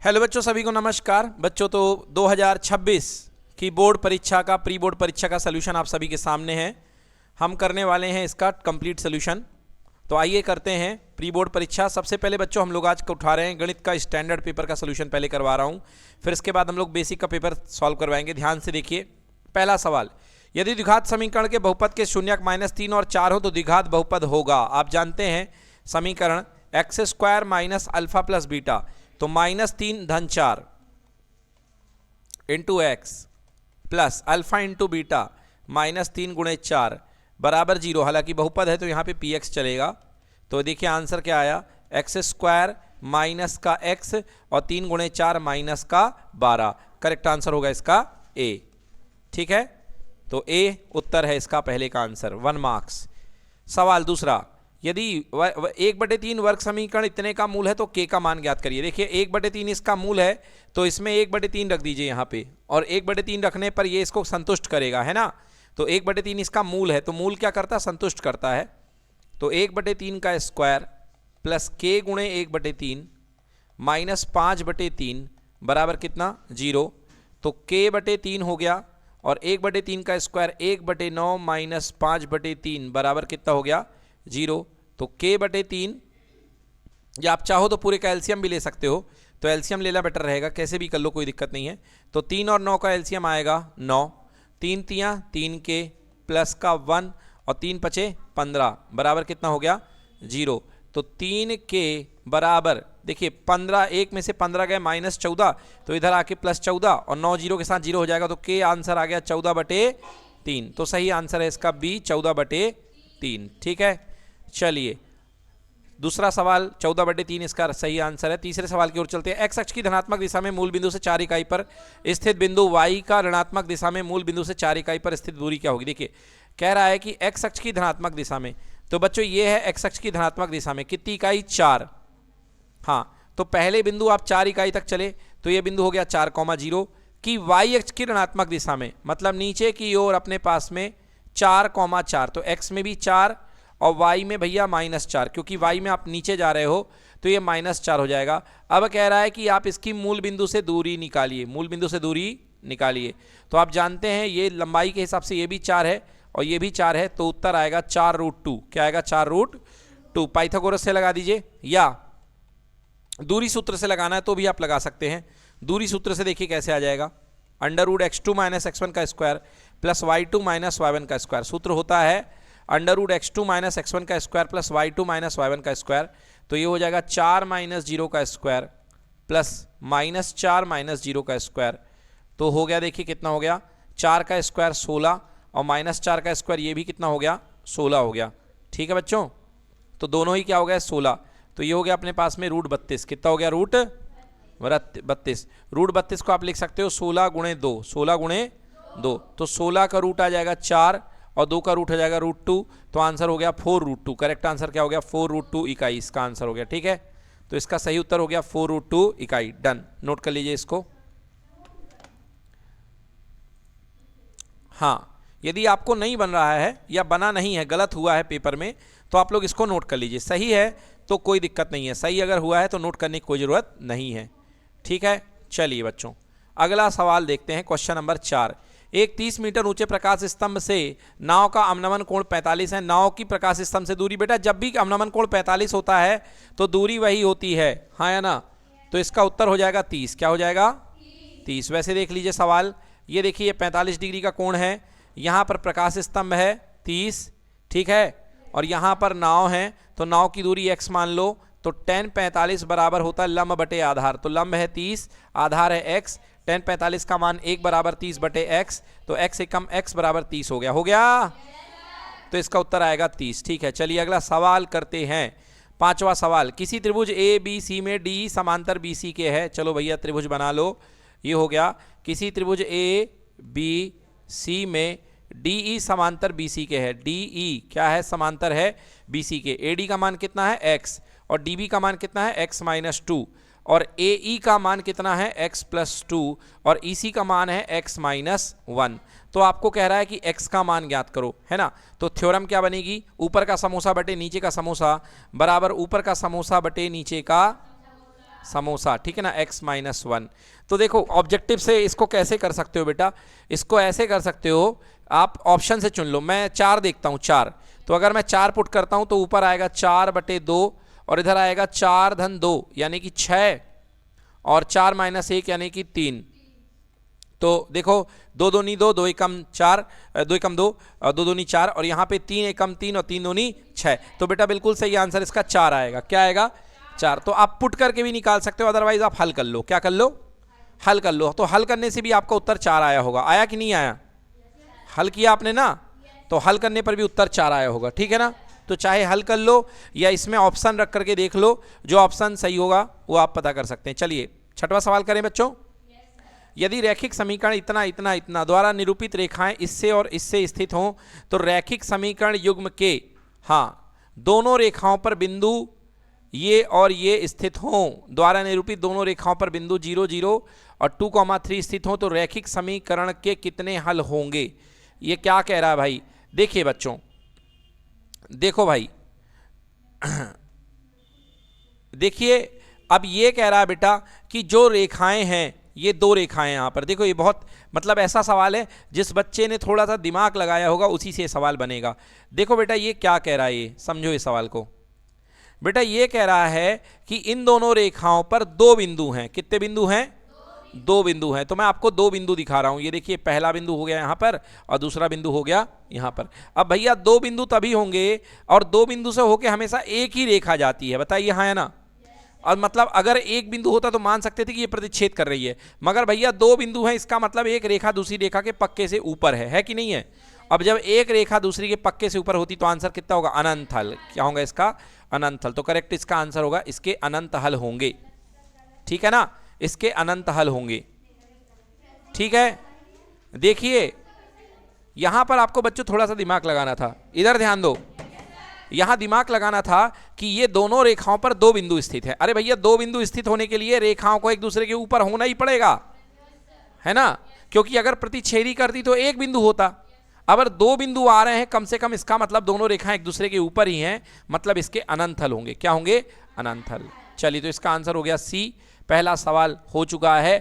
Hello बच्चों, सभी को नमस्कार। बच्चों तो 2026 की बोर्ड परीक्षा का प्री बोर्ड परीक्षा का सलूशन आप सभी के सामने है। हम करने वाले हैं इसका कंप्लीट सलूशन। तो आइए करते हैं प्री बोर्ड परीक्षा। सबसे पहले बच्चों हम लोग आज उठा रहे हैं गणित का स्टैंडर्ड पेपर का सलूशन पहले करवा रहा हूँ, फिर इसके बाद हम लोग बेसिक का पेपर सॉल्व करवाएंगे। ध्यान से देखिए। पहला सवाल, यदि द्विघात समीकरण के बहुपद के शून्यक -3 और 4 हो तो द्विघात बहुपद होगा। आप जानते हैं समीकरण x² minus alpha plus beta, तो -3 धन 4 into x plus alpha into beta -3 गुणे 4 बराबर 0। हालांकि बहुपद है तो यहाँ पे px चलेगा। तो देखिए आंसर क्या आया, x² माइनस का x और 3 गुणे 4 माइनस का 12। करेक्ट आंसर होगा इसका A। ठीक है, तो A उत्तर है इसका पहले का आंसर, 1 मार्क्स। सवाल दूसरा, यदि 1/3 वर्ग समीकरण इतने का मूल है तो k का मान ज्ञात करिए। देखिए 1/3 इसका मूल है तो इसमें 1/3 रख दीजिए यहाँ पे, और 1/3 रखने पर ये इसको संतुष्ट करेगा, है ना। तो 1/3 इसका मूल है, तो मूल क्या करता है, संतुष्ट करता है। तो 1/3 का स्क्वायर प्लस k गुणे 1/3 माइनस 5/3 बराबर कितना, 0। तो k/3 हो गया, और 1/3 का स्क्वायर 1/9 माइनस 5/3 बराबर कितना हो गया, 0। तो k/3, या आप चाहो तो पूरे का एलसीएम भी ले सकते हो, तो एलसीएम लेना बेटर रहेगा, कैसे भी कर लो कोई दिक्कत नहीं है। तो 3 और 9 का एलसीएम आएगा 9, 3 तियाँ 3k प्लस का 1 और 3 पचे 15 बराबर कितना हो गया, 0। तो 3k बराबर, देखिए 15, एक में से 15 गए -14, तो इधर आके +14 और 9 0 के साथ 0 हो जाएगा। तो k आंसर आ गया 14/3। तो सही आंसर है इसका B, 14/3। ठीक है, चलिए दूसरा सवाल 14/3 इसका सही आंसर है। तीसरे सवाल की ओर चलते हैं। x अक्ष की धनात्मक दिशा में मूल बिंदु से 4 इकाई पर स्थित बिंदु y का ऋणात्मक दिशा में मूल बिंदु से 4 इकाई पर स्थित दूरी क्या होगी। देखिए कह रहा है कि x अक्ष की धनात्मक दिशा में, तो बच्चों ये है x अक्ष की धनात्मक दिशा में कितनी इकाई, 4। हाँ, तो पहले बिंदु आप 4 इकाई तक चले तो ये बिंदु हो गया 4,0 की y अक्ष की ऋणात्मक दिशा में, मतलब नीचे की ओर अपने पास में 4,4, तो x में भी 4 और y में भैया -4, क्योंकि y में आप नीचे जा रहे हो तो ये -4 हो जाएगा। अब कह रहा है कि आप इसकी मूल बिंदु से दूरी निकालिए, मूल बिंदु से दूरी निकालिए। तो आप जानते हैं ये लंबाई के हिसाब से ये भी 4 है और ये भी 4 है, तो उत्तर आएगा 4√2। क्या आएगा, 4√2। पाइथागोरस से लगा दीजिए, या दूरी सूत्र से लगाना है तो भी आप लगा सकते हैं। दूरी सूत्र से देखिए कैसे आ जाएगा, √x2 - x1 का स्क्वायर प्लस y2 - y1 का स्क्वायर। सूत्र होता है √x2 - x1 का स्क्वायर प्लस y2 - y1 का स्क्वायर। तो ये हो जाएगा 4 - 0 का स्क्वायर प्लस -4 - 0 का स्क्वायर। तो हो गया, देखिए कितना हो गया, 4 का स्क्वायर 16 और -4 का स्क्वायर ये भी कितना हो गया, 16 हो गया। ठीक है बच्चों, तो दोनों ही क्या हो गया, 16। तो ये हो गया अपने पास में √32। कितना हो गया, √32। √32 को आप लिख सकते हो 16 गुणे 2, 16 गुणे 2। तो 16 का रूट आ जाएगा 4 और 2 का रूट हो जाएगा √2। तो आंसर हो गया 4√2। करेक्ट आंसर क्या हो गया, 4√2 इकाई इसका आंसर हो गया। ठीक है, तो इसका सही उत्तर हो गया 4√2 इकाई। डन, नोट कर लीजिए इसको। हाँ, यदि आपको नहीं बन रहा है या बना नहीं है, गलत हुआ है पेपर में, तो आप लोग इसको नोट कर लीजिए। सही है तो कोई दिक्कत नहीं है, सही अगर हुआ है तो नोट करने की कोई ज़रूरत नहीं है। ठीक है, चलिए बच्चों अगला सवाल देखते हैं। क्वेश्चन नंबर 4, एक 30 मीटर ऊंचे प्रकाश स्तंभ से नाव का अवनमन कोण 45 है। नाव की प्रकाश स्तंभ से दूरी, बेटा जब भी अवनमन कोण 45 होता है तो दूरी वही होती है, हाँ या ना। तो इसका उत्तर हो जाएगा 30। क्या हो जाएगा, 30। वैसे देख लीजिए सवाल, ये देखिए ये 45 डिग्री का कोण है, यहाँ पर प्रकाश स्तंभ है 30, ठीक है, और यहाँ पर नाव है, तो नाव की दूरी x मान लो। तो tan 45 बराबर होता है लंब बटे आधार। तो लंब है 30, आधार है x, tan 45 का मान 1 बराबर 30/x, तो x एकम x बराबर 30 हो गया। हो गया, तो इसका उत्तर आएगा 30। ठीक है, चलिए अगला सवाल करते हैं। 5वां सवाल, किसी त्रिभुज ABC में DE समांतर BC के है। चलो भैया त्रिभुज बना लो। ये हो गया, किसी त्रिभुज ABC में DE समांतर BC के है। DE क्या है, समांतर है BC के। AD का मान कितना है, x, और DB का मान कितना है, x - 2, और AE का मान कितना है, x + 2, और EC का मान है x - 1। तो आपको कह रहा है कि x का मान ज्ञात करो, है ना। तो थ्योरम क्या बनेगी, ऊपर का समोसा बटे नीचे का समोसा बराबर ऊपर का समोसा बटे नीचे का समोसा, ठीक है ना, x-1। तो देखो ऑब्जेक्टिव से इसको कैसे कर सकते हो बेटा, इसको ऐसे कर सकते हो, आप ऑप्शन से चुन लो। मैं 4 देखता हूँ, 4, तो अगर मैं 4 पुट करता हूँ तो ऊपर आएगा 4/2 और इधर आएगा 4-2 यानी कि 6 और 4-1 यानी कि 3। तो देखो 2 दूनी 2, 2 एकम 4, 2 एकम 2, 2 दूनी 4 और यहाँ पे 3 एकम 3 और 3 दूनी 6। तो बेटा बिल्कुल सही आंसर इसका 4 आएगा। क्या आएगा? 4। तो आप पुट करके भी निकाल सकते हो, अदरवाइज आप हल कर लो। क्या कर लो? हल कर लो। तो हल करने से भी आपका उत्तर 4 आया होगा। आया कि नहीं आया? हल किया आपने ना, तो हल करने पर भी उत्तर 4 आया होगा, ठीक है ना। तो चाहे हल कर लो या इसमें ऑप्शन रख करके देख लो, जो ऑप्शन सही होगा वो आप पता कर सकते हैं। चलिए 6वां सवाल करें बच्चों। यदि रैखिक समीकरण इतना इतना इतना द्वारा निरूपित रेखाएं इससे और इससे स्थित हों तो रैखिक समीकरण युग्म के, हाँ, दोनों रेखाओं पर बिंदु ये और ये स्थित हों, द्वारा निरूपित दोनों रेखाओं पर बिंदु 0, 0 और 2,3 स्थित हों तो रैखिक समीकरण के कितने हल होंगे? ये क्या कह रहा है भाई? देखिए बच्चों, देखो भाई देखिए, अब ये कह रहा है बेटा कि जो रेखाएं हैं, ये 2 रेखाएं यहां पर देखो, ये बहुत मतलब ऐसा सवाल है जिस बच्चे ने थोड़ा सा दिमाग लगाया होगा उसी से सवाल बनेगा। देखो बेटा ये क्या कह रहा है, ये समझो इस सवाल को। बेटा ये कह रहा है कि इन दोनों रेखाओं पर 2 बिंदु हैं। कितने बिंदु हैं? 2 बिंदु हैं। तो मैं आपको 2 बिंदु दिखा रहा हूं। ये देखिए, पहला बिंदु हो गया यहां पर और दूसरा बिंदु हो गया यहां पर। अब भैया 2 बिंदु तभी होंगे और 2 बिंदु से होके हमेशा एक ही रेखा जाती है, बताइए हाँ है ना। और मतलब अगर एक बिंदु होता तो मान सकते थे कि ये प्रतिच्छेद कर रही है, मगर भैया 2 बिंदु हैं, इसका मतलब एक रेखा दूसरी रेखा के पक्के से ऊपर है कि नहीं है। अब जब एक रेखा दूसरी के पक्के से ऊपर होती तो आंसर कितना होगा? अनंत हल। क्या होगा इसका? अनंत हल। तो करेक्ट इसका आंसर होगा इसके अनंत हल होंगे, ठीक है ना, इसके अनंत हल होंगे, ठीक है। देखिए यहां पर आपको बच्चों थोड़ा सा दिमाग लगाना था, इधर ध्यान दो। यहां दिमाग लगाना था कि ये दोनों रेखाओं पर 2 बिंदु स्थित है। अरे भैया 2 बिंदु स्थित होने के लिए रेखाओं को एक दूसरे के ऊपर होना ही पड़ेगा, है ना, क्योंकि अगर प्रतिच्छेदी करती तो एक बिंदु होता। अगर 2 बिंदु आ रहे हैं कम से कम, इसका मतलब दोनों रेखाएं एक दूसरे के ऊपर ही हैं, मतलब इसके अनंत हल होंगे। क्या होंगे? अनंत हल। चलिए तो इसका आंसर हो गया सी। पहला सवाल हो चुका है।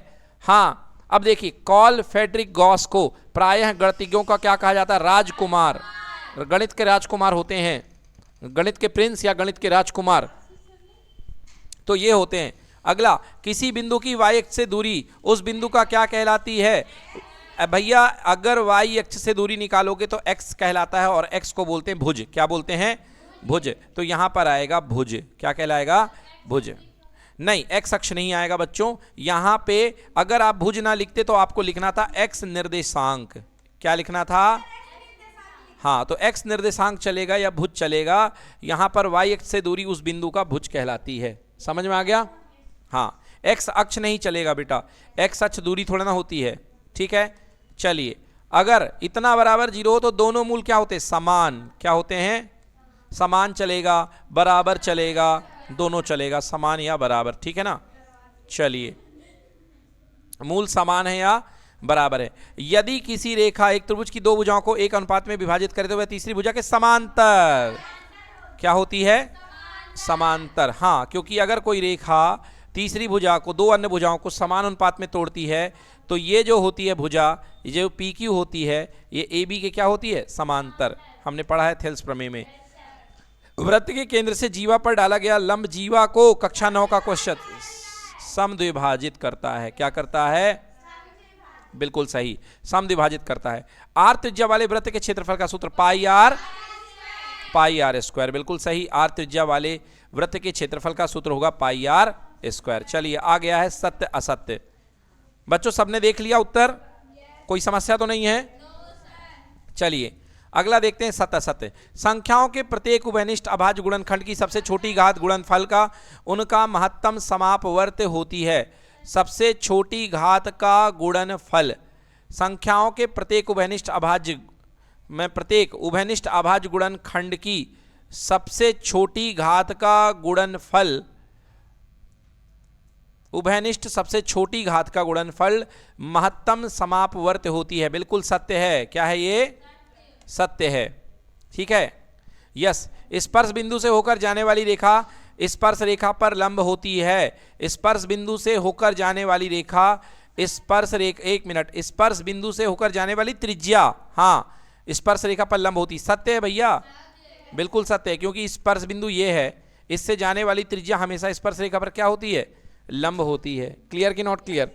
हाँ, अब देखिए, कॉल फ्रेडरिक गॉस को प्रायः गणितज्ञों का क्या कहा जाता है? राजकुमार। गणित के राजकुमार होते हैं, गणित के प्रिंस या गणित के राजकुमार, तो ये होते हैं। अगला, किसी बिंदु की y अक्ष से दूरी उस बिंदु का क्या कहलाती है? भैया अगर y अक्ष से दूरी निकालोगे तो x कहलाता है और x को बोलते हैं भुज। क्या बोलते हैं? भुज। तो यहां पर आएगा भुज। क्या कहलाएगा? भुज। नहीं, x अक्ष नहीं आएगा बच्चों। यहां पे अगर आप भुज ना लिखते तो आपको लिखना था x निर्देशांक। क्या लिखना था? हाँ, तो x निर्देशांक चलेगा या भुज चलेगा। यहां पर y अक्ष से दूरी उस बिंदु का भुज कहलाती है। समझ में आ गया? हाँ, x अक्ष नहीं चलेगा बेटा, x अक्ष दूरी थोड़ा ना होती है, ठीक है। चलिए, अगर इतना बराबर 0 हो तो दोनों मूल क्या होते हैं? समान। क्या होते हैं? समान चलेगा, बराबर चलेगा, दोनों चलेगा, समान या बराबर, ठीक है ना। चलिए, मूल समान है या बराबर है। यदि किसी रेखा एक त्रिभुज की 2 भुजाओं को एक अनुपात में विभाजित करे तो वह तीसरी भुजा के समांतर क्या होती है? समांतर। हाँ, क्योंकि अगर कोई रेखा तीसरी भुजा को 2 अन्य भुजाओं को समान अनुपात में तोड़ती है तो ये जो होती है भुजा, ये जो PQ होती है, ये AB के क्या होती है? समांतर। हमने पढ़ा है थेल्स प्रमेय में। वृत्त के केंद्र से जीवा पर डाला गया लंब जीवा को कक्षा 9 का क्वेश्चन समद्विभाजित करता है। क्या करता है? बिल्कुल सही, समद्विभाजित करता है। आर त्रिज्या वाले वृत्त के क्षेत्रफल का सूत्र पाई आर स्क्वायर। बिल्कुल सही, आर त्रिज्या वाले वृत्त के क्षेत्रफल का सूत्र होगा पाई आर स्क्वायर। चलिए, आ गया है सत्य असत्य। बच्चों सबने देख लिया उत्तर? कोई समस्या तो नहीं है? चलिए अगला देखते हैं सत्य असत्य। संख्याओं के प्रत्येक उभयनिष्ठ अभाज्य गुणनखंड की सबसे छोटी घात गुणनफल का उनका महत्तम समापवर्त होती है। सबसे छोटी घात का गुणनफल संख्याओं के प्रत्येक उभयनिष्ठ अभाज्य गुणनखंड की सबसे छोटी घात का गुणनफल, उभयनिष्ठ सबसे छोटी घात का गुणनफल महत्तम समापवर्त होती है। बिल्कुल सत्य है। क्या है ये? सत्य है, ठीक है। यस, स्पर्श बिंदु से होकर जाने वाली रेखा स्पर्श रेखा पर लंब होती है। स्पर्श बिंदु से होकर जाने वाली रेखा, स्पर्श रेखा, एक मिनट, स्पर्श बिंदु से होकर जाने वाली त्रिज्या, हाँ, स्पर्श रेखा पर लंब होती। सत्य है भैया, बिल्कुल सत्य है, क्योंकि स्पर्श बिंदु ये है, इससे जाने वाली त्रिज्या हमेशा स्पर्श रेखा पर क्या होती है, लंब होती है। क्लियर कि नॉट क्लियर?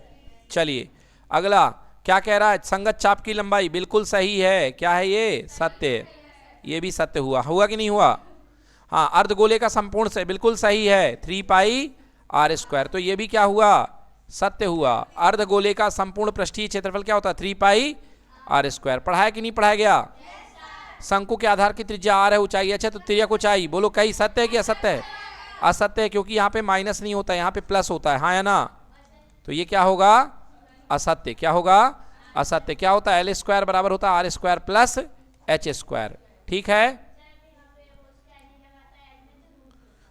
चलिए अगला क्या कह रहा है, संगत चाप की लंबाई, बिल्कुल सही है, क्या है ये, सत्य है, ये भी सत्य हुआ, हुआ कि नहीं हुआ? हाँ, अर्धगोले का संपूर्ण से, बिल्कुल सही है, 3 पाई आर स्क्वायर, तो ये भी क्या हुआ, सत्य हुआ। अर्धगोले का संपूर्ण पृष्ठीय क्षेत्रफल क्या होता है, 3 पाई आर स्क्वायर। पढ़ाया कि नहीं पढ़ाया गया? शंकु के आधार की त्रिज्या आर है, ऊंचाई अच्छा, तो त्रिज्या को ऊंचाई, बोलो कहीं सत्य है कि असत्य है? असत्य है, क्योंकि यहाँ पे माइनस नहीं होता है, यहाँ पे प्लस होता है, हाँ या ना? तो ये क्या होगा, असत्य। क्या होगा, असत्य। क्या होता है, एल स्क्वायर बराबर होता है R square plus H square. ठीक है,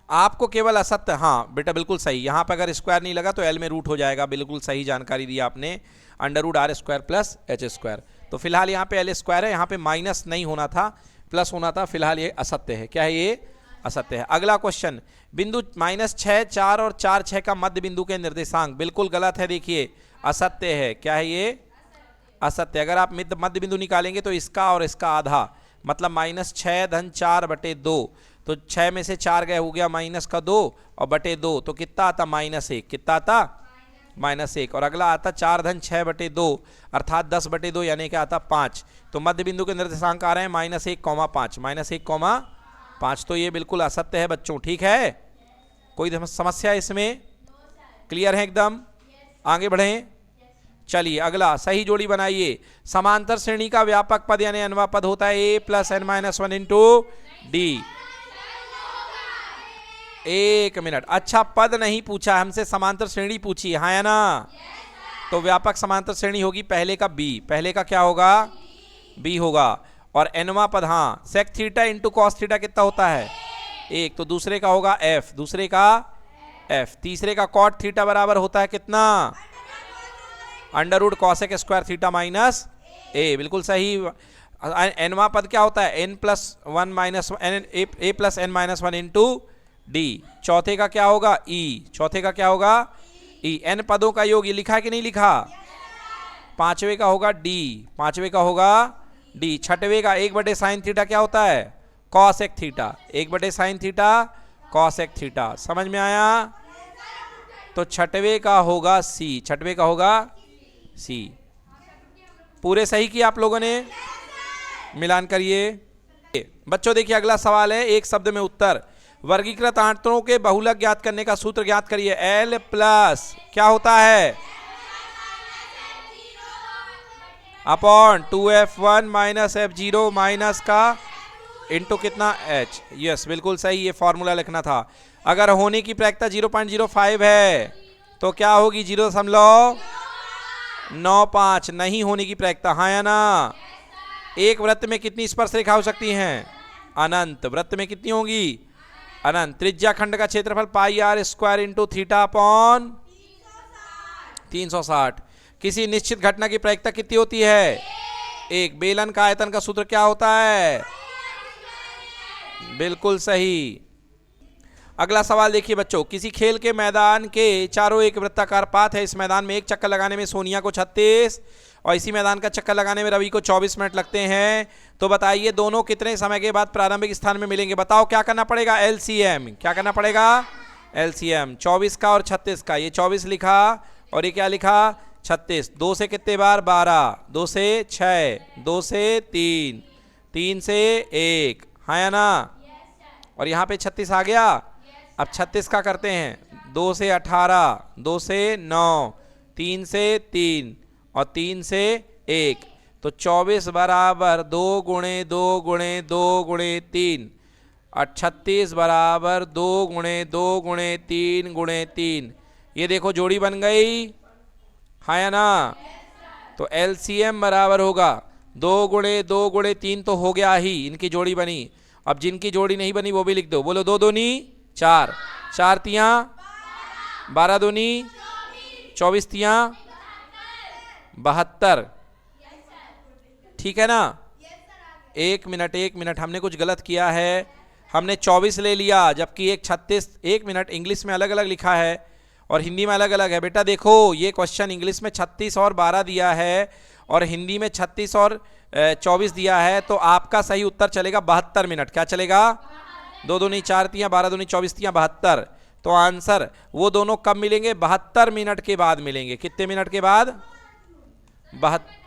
आपको केवल असत्य, हाँ बेटा बिल्कुल सही, यहाँ पे अगर स्क्वायर नहीं लगा तो एल में रूट हो जाएगा, बिल्कुल सही जानकारी दी आपने, under root R square plus H square. तो फिलहाल यहाँ पे एल स्क्वायर है, यहाँ पे माइनस नहीं होना था, प्लस होना था, फिलहाल ये असत्य है। क्या है ये, असत्य है। अगला क्वेश्चन, बिंदु -6, 4 और 4, 6 का मध्य बिंदु के निर्देशांक, बिल्कुल गलत है, देखिए असत्य है। क्या है ये, असत्य। अगर आप मध्य बिंदु निकालेंगे तो इसका और इसका आधा, मतलब -6 धन 4 बटे 2, तो 6 में से 4 गए, हो गया माइनस का 2 और बटे 2, तो कितना आता, -1, कितना आता, -1। और अगला आता 4 धन 6 बटे 2, अर्थात 10 बटे 2, यानी क्या आता 5। तो मध्य बिंदु के निर्देशांक आ रहे हैं -1,5, -1,5, तो ये बिल्कुल असत्य है बच्चों। ठीक है, कोई समस्या इसमें? क्लियर है एकदम? आगे बढ़ें। चलिए अगला, सही जोड़ी बनाइए। समांतर श्रेणी का व्यापक पद यानी अनवा पद होता है a + n-1 इंटू डी। एक मिनट, अच्छा पद नहीं पूछा हमसे, समांतर श्रेणी पूछी, हाँ या ना? तो व्यापक समांतर श्रेणी होगी पहले का b, पहले का क्या होगा, b होगा, और nवा पद, हाँ, sec theta into cos theta कितना होता है, 1, तो दूसरे का होगा f, दूसरे का f, तीसरे का कॉट थीटा बराबर होता है कितना, under root cosec square theta minus a, बिल्कुल सही। nवा पद क्या होता है, n + 1 इंटू डी। चौथे का क्या होगा, e, चौथे का क्या होगा, e, n पदों का योग, ये लिखा है कि नहीं लिखा? पांचवे का होगा d, पांचवे का होगा d। छठवे का 1/sin थीटा क्या होता है, cosec theta, 1/sin theta cosec theta. समझ में आया? तो छठवे का होगा c, छठवे का होगा c। पूरे सही किया आप लोगों ने, मिलान करिए। बच्चों देखिए अगला सवाल है, एक शब्द में उत्तर। वर्गीकृत आंतरों के बहुलक ज्ञात करने का सूत्र ज्ञात करिए। L प्लस क्या होता है, upon 2f1 minus f0 minus का इंटू कितना h। यस बिल्कुल सही, ये फॉर्मूला लिखना था। अगर होने की प्रायिकता 0.05 है तो क्या होगी, 0.95। नहीं होने की प्रायिकता, हाँ या ना? एक वृत्त में कितनी स्पर्श रेखा हो सकती हैं, अनंत। वृत्त में कितनी होगी, अनंत। त्रिज्या खंड का क्षेत्रफल pi r square into theta upon 360। किसी निश्चित घटना की प्रायिकता कितनी होती है, 1। बेलन का आयतन का सूत्र क्या होता है, बिल्कुल सही। अगला सवाल देखिए बच्चों, किसी खेल के मैदान के चारों एक वृत्ताकार पाथ है। इस मैदान में एक चक्कर लगाने में सोनिया को 36 और इसी मैदान का चक्कर लगाने में रवि को 24 मिनट लगते हैं। तो बताइए दोनों कितने समय के बाद प्रारंभिक स्थान में मिलेंगे। बताओ क्या करना पड़ेगा, एलसीएम। क्या करना पड़ेगा, एलसीएम। 24 का और 36 का, ये 24 लिखा और ये क्या लिखा, 36। 2 से कितने बार, 12, 2 से 6, 2 से 3, 3 से 1, हाँ या ना? और यहाँ पे 36 आ गया। अब 36 का करते हैं, 2 से 18, 2 से 9, 3 से 3 और 3 से 1, तो 24 बराबर 2 गुणे 2 गुणे 2 गुणे 3 और 36 बराबर 2 गुणे 2 गुणे 3 गुणे 3। ये देखो जोड़ी बन गई, हाँ या ना? तो एलसीएम बराबर होगा 2 गुणे 2 गुणे 3, तो हो गया ही, इनकी जोड़ी बनी। अब जिनकी जोड़ी नहीं बनी वो भी लिख दो, बोलो 2 दूनी 4, 4 तियां 12 दूनी 24 तियां 72। ठीक है ना? एक मिनट हमने कुछ गलत किया है, हमने 24 ले लिया, जबकि एक 36, 1 मिनट, इंग्लिश में अलग अलग लिखा है और हिंदी में अलग अलग है। बेटा देखो ये क्वेश्चन इंग्लिश में 36 और 12 दिया है और हिंदी में 36 और 24 दिया है, तो आपका सही उत्तर चलेगा 72 मिनट। क्या चलेगा? 2 दूनी 4 तियां 12 दूनी 24 तियां 72। तो आंसर वो दोनों कब मिलेंगे? 72 मिनट के बाद मिलेंगे। कितने मिनट के बाद? 72।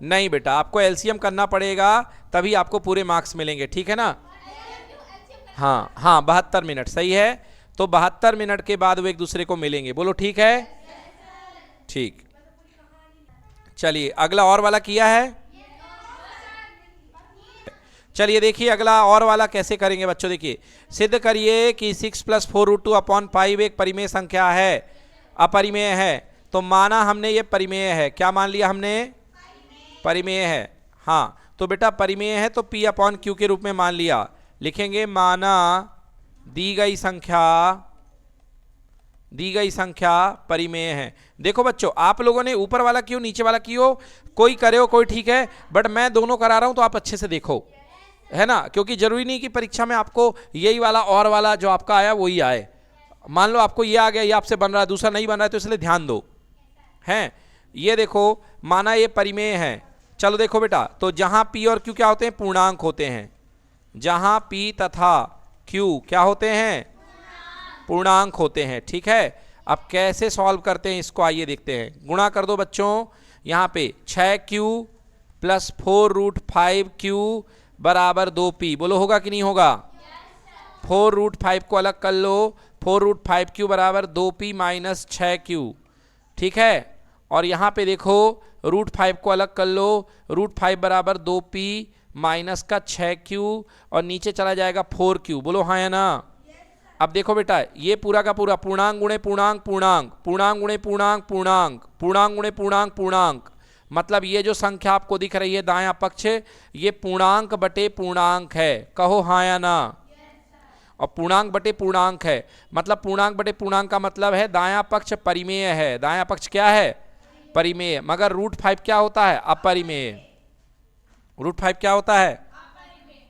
नहीं बेटा, आपको एलसीएम करना पड़ेगा, तभी आपको पूरे मार्क्स मिलेंगे, ठीक है ना? हाँ हाँ, 72 मिनट सही है। तो 72 मिनट के बाद वो एक दूसरे को मिलेंगे। बोलो ठीक है? ठीक। चलिए अगला और वाला किया है। चलिए देखिए अगला और वाला कैसे करेंगे बच्चों। देखिए सिद्ध करिए कि 6 + 4√2/5 एक परिमेय संख्या है, अपरिमेय है। तो माना हमने ये परिमेय है। क्या मान लिया हमने? परिमेय है। हाँ तो बेटा परिमेय है तो P/Q के रूप में मान लिया। लिखेंगे माना दी गई संख्या परिमेय है। देखो बच्चों, आप लोगों ने ऊपर वाला क्यों नीचे वाला क्यों, कोई करे हो कोई ठीक है, बट मैं दोनों करा रहा हूं तो आप अच्छे से देखो, है ना? क्योंकि जरूरी नहीं कि परीक्षा में आपको यही वाला और वाला जो आपका आया वही आए। मान लो आपको ये आ गया, ये आपसे बन रहा है, दूसरा नहीं बन रहा है, तो इसलिए ध्यान दो। हैं ये देखो, माना ये परिमेय है। चलो देखो बेटा, तो जहां P और Q क्या होते हैं? पूर्णांक होते हैं। जहां P तथा Q क्या होते हैं? पूर्णांक होते हैं, ठीक है। अब कैसे सॉल्व करते हैं इसको, आइए देखते हैं। गुणा कर दो बच्चों, यहां पे 6Q + 4√5Q = 2P। बोलो होगा कि नहीं होगा? 4√5 को अलग कर लो, 4√5Q = 2P - 6Q, ठीक है। और यहां पे देखो √5 को अलग कर लो, √5 = 2P - 6Q और नीचे चला जाएगा 4Q। बोलो हाँ या ना? अब देखो बेटा, ये पूरा का पूरा पूर्णांक गुणे पूर्णांक पूर्णांक, पूर्णांक गुणे पूर्णांक पूर्णांक, पूर्णांक गुणे पूर्णांक पूर्णांक, मतलब ये जो संख्या आपको दिख रही है दायां पक्ष, ये पूर्णांक बटे पूर्णांक है। कहो हाँ या ना? और पूर्णांक बटे पूर्णांक है, मतलब पूर्णांक बटे पूर्णांक का मतलब है दायां पक्ष परिमेय है। दायां पक्ष क्या है? परिमेय। मगर √5 क्या होता है? अपरिमेय। √5 क्या होता है?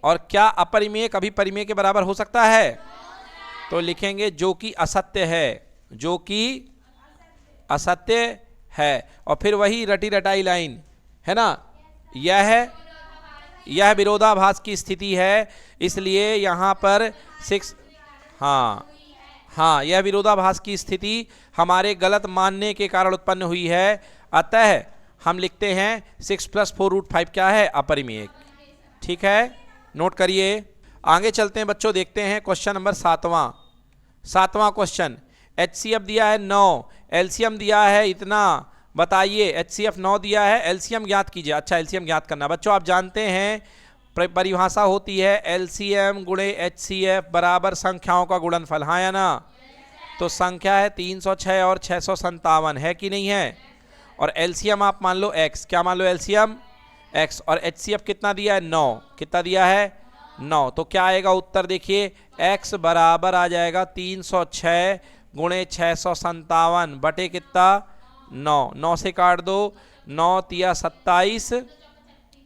और क्या अपरिमेय कभी परिमेय के बराबर हो सकता है? तो लिखेंगे जो कि असत्य है, जो कि असत्य है। और फिर वही रटी रटाई लाइन है ना, यह विरोधाभास की स्थिति है, इसलिए यहां पर 6, हाँ यह विरोधाभास की स्थिति हमारे गलत मानने के कारण उत्पन्न हुई है। अतः हम लिखते हैं 6 + 4√5 क्या है? अपरिमेय, ठीक है। नोट करिए, आगे चलते हैं बच्चों, देखते हैं क्वेश्चन नंबर 7वां क्वेश्चन। HCF दिया है 9, एलसीएम दिया है इतना, बताइए। HCF 9 दिया है, एलसीएम ज्ञात कीजिए। अच्छा एलसीएम ज्ञात करना, बच्चों आप जानते हैं परिभाषा होती है एलसीएम गुणे HCF = संख्याओं का गुणनफल, हाँ या ना? तो संख्या है 306 और 657, है कि नहीं है? और एलसीएम आप मान लो x, क्या मान लो? LCM x। और HCF कितना दिया है? 9। कितना दिया है? 9। तो क्या आएगा उत्तर? देखिए x बराबर आ जाएगा 306 गुणे 657 बटे कितना? 9। 9 से काट दो, 9 तिया 27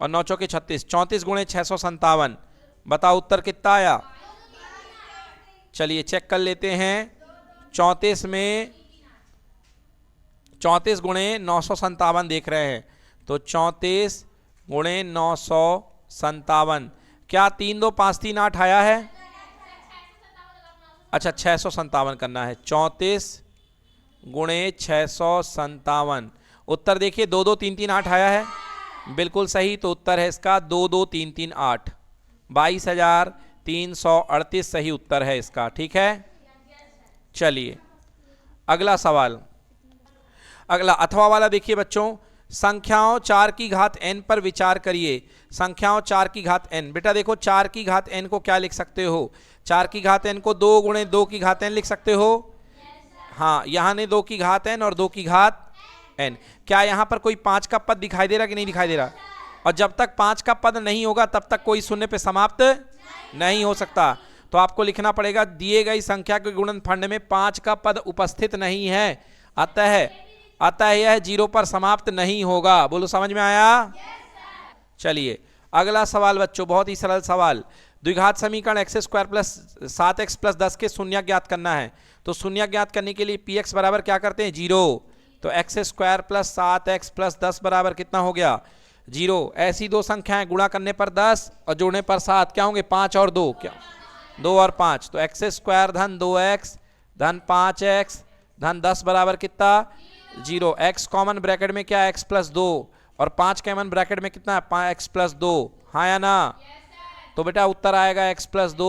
और 9 चौके 36, 34 गुणे 657। बताओ उत्तर कितना आया? चलिए चेक कर लेते हैं। 34 में 34 गुणे 957 देख रहे हैं, तो 34 गुणे 957, क्या 3 2 5 3 8 आया है? अच्छा 657 करना है। 34 गुणे 657, उत्तर देखिए 2 2 3 3 8 आया है, बिल्कुल सही। तो उत्तर है इसका 2 2 3 3 8, 22,338 सही उत्तर है इसका, ठीक है। चलिए अगला सवाल, अगला अथवा वाला देखिए बच्चों। संख्याओं 4 की घात n पर विचार करिए। संख्याओं 4 की घात n, बेटा देखो 4 की घात n को क्या लिख सकते हो? 4 की घात n को 2 गुणे 2 की घात n लिख सकते हो। हाँ यहाँ ने 2 की घात n और 2 की घात n। क्या यहाँ पर कोई 5 का पद दिखाई दे रहा कि नहीं दिखाई दे रहा? और जब तक 5 का पद नहीं होगा तब तक कोई शून्य पे समाप्त नहीं हो सकता। तो आपको लिखना पड़ेगा दिए गई संख्या के गुणनफल में 5 का पद उपस्थित नहीं है, अतः यह 0 पर समाप्त नहीं होगा। बोलो समझ में आया? चलिए अगला सवाल बच्चों, बहुत ही सरल सवाल। द्विघात समीकरण x square plus 7x plus 10 के शून्य ज्ञात करना है। तो शून्य ज्ञात करने के लिए पी एक्स बराबर क्या करते हैं 0। तो x square plus 7x plus 10 बराबर कितना हो गया 0। ऐसी दो संख्याएं गुणा करने पर 10 और जोड़ने पर 7 क्या होंगे 5 और 2 क्या 2 और 5। तो एक्स स्क्वायर धन 2x धन 5x धन 10 बराबर कितना 0। x कॉमन ब्रैकेट में क्या x प्लस 2 और 5 कॉमन ब्रैकेट में कितना है x प्लस 2, हाँ या ना। तो बेटा उत्तर आएगा x प्लस 2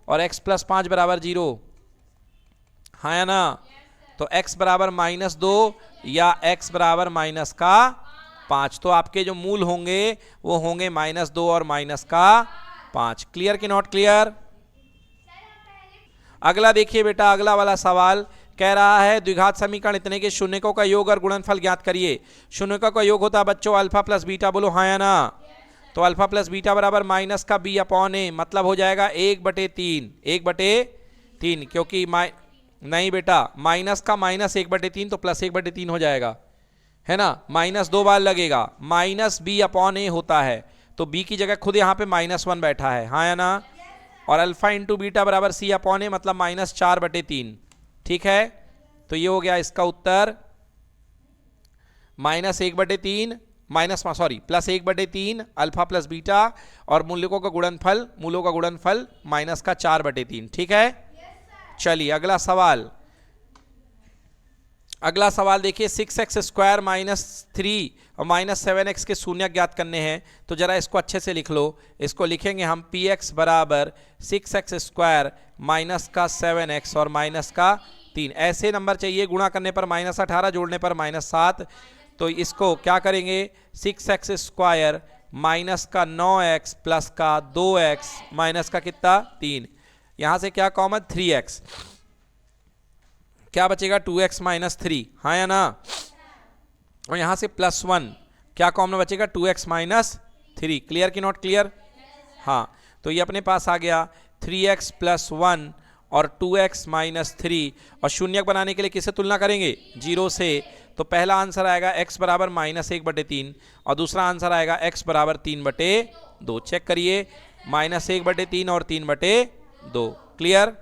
और x प्लस 5 बराबर 0, हाँ या ना। तो x बराबर -2 या x बराबर माइनस का 5। तो आपके जो मूल होंगे वो होंगे -2 और माइनस का 5। क्लियर कि नॉट क्लियर। अगला देखिए बेटा, अगला वाला सवाल कह रहा है द्विघात समीकरण इतने के शून्यकों का योग और गुणनफल ज्ञात करिए। शून्यकों का योग होता है बच्चों अल्फा प्लस बीटा, बोलो हाँ या ना। तो अल्फा प्लस बीटा बराबर माइनस का b अपॉन ए, मतलब हो जाएगा 1/3, 1/3, क्योंकि नहीं बेटा माइनस का -1/3 तो प्लस 1/3 हो जाएगा, है ना। माइनस 2 बार लगेगा, माइनस b अपॉन ए होता है, तो b की जगह खुद यहाँ पे -1 बैठा है, हाँ या ना। और अल्फा इंटू बीटा बराबर c अपॉन ए, मतलब -4/3, ठीक है। तो ये हो गया इसका उत्तर प्लस 1/3 अल्फा प्लस बीटा और मूल्यों का गुणनफल माइनस का 4/3, ठीक है। चलिए अगला सवाल देखिए 6x स्क्वायर -3 और -7x के शून्य ज्ञात करने हैं। तो जरा इसको अच्छे से लिख लो। इसको लिखेंगे हम px बराबर 6x स्क्वायर माइनस का 7x और माइनस का 3। ऐसे नंबर चाहिए गुणा करने पर -18, जोड़ने पर -7। तो इसको क्या करेंगे 6x स्क्वायर माइनस का 9x प्लस का 2x माइनस का कितना 3। यहां से क्या कॉमन 3x, क्या बचेगा 2x माइनस 3, हाँ या ना। और यहां से +1 क्या कॉमन बचेगा 2x माइनस 3। क्लियर कि नॉट क्लियर। हाँ तो ये अपने पास आ गया 3x + 1 और 2x माइनस 3। और शून्यक बनाने के लिए किससे तुलना करेंगे 0 से। तो पहला आंसर आएगा x बराबर -1/3 और दूसरा आंसर आएगा x बराबर 3/2। चेक करिए -1/3 और 3/2। क्लियर।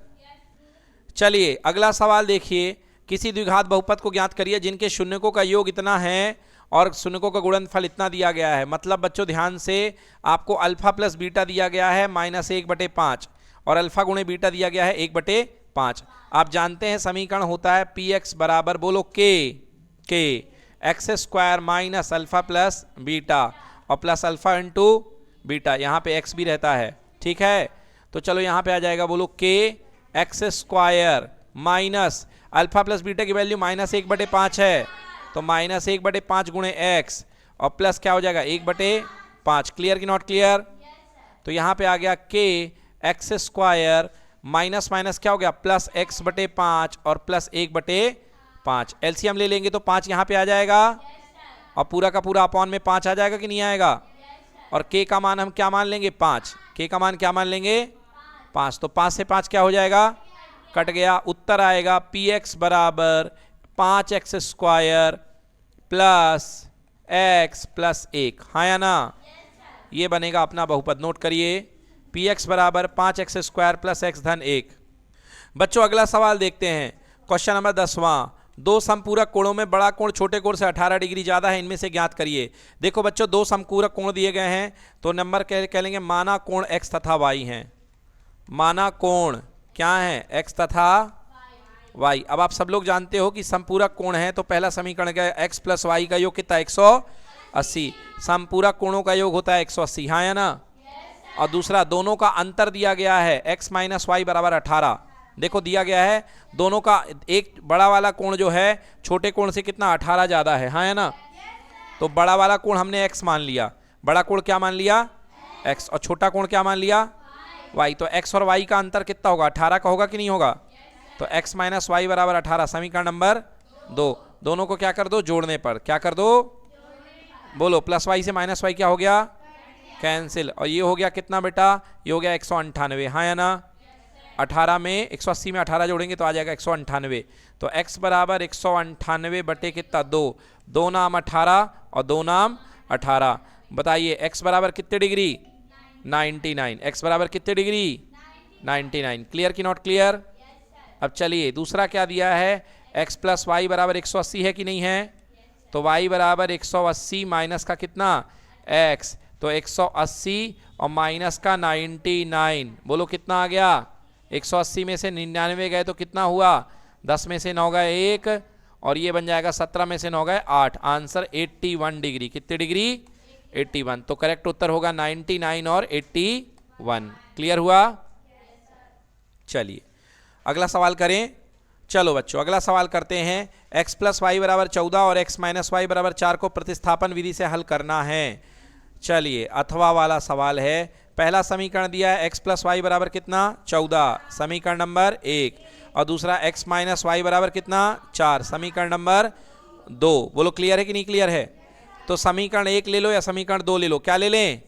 चलिए अगला सवाल देखिए, किसी द्विघात बहुपद को ज्ञात करिए जिनके शून्यकों का योग इतना है और शून्यकों का गुणनफल इतना दिया गया है। मतलब बच्चों ध्यान से, आपको अल्फा प्लस बीटा दिया गया है -1/5 और अल्फा गुणे बीटा दिया गया है 1/5। आप जानते हैं समीकरण होता है px बराबर बोलो k x square minus alpha plus beta और प्लस अल्फा इंटू बीटा, यहाँ पे x भी रहता है, ठीक है। तो चलो यहाँ पे आ जाएगा बोलो k x square minus alpha plus beta की वैल्यू -1/5 है, तो -1/5 गुणे x और प्लस क्या हो जाएगा 1/5। क्लियर कि नॉट क्लियर। तो यहाँ पे आ गया k x square minus minus क्या हो गया +x/5 और प्लस 1/5। एलसीएम ले लेंगे तो 5 यहाँ पे आ जाएगा और पूरा का पूरा अपॉन में 5 आ जाएगा कि नहीं आएगा। और k का मान हम क्या मान लेंगे 5, k का मान क्या मान लेंगे 5। तो 5 से 5 क्या हो जाएगा कट गया। उत्तर आएगा px बराबर 5x square plus x plus 1, हाँ या ना। ये बनेगा अपना बहुपद। नोट करिए px बराबर 5x स्क्वायर प्लस x धन 1। बच्चों अगला सवाल देखते हैं, क्वेश्चन नंबर 10वां। दो समपूरक कोणों में बड़ा कोण छोटे कोण से 18 डिग्री ज़्यादा है, इनमें से ज्ञात करिए। देखो बच्चों दो समपूरक कोण दिए गए हैं, तो नंबर कह लेंगे माना कोण x तथा y हैं। माना कोण क्या है x तथा y। अब आप सब लोग जानते हो कि समपूरक कोण है तो पहला समीकरण क्या है x प्लस y का योग कितना 180। समपूरक कोणों का योग होता है 180, हाँ या ना। और दूसरा दोनों का अंतर दिया गया है x माइनस वाई बराबर 18। देखो दिया गया है दोनों का, एक बड़ा वाला कोण जो है छोटे कोण से कितना 18 ज़्यादा है, हाँ या ना। तो बड़ा वाला कोण हमने x मान लिया, बड़ा कोण क्या मान लिया x और छोटा कोण क्या मान लिया y। तो x और y का अंतर कितना होगा 18 का होगा कि नहीं होगा। तो x माइनस वाई बराबर 18 समीकरण नंबर 2। दोनों को क्या कर दो जोड़ने पर, क्या कर दो बोलो प्लस y से माइनस वाई क्या हो गया कैंसिल। और ये हो गया कितना बेटा, ये हो गया 198, हाँ या ना। 18 में 180 में 18 जोड़ेंगे तो आ जाएगा 198। तो x बराबर 198 बटे कितना 2, 2 नाम 18 और 2 नाम 18। बताइए x बराबर कितने डिग्री 99। x बराबर कितने डिग्री? 99। क्लियर कि नॉट क्लियर? अब चलिए दूसरा क्या दिया है, x प्लस वाई बराबर 180 है कि नहीं है? तो y बराबर 180 माइनस का कितना x, तो 180 और माइनस का 99, बोलो कितना आ गया? 180 में से 99 गए तो कितना हुआ? 10 में से 9 गए 1, और ये बन जाएगा 17 में से 9 गए 8। Answer 81 degree. कितने डिग्री? 81। तो करेक्ट उत्तर होगा 99 और 81। क्लियर हुआ? चलिए अगला सवाल करें। चलो बच्चों अगला सवाल करते हैं। x प्लस वाई बराबर 14 और x माइनस वाई बराबर 4 को प्रतिस्थापन विधि से हल करना है। चलिए अथवा वाला सवाल है। पहला समीकरण दिया है x प्लस वाई बराबर कितना? 14, समीकरण नंबर 1, और दूसरा x माइनस वाई बराबर कितना? 4, समीकरण नंबर 2। बोलो क्लियर है कि नहीं क्लियर है? तो समीकरण 1 ले लो या समीकरण 2 ले लो? क्या ले लें?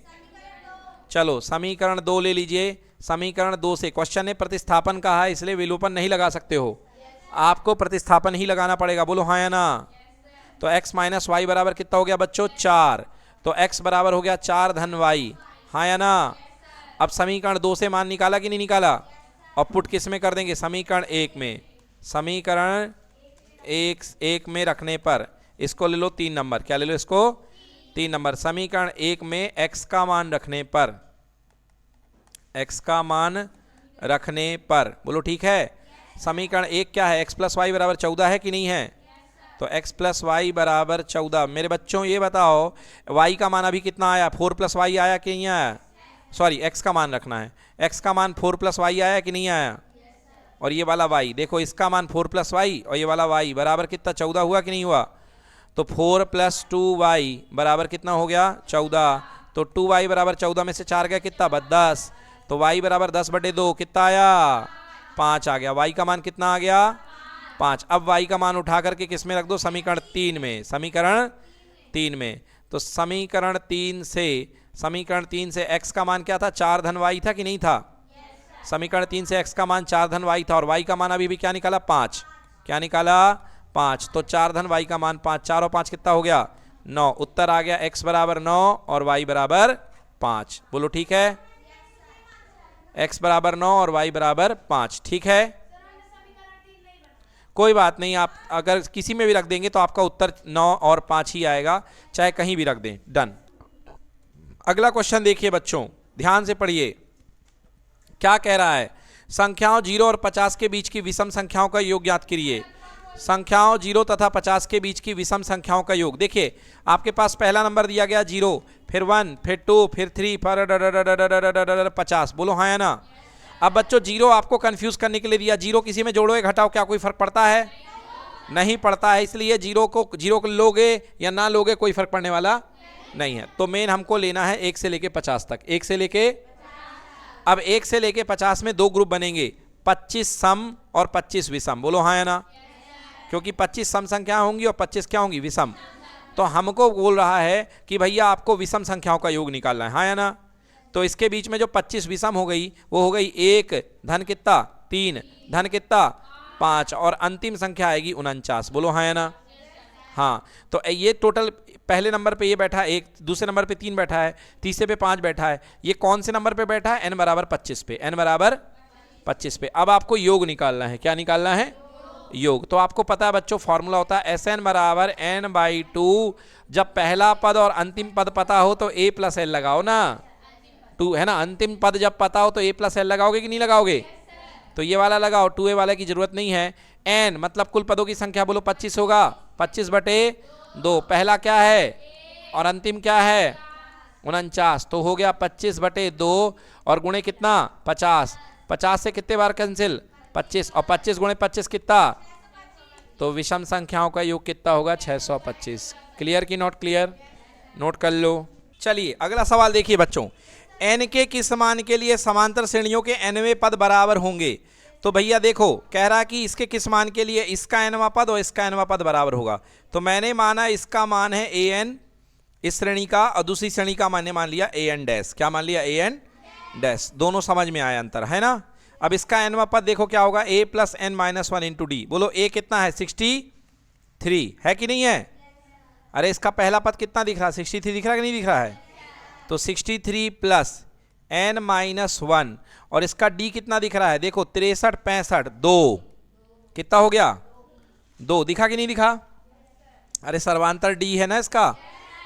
चलो समीकरण 2 ले लीजिए। समीकरण 2 से क्वेश्चन ने प्रतिस्थापन कहा है, इसलिए विलोपन नहीं लगा सकते हो, आपको प्रतिस्थापन ही लगाना पड़ेगा। बोलो हाँ या ना? तो x माइनस वाई बराबर कितना हो गया बच्चों? 4। तो x बराबर हो गया 4 धन y, हाँ या ना? अब समीकरण 2 से मान निकाला कि नहीं निकाला? और पुट किस में कर देंगे? समीकरण 1 में। समीकरण 1 में रखने पर इसको ले लो 3 नंबर। क्या ले लो इसको? 3 नंबर। समीकरण 1 में x का मान रखने पर, x का मान रखने पर, बोलो ठीक है। समीकरण 1 क्या है? x प्लस वाई बराबर 14 है कि नहीं है? तो x प्लस वाई बराबर 14। मेरे बच्चों ये बताओ y का मान अभी कितना आया? 4 प्लस वाई आया कि नहीं आया? सॉरी x का मान रखना है। x का मान 4 प्लस वाई आया कि नहीं आया? और ये वाला y देखो, इसका मान 4 प्लस वाई और ये वाला y बराबर कितना? 14 हुआ कि नहीं हुआ? तो 4 प्लस 2y बराबर कितना हो गया? 14। तो 2y बराबर 14 में से 4 गया कितना? 10। तो y बराबर 10/2 कितना आया? 5 आ गया। y का मान कितना आ गया? 5। अब y का मान उठा करके किस में रख दो? समीकरण 3 में। समीकरण 3 में। तो समीकरण 3 से x का मान क्या था? 4 धन y था कि नहीं था? समीकरण 3 से x का मान 4 धन y था, और y का मान अभी भी क्या निकाला? 5। क्या निकाला? 5। तो 4 धन y का मान 5, 4 और 5 कितना हो गया? 9। उत्तर आ गया x बराबर 9 और y बराबर 5। बोलो ठीक है? x बराबर 9 और y बराबर 5। ठीक है, कोई बात नहीं, आप अगर किसी में भी रख देंगे तो आपका उत्तर 9 और 5 ही आएगा, चाहे कहीं भी रख दें। डन। अगला क्वेश्चन देखिए बच्चों, ध्यान से पढ़िए। क्या कह रहा है? संख्याओं 0 और 50 के बीच की विषम संख्याओं का योग ज्ञात करिए। संख्याओं 0 तथा 50 के बीच की विषम संख्याओं का योग। देखिए आपके पास पहला नंबर दिया गया 0, फिर 1, फिर 2, फिर 3, फिर 50। बोलो हाँ या ना? अब बच्चों 0 आपको कंफ्यूज करने के लिए दिया। 0 किसी में जोड़ो या घटाओ, क्या कोई फर्क पड़ता है? नहीं पड़ता है, इसलिए 0 को लोगे या ना लोगे कोई फर्क पड़ने वाला नहीं है। तो मेन हमको लेना है 1 से लेके 50 तक। 1 से लेके, अब 1 से लेके 50 में 2 ग्रुप बनेंगे, 25 सम और 25 विषम। बोलो हाँ या ना? क्योंकि 25 सम संख्या होंगी और 25 क्या होंगी? विषम। तो हमको बोल रहा है कि भैया आपको विषम संख्याओं का योग निकालना है, हाँ या ना? तो इसके बीच में जो 25 विषम हो गई वो हो गई 1 धन कितना? 3 धन कितना? 5, और अंतिम संख्या आएगी 49। बोलो हाँ या ना? हाँ। तो ये टोटल पहले नंबर पे ये बैठा है 1, दूसरे नंबर पे 3 बैठा है, तीसरे पे 5 बैठा है। ये कौन से नंबर पे बैठा है? n बराबर 25 पे। n बराबर 25 पे। अब आपको योग निकालना है। क्या निकालना है? योग। तो आपको पता है बच्चों फॉर्मूला होता है Sn बराबर n/2। जब पहला पद और अंतिम पद पता हो तो a प्लस l लगाओ ना, 2 है ना? अंतिम पद जब पता हो तो a प्लस l लगाओगे कि नहीं लगाओगे? तो ये वाला लगाओ, 2a वाले की जरूरत नहीं है। n मतलब कुल पदों की संख्या, बोलो 25 होगा। 25/2। पहला क्या है और अंतिम क्या है? 49। तो हो गया 25/2 और गुणे कितना? 50। 50 से कितने बार कैंसिल? 25, और 25 गुणे 25 कितना? तो विषम संख्याओं का योग कितना होगा? 625। क्लियर की नॉट क्लियर? नोट कर लो। चलिए अगला सवाल देखिए बच्चों, n के किस मान के लिए समांतर श्रेणियों के nवें पद बराबर होंगे? तो भैया देखो कह रहा कि इसके किस मान के लिए इसका nवां पद और इसका nवां पद बराबर होगा। तो मैंने माना इसका मान है an इस श्रेणी का, और दूसरी श्रेणी का मैंने मान लिया an डैश। क्या मान लिया? an dash. दोनों समझ में आया अंतर, है ना? अब इसका nवां पद देखो क्या होगा? a plus n minus 1 into D. बोलो a कितना है? 63 है कि नहीं है? अरे इसका पहला पद कितना दिख रहा है? 63 दिख रहा है कि नहीं दिख रहा है? तो 63 प्लस n माइनस 1 और इसका d कितना दिख रहा है, देखो 63 65 2 कितना हो गया 2, दिखा कि नहीं दिखा? अरे सर्वांतर d है ना इसका,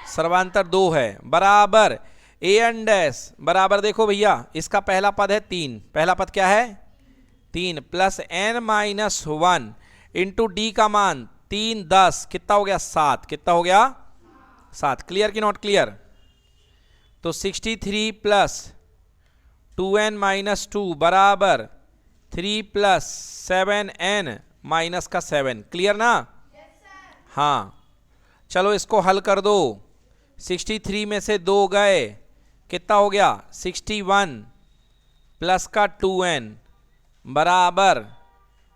सर्वांतर 2 है, बराबर a n डैश बराबर देखो भैया इसका पहला पद है 3, पहला पद क्या है 3 plus n minus 1 into D का मान 3 10 कितना हो गया 7, कितना हो गया 7। क्लियर कि नॉट क्लियर? तो 63 प्लस 2n माइनस 2 बराबर 3 प्लस 7n माइनस का 7। क्लियर ना? हाँ चलो इसको हल कर दो। 63 में से 2 गए, कितना हो गया 61 प्लस का 2n बराबर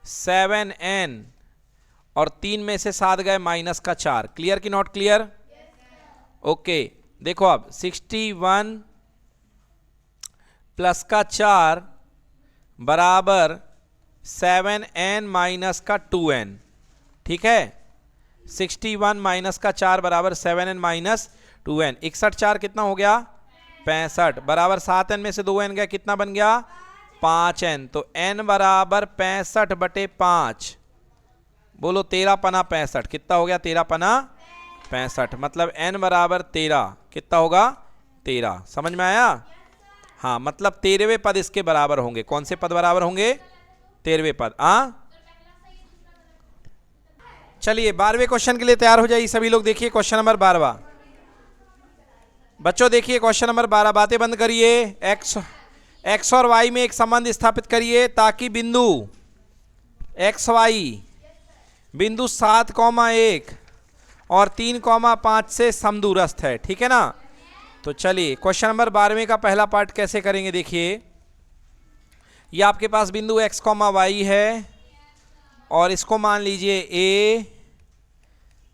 7n और 3 में से 7 गए माइनस का 4। क्लियर कि नॉट क्लियर? ओके देखो अब 61 प्लस का 4 बराबर 7n माइनस का 2n। ठीक है, 61 माइनस का 4 बराबर 7n माइनस 2n। 61 4 कितना हो गया 65 बराबर 7n में से 2n गया, कितना बन गया 5n। तो n बराबर 65/5, बोलो 13 पना 65, कितना हो गया 13 पना 65, मतलब n बराबर 13, कितना होगा 13। समझ में आया? हाँ मतलब 13वें पद इसके बराबर होंगे। कौन से पद बराबर होंगे? 13वें पद। चलिए 12वें क्वेश्चन के लिए तैयार हो जाइए सभी लोग। देखिए क्वेश्चन नंबर 12 बच्चों, देखिए क्वेश्चन नंबर 12, बातें बंद करिए। x और y में एक संबंध स्थापित करिए ताकि बिंदु x y बिंदु 7,1 और 3,5 से समदूरस्थ है। ठीक है ना? तो चलिए क्वेश्चन नंबर 12वें का पहला पार्ट कैसे करेंगे। देखिए ये आपके पास बिंदु x, y है और इसको मान लीजिए a,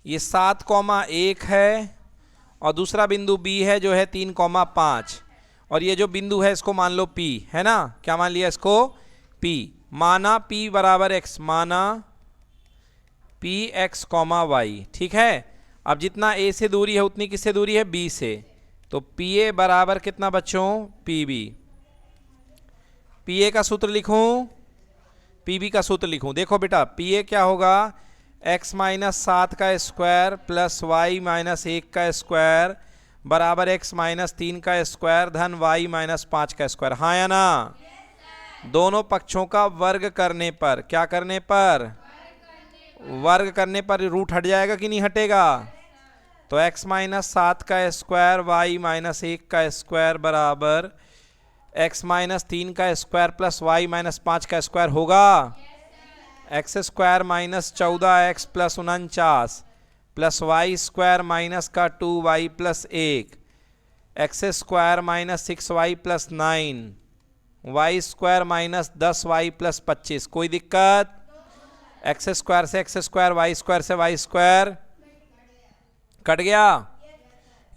ये 7,1 है और दूसरा बिंदु b है जो है 3,5 और ये जो बिंदु है इसको मान लो p, है ना? क्या मान लिया इसको? p। माना p बराबर x, माना p x, y। ठीक है, अब जितना a से दूरी है उतनी किससे दूरी है? b से। तो pa बराबर कितना बच्चों? pb। pa का सूत्र लिखूं, pb का सूत्र लिखूं। देखो बेटा pa क्या होगा? x माइनस 7 का स्क्वायर प्लस y माइनस 1 का स्क्वायर बराबर x माइनस 3 का स्क्वायर धन y माइनस 5 का स्क्वायर। हाँ या ना? दोनों पक्षों का वर्ग करने पर, क्या करने पर? वर्ग करने पर रूट हट जाएगा कि नहीं हटेगा? तो x माइनस 7 का स्क्वायर y माइनस 1 का स्क्वायर बराबर x माइनस 3 का स्क्वायर प्लस y माइनस 5 का स्क्वायर होगा। X square minus 14x plus 49 plus Y square minus का 2y plus 1, X square minus 6y plus 9, Y square minus 10y plus 25। कोई दिक्कत? X square से X square, Y square से Y square cut गया,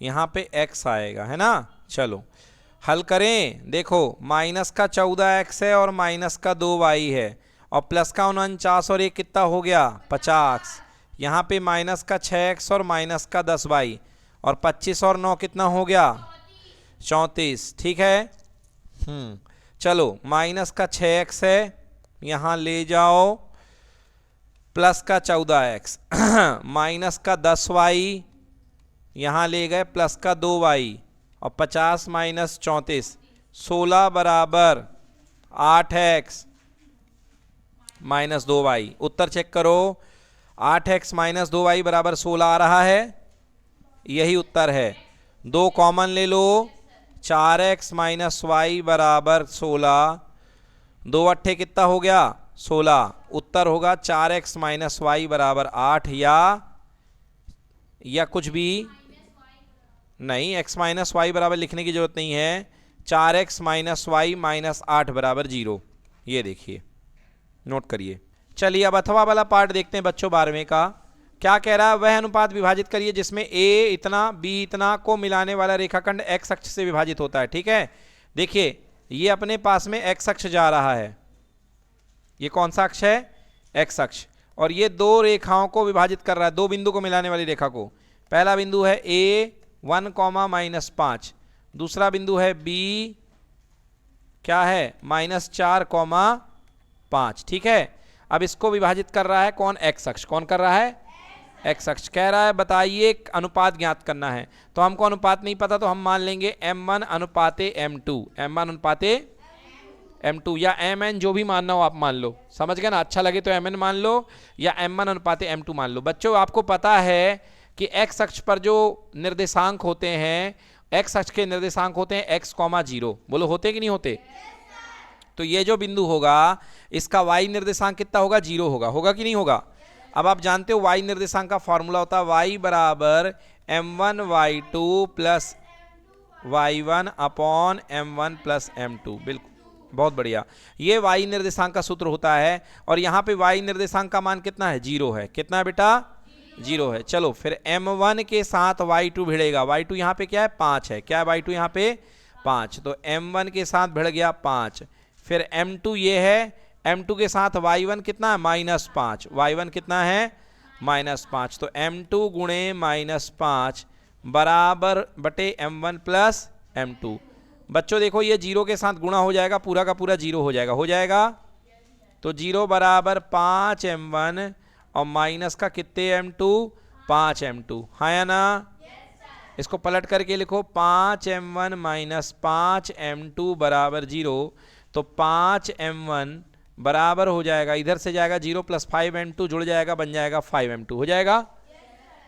यहाँ पे x आएगा, है ना? चलो हल करें। देखो माइनस का 14x है और माइनस का 2y है और प्लस का 49 और ये कितना हो गया 50। यहाँ पे माइनस का 6x और माइनस का 10y और 25 और 9 कितना हो गया 34। ठीक है, चलो माइनस का 6x है, यहाँ ले जाओ, प्लस का 14x माइनस का 10y यहाँ ले गए, प्लस का 2y और 50 माइनस 34 16 बराबर 8x माइनस 2y। उत्तर चेक करो, 8x माइनस 2y बराबर 16 आ रहा है, यही उत्तर है। 2 कॉमन ले लो, 4x माइनस y बराबर 16, 2 अट्ठे कितना हो गया 16। उत्तर होगा 4x माइनस y बराबर 8 या कुछ भी नहीं, x माइनस वाई बराबर लिखने की जरूरत नहीं है। 4x माइनस वाई माइनस 8 बराबर 0। ये देखिए, नोट करिए। चलिए अब अथवा वाला पार्ट देखते हैं बच्चों 12वें का। क्या कह रहा है? वह अनुपात विभाजित करिए जिसमें a इतना b इतना को मिलाने वाला रेखाखंड x अक्ष से विभाजित होता है। ठीक है, देखिए ये अपने पास में x अक्ष जा रहा है, ये कौन सा अक्ष है? x अक्ष। और ये दो रेखाओं को विभाजित कर रहा है, दो बिंदु को मिलाने वाली रेखा को। पहला बिंदु है a 1, -5, दूसरा बिंदु है b क्या है -4,5, ठीक है। अब इसको विभाजित कर रहा है कौन, एक्स अक्ष। कौन कर रहा है, एक्स अक्ष। कह रहा है बताइए अनुपात ज्ञात करना है, तो हमको अनुपात नहीं पता तो हम मान लेंगे m1 अनुपाते m2, m1 अनुपाते m2 या mn, जो भी मानना हो आप मान लो, समझ गए ना। अच्छा लगे तो mn मान लो या m1 अनुपाते m2 मान लो। बच्चों आपको पता है कि x अक्ष पर जो निर्देशांक होते हैं, x अक्ष के निर्देशांक होते हैं x, 0। बोलो होते कि नहीं होते। तो ये जो बिंदु होगा इसका y निर्देशांक कितना होगा, 0 होगा। होगा कि नहीं होगा। अब आप जानते हो y निर्देशांक का फॉर्मूला होता है y बराबर m1 y2 plus y1 upon m1 plus m2। बिल्कुल, बहुत बढ़िया। ये y निर्देशांक का सूत्र होता है और यहाँ पे y निर्देशांक का मान कितना है, 0 है। कितना है बेटा, 0 है। चलो फिर m1 के साथ y2 भिड़ेगा। y2 यहाँ पे क्या है, 5 है। क्या है y2 यहाँ पे, 5। तो m1 के साथ भिड़ गया 5। फिर m2 ये है, m2 के साथ y1 कितना है, -5। y1 कितना है, -5। तो m2 गुणे -5 बराबर बटे m1 प्लस m2। बच्चों देखो ये 0 के साथ गुणा हो जाएगा, पूरा का पूरा 0 हो जाएगा। हो जाएगा तो 0 बराबर 5m1 और माइनस का कितने m2, 5m2। हाँ या ना। इसको पलट करके लिखो 5m1 माइनस 5m2 बराबर 0। तो 5m1 बराबर हो जाएगा, इधर से जाएगा 0 प्लस 5m2 जुड़ जाएगा, बन जाएगा 5m2 हो जाएगा।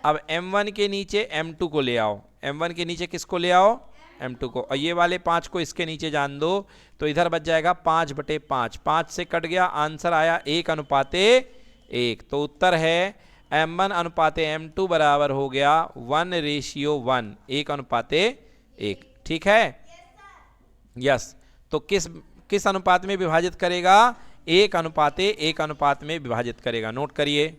अब m1 के नीचे m2 को ले आओ। m1 के नीचे किसको ले आओ, m2 को। और ये वाले 5 को इसके नीचे जान दो, तो इधर बच जाएगा 5/5। 5 से कट गया, आंसर आया 1 अनुपाते 1। तो उत्तर है m1 अनुपाते m2 बराबर हो गया 1:1, 1 अनुपाते 1। ठीक है, यस। तो किस अनुपात में विभाजित करेगा, 1 अनुपाते 1 अनुपात में विभाजित करेगा। नोट करिए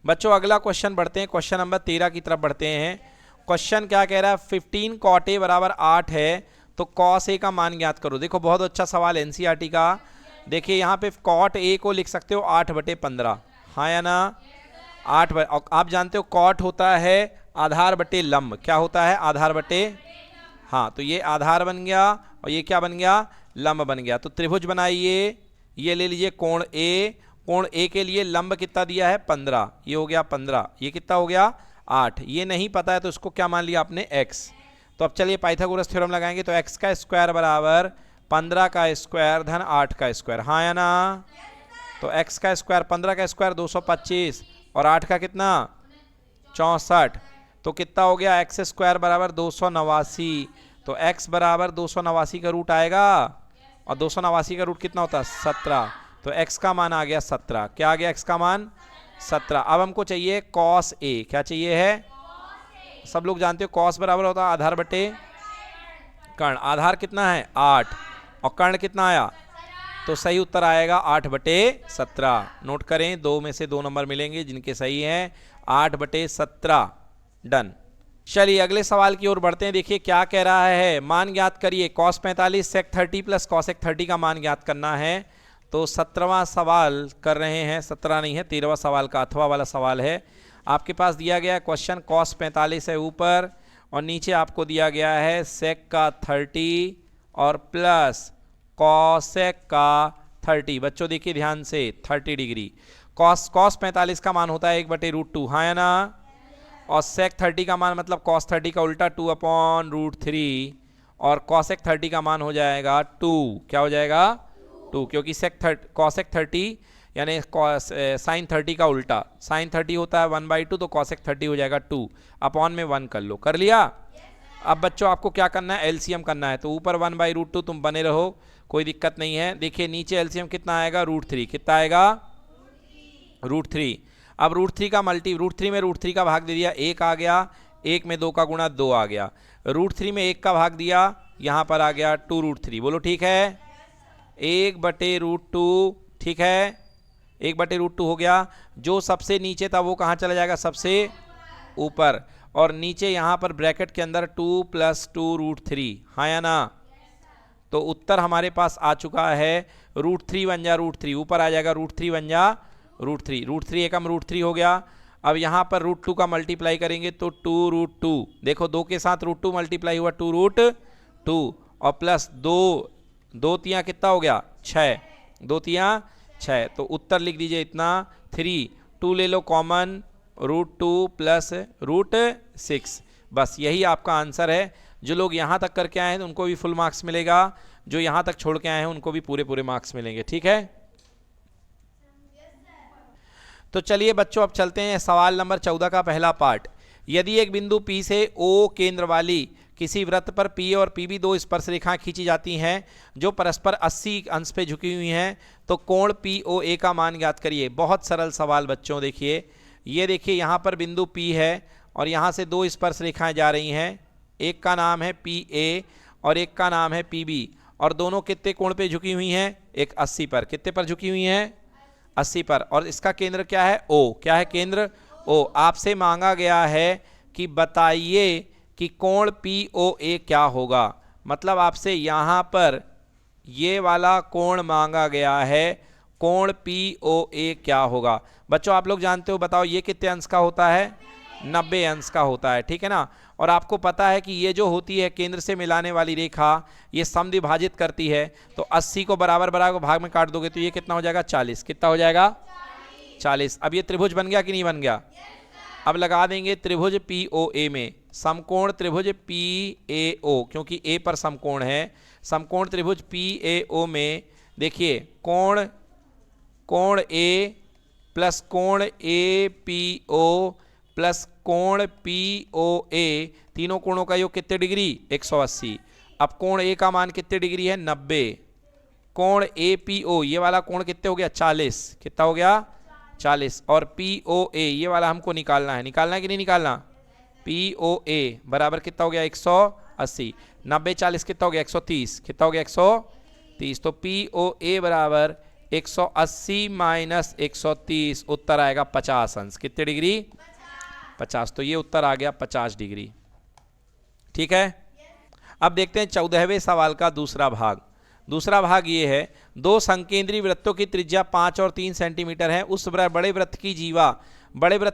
बच्चों। अगला क्वेश्चन बढ़ते हैं, क्वेश्चन नंबर 13 की तरफ बढ़ते हैं। क्वेश्चन क्या कह रहा है, 15 cot a बराबर 8 है तो cos a का मान ज्ञात करो। देखो बहुत अच्छा सवाल एनसीईआरटी का। देखिए यहाँ पे cot a को लिख सकते हो 8/15। हाँ या ना, 8। और आप जानते हो cot होता है आधार बटे लंब। क्या होता है, आधार बटे, हाँ। तो ये आधार बन गया और ये क्या बन गया, लंब बन गया। तो त्रिभुज बनाइए, ये ले लीजिए कोण A। कोण A के लिए लंब कितना दिया है, 15। ये हो गया 15, ये कितना हो गया 8। ये नहीं पता है तो इसको क्या मान लिया आपने, x। तो अब चलिए पाइथागोरस थ्योरम लगाएंगे। तो x का स्क्वायर बराबर 15 का स्क्वायर धन 8 का स्क्वायर। हाँ या ना। तो x का स्क्वायर, 15 का स्क्वायर 225 और 8 का कितना 64। तो कितना हो गया, x स्क्वायर बराबर 289। तो x बराबर 289 का रूट आएगा और 289 का रूट कितना होता है, 17। तो x का मान आ गया 17। क्या आ गया, x का मान 17। अब हमको चाहिए cos a। क्या चाहिए है, सब लोग जानते हो cos बराबर होता है आधार बटे कर्ण। आधार कितना है 8 और कर्ण कितना आया, तो सही उत्तर आएगा 8/17। नोट करें, 2 में से 2 नंबर मिलेंगे जिनके सही हैं, 8/17। डन। चलिए अगले सवाल की ओर बढ़ते हैं। देखिए क्या कह रहा है, मान ज्ञात करिए cos 45 sec 30 प्लस cosec 30 का मान ज्ञात करना है। तो 17वां सवाल कर रहे हैं, 17 नहीं है 13वां सवाल का अथवा वाला सवाल है। आपके पास दिया गया क्वेश्चन cos 45 है ऊपर और नीचे आपको दिया गया है sec का 30 और प्लस cosec का 30। बच्चों देखिए ध्यान से, 30 डिग्री। cos 45 का मान होता है 1/√2। हाँ या ना। और sec 30 का मान मतलब cos 30 का उल्टा 2/√3 और cosec 30 का मान हो जाएगा 2। क्या हो जाएगा, 2, क्योंकि cosec 30 यानी sin 30 का उल्टा। sin 30 होता है 1/2 तो cosec 30 हो जाएगा 2 अपॉन में 1 कर लो। कर लिया। अब बच्चों आपको क्या करना है, एलसीएम करना है। तो ऊपर 1/√2 तुम बने रहो, कोई दिक्कत नहीं है। देखिए नीचे एलसीएम कितना आएगा, √3। कितना आएगा, √3। अब √3 का मल्टी, √3 में √3 का भाग दे दिया, 1 आ गया। 1 में 2 का गुणा 2 आ गया। √3 में 1 का भाग दिया, यहाँ पर आ गया 2√3। बोलो ठीक है, 1/√2। ठीक है, 1/√2 हो गया। जो सबसे नीचे था वो कहाँ चला जाएगा, सबसे ऊपर। और नीचे यहाँ पर ब्रैकेट के अंदर 2 + 2√3। हाँ या ना। तो उत्तर हमारे पास आ चुका है √3 बन जा √3, ऊपर आ जाएगा √3 बन जा √3। √3 एकम √3 हो गया। अब यहाँ पर √2 का मल्टीप्लाई करेंगे तो 2√2। देखो 2 के साथ √2 मल्टीप्लाई हुआ 2√2 और प्लस 2 दो तियाँ कितना हो गया 6, दो तियाँ 6, तो उत्तर लिख दीजिए इतना 3, 2 ले लो कॉमन, √2 प्लस √6। बस यही आपका आंसर है। जो लोग यहाँ तक करके आए हैं उनको भी फुल मार्क्स मिलेगा, जो यहाँ तक छोड़ के आए हैं उनको भी पूरे पूरे मार्क्स मिलेंगे। ठीक है, तो चलिए बच्चों अब चलते हैं सवाल नंबर 14 का पहला पार्ट। यदि एक बिंदु P से O केंद्र वाली किसी वृत्त पर P और PB दो स्पर्श रेखाएं खींची जाती हैं जो परस्पर 80 अंश पे झुकी हुई हैं, तो कोण POA का मान ज्ञात करिए। बहुत सरल सवाल बच्चों, देखिए ये देखिए यहाँ पर बिंदु P है और यहाँ से दो स्पर्श रेखाएं जा रही हैं, एक का नाम है PA और एक का नाम है PB, और दोनों कितने कोण पे झुकी हुई हैं, एक 80 पर। कितने पर झुकी हुई हैं, 80 पर। और इसका केंद्र क्या है, O। क्या है केंद्र, O। आपसे मांगा गया है कि बताइए कि कोण POA क्या होगा। मतलब आपसे यहाँ पर ये वाला कोण मांगा गया है, कोण POA क्या होगा। बच्चों आप लोग जानते हो, बताओ ये कितने अंश का होता है, 90 अंश का होता है, ठीक है ना। और आपको पता है कि ये जो होती है केंद्र से मिलाने वाली रेखा, ये समद्विभाजित करती है, तो 80 को बराबर बराबर भाग में काट दोगे तो ये कितना हो जाएगा 40। कितना हो जाएगा 40। अब ये त्रिभुज बन गया कि नहीं बन गया। अब लगा देंगे त्रिभुज POA में, समकोण त्रिभुज PAO, क्योंकि A पर समकोण है। समकोण त्रिभुज PAO में देखिए कोण A प्लस कोण APO प्लस कोण POA, तीनों कोणों का योग कितने डिग्री, 180। अब कोण A का मान कितने डिग्री है, 90। कोण APO ये वाला कोण कितने हो गया, 40। कितना हो गया 40। और POA ये वाला हमको निकालना है, निकालना है कि नहीं निकालना। POA बराबर कितना हो गया 180, 90 40 कितना हो गया 130। कितना हो गया 130। तो POA बराबर 180 माइनस 130, उत्तर आएगा 50 अंश। कितने डिग्री, 50। तो ये उत्तर आ गया 50 डिग्री। ठीक है, अब देखते हैं 14वें सवाल का दूसरा भाग। दूसरा भाग ये है, दो संकेंद्री वृत्तों की त्रिज्या 5 और 3 सेंटीमीटर है। उस बड़े वृत्त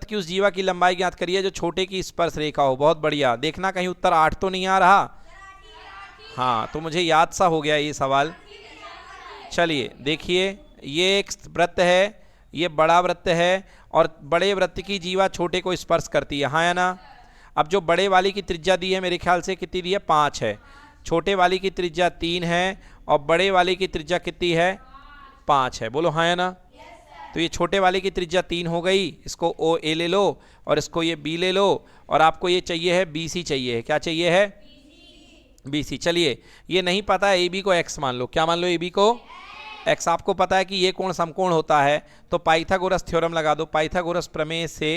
की उस जीवा की लंबाई ज्ञात करिए जो छोटे की स्पर्श रेखा हो। बहुत बढ़िया, देखना कहीं उत्तर 8 तो नहीं आ रहा। हाँ, तो मुझे याद सा हो गया ये सवाल। चलिए देखिए, ये एक वृत्त है, ये बड़ा वृत्त है, और बड़े वृत्त की जीवा छोटे को स्पर्श करती है, हाँ या ना। अब जो बड़े वाली की त्रिज्या दी है मेरे ख्याल से कितनी दी है, 5 है। छोटे वाली की त्रिज्या 3 है और बड़े वाली की त्रिज्या कितनी है, 5 है। बोलो हाँ या ना। तो ये छोटे वाले की त्रिज्या 3 हो गई, इसको OA ले लो और इसको ये B ले लो, और आपको ये चाहिए है BC चाहिए है। क्या चाहिए है, BC। चलिए, ये नहीं पता है AB को X मान लो। क्या मान लो, AB को X। आपको पता है कि ये कोण समकोण होता है, तो पाइथागोरस थ्योरम लगा दो। पाइथागोरस प्रमेय से,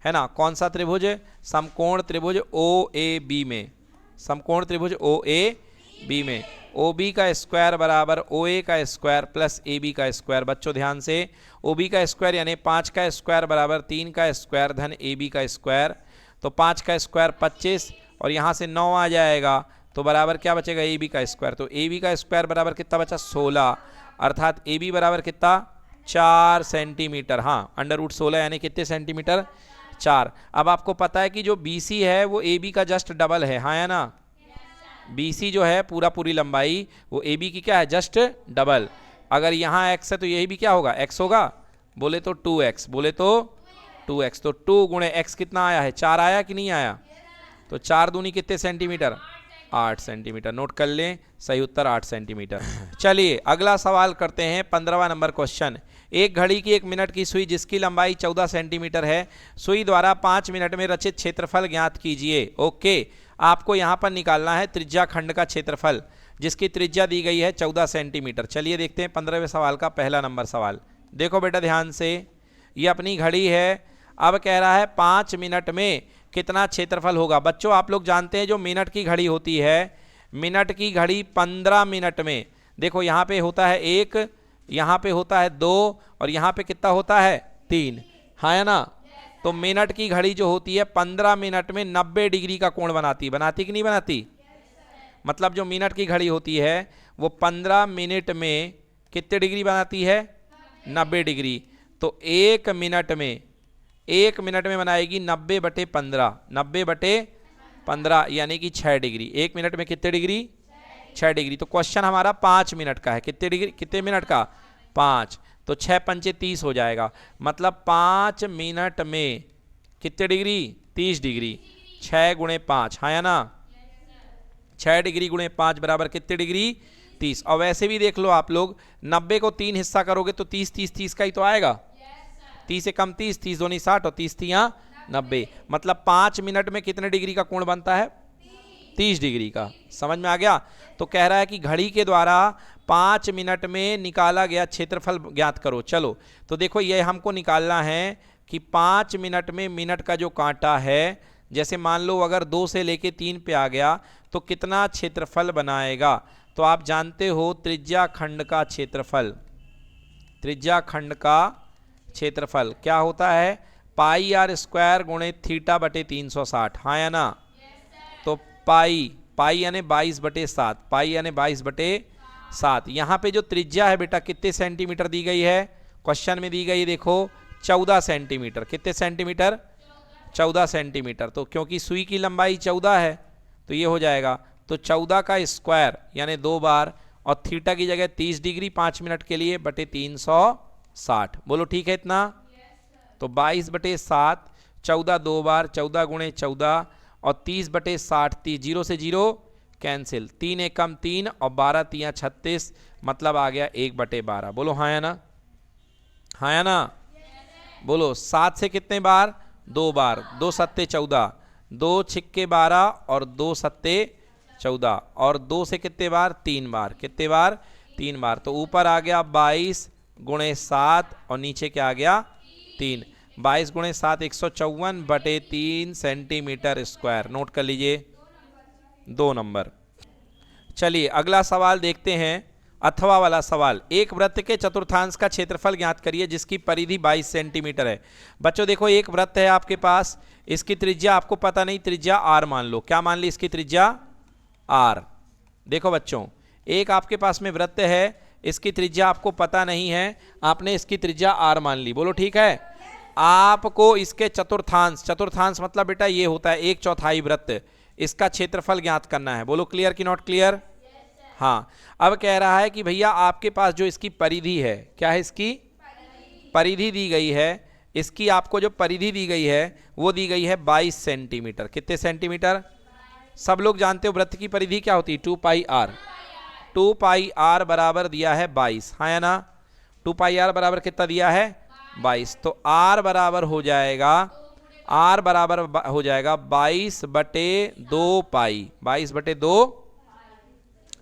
है ना, कौन सा त्रिभुज, समकोण त्रिभुज OAB में, समकोण त्रिभुज OAB में OB का स्क्वायर बराबर OA का स्क्वायर प्लस AB का स्क्वायर। बच्चों ध्यान से, OB का स्क्वायर यानी 5 का स्क्वायर बराबर 3 का स्क्वायर धन AB का स्क्वायर। तो 5 का स्क्वायर 25 और यहाँ से 9 आ जाएगा, तो बराबर क्या बचेगा, AB का स्क्वायर। तो AB का स्क्वायर बराबर कितना बचा, 16, अर्थात AB बराबर कितना, 4 सेंटीमीटर। हाँ, √16 यानी कितने सेंटीमीटर, 4। अब आपको पता है कि जो BC है वो AB का जस्ट डबल है, हाँ या ना। BC जो है पूरी लंबाई, वो AB की क्या है, जस्ट डबल। अगर यहाँ X है तो यही भी क्या होगा, X होगा। बोले तो 2X, बोले तो 2X। तो 2 गुणे X कितना आया है, 4 आया कि नहीं आया। तो 4 दूनी कितने सेंटीमीटर, 8 सेंटीमीटर। नोट कर लें, सही उत्तर 8 सेंटीमीटर। चलिए अगला सवाल करते हैं, 15वां नंबर क्वेश्चन। एक घड़ी की 1 मिनट की सुई जिसकी लंबाई 14 सेंटीमीटर है, सुई द्वारा 5 मिनट में रचित क्षेत्रफल ज्ञात कीजिए। ओके, आपको यहाँ पर निकालना है त्रिज्या खंड का क्षेत्रफल, जिसकी त्रिज्या दी गई है 14 सेंटीमीटर। चलिए देखते हैं 15वें सवाल का पहला नंबर सवाल। देखो बेटा ध्यान से, ये अपनी घड़ी है। अब कह रहा है 5 मिनट में कितना क्षेत्रफल होगा। बच्चों आप लोग जानते हैं जो मिनट की घड़ी होती है, मिनट की घड़ी 15 मिनट में, देखो यहाँ पे होता है 1, यहाँ पे होता है 2 और यहाँ पे कितना होता है 3, हाँ या ना। तो मिनट की घड़ी जो होती है 15 मिनट में 90 डिग्री का कोण बनाती कि नहीं बनाती। मतलब जो मिनट की घड़ी होती है वो 15 मिनट में कितने डिग्री बनाती है, 90 डिग्री। तो 1 मिनट में बनाएगी 90/15, 90/15 यानी कि 6 डिग्री। 1 मिनट में कितने डिग्री, 6 डिग्री। तो क्वेश्चन हमारा 5 मिनट का है। कितने डिग्री, कितने मिनट का, 5। तो 6 पंचे 30 हो जाएगा, मतलब 5 मिनट में कितने डिग्री, 30 डिग्री। 6 गुणे 5, हाँ या ना, 6 डिग्री गुणे 5 बराबर कितने डिग्री, 30। और वैसे भी देख लो आप लोग, 90 को 3 हिस्सा करोगे तो 30 30 30 का ही तो आएगा। 30 से कम 30, 30 दूनी 60 और 30 30 90, मतलब 5 मिनट में कितने डिग्री का कोण बनता है, 30 डिग्री का। समझ में आ गया। तो कह रहा है कि घड़ी के द्वारा 5 मिनट में निकाला गया क्षेत्रफल ज्ञात करो। चलो तो देखो ये हमको निकालना है कि 5 मिनट में मिनट का जो कांटा है, जैसे मान लो अगर 2 से लेके 3 पे आ गया तो कितना क्षेत्रफल बनाएगा। तो आप जानते हो त्रिज्या खंड का क्षेत्रफल, त्रिज्या खंड का क्षेत्रफल क्या होता है, पाई आर स्क्वायर गुणे थीटा बटे 360, हाँ या ना। तो पाई, पाई यानी 22/7, पाई यानी 22/7। यहाँ पे जो त्रिज्या है बेटा कितने सेंटीमीटर दी गई है, क्वेश्चन में दी गई, देखो 14 सेंटीमीटर। कितने सेंटीमीटर, 14 सेंटीमीटर। तो क्योंकि सुई की लंबाई 14 है तो ये हो जाएगा, तो 14 का स्क्वायर यानी 2 बार, और थीटा की जगह 30 डिग्री 5 मिनट के लिए बटे 360। बोलो ठीक है इतना। तो 22/7, 14 2 बार, 14 गुणे 14 और 30/60, 30 0 से 0 कैंसिल, 3 एकम 3 और 12 3 36, मतलब आ गया 1/12। बोलो हाँ या ना, हाँ या ना। बोलो 7 से कितने बार, 2 बार, 2 सत्ते 14, 2 छिक्के 12 और 2 सत्ते 14, और 2 से कितने बार, 3 बार, कितने बार, 3 बार। तो ऊपर आ गया 22 गुणे 7 और नीचे क्या आ गया, 3। 22 गुणे 7 154/3 सेंटीमीटर स्क्वायर। नोट कर लीजिए, 2 नंबर। चलिए अगला सवाल देखते हैं, अथवा वाला सवाल। एक वृत्त के चतुर्थांश का क्षेत्रफल ज्ञात करिए जिसकी परिधि 22 सेंटीमीटर है। बच्चों देखो एक वृत्त है आपके पास, इसकी त्रिज्या आपको पता नहीं, त्रिज्या आर मान लो। क्या मान ली, इसकी त्रिज्या आर। देखो बच्चों एक आपके पास में वृत्त है, इसकी त्रिज्या आपको पता नहीं है, आपने इसकी त्रिज्या आर मान ली। बोलो ठीक है। आपको इसके चतुर्थांश, चतुर्थांश मतलब बेटा ये होता है 1/4 वृत्त, इसका क्षेत्रफल ज्ञात करना है। बोलो क्लियर कि नॉट क्लियर। हाँ अब कह रहा है कि भैया आपके पास जो इसकी परिधि है, क्या है, इसकी परिधि दी गई है, इसकी आपको जो परिधि दी गई है वो दी गई है 22 सेंटीमीटर। कितने सेंटीमीटर, सब लोग जानते हो वृत्त की परिधि क्या होती है, 2πr। 2πr बराबर दिया है 22, हाँ या ना। 2πr बराबर कितना दिया है, 22। तो r बराबर हो जाएगा, r बराबर हो जाएगा 22/2 पाई, 22/2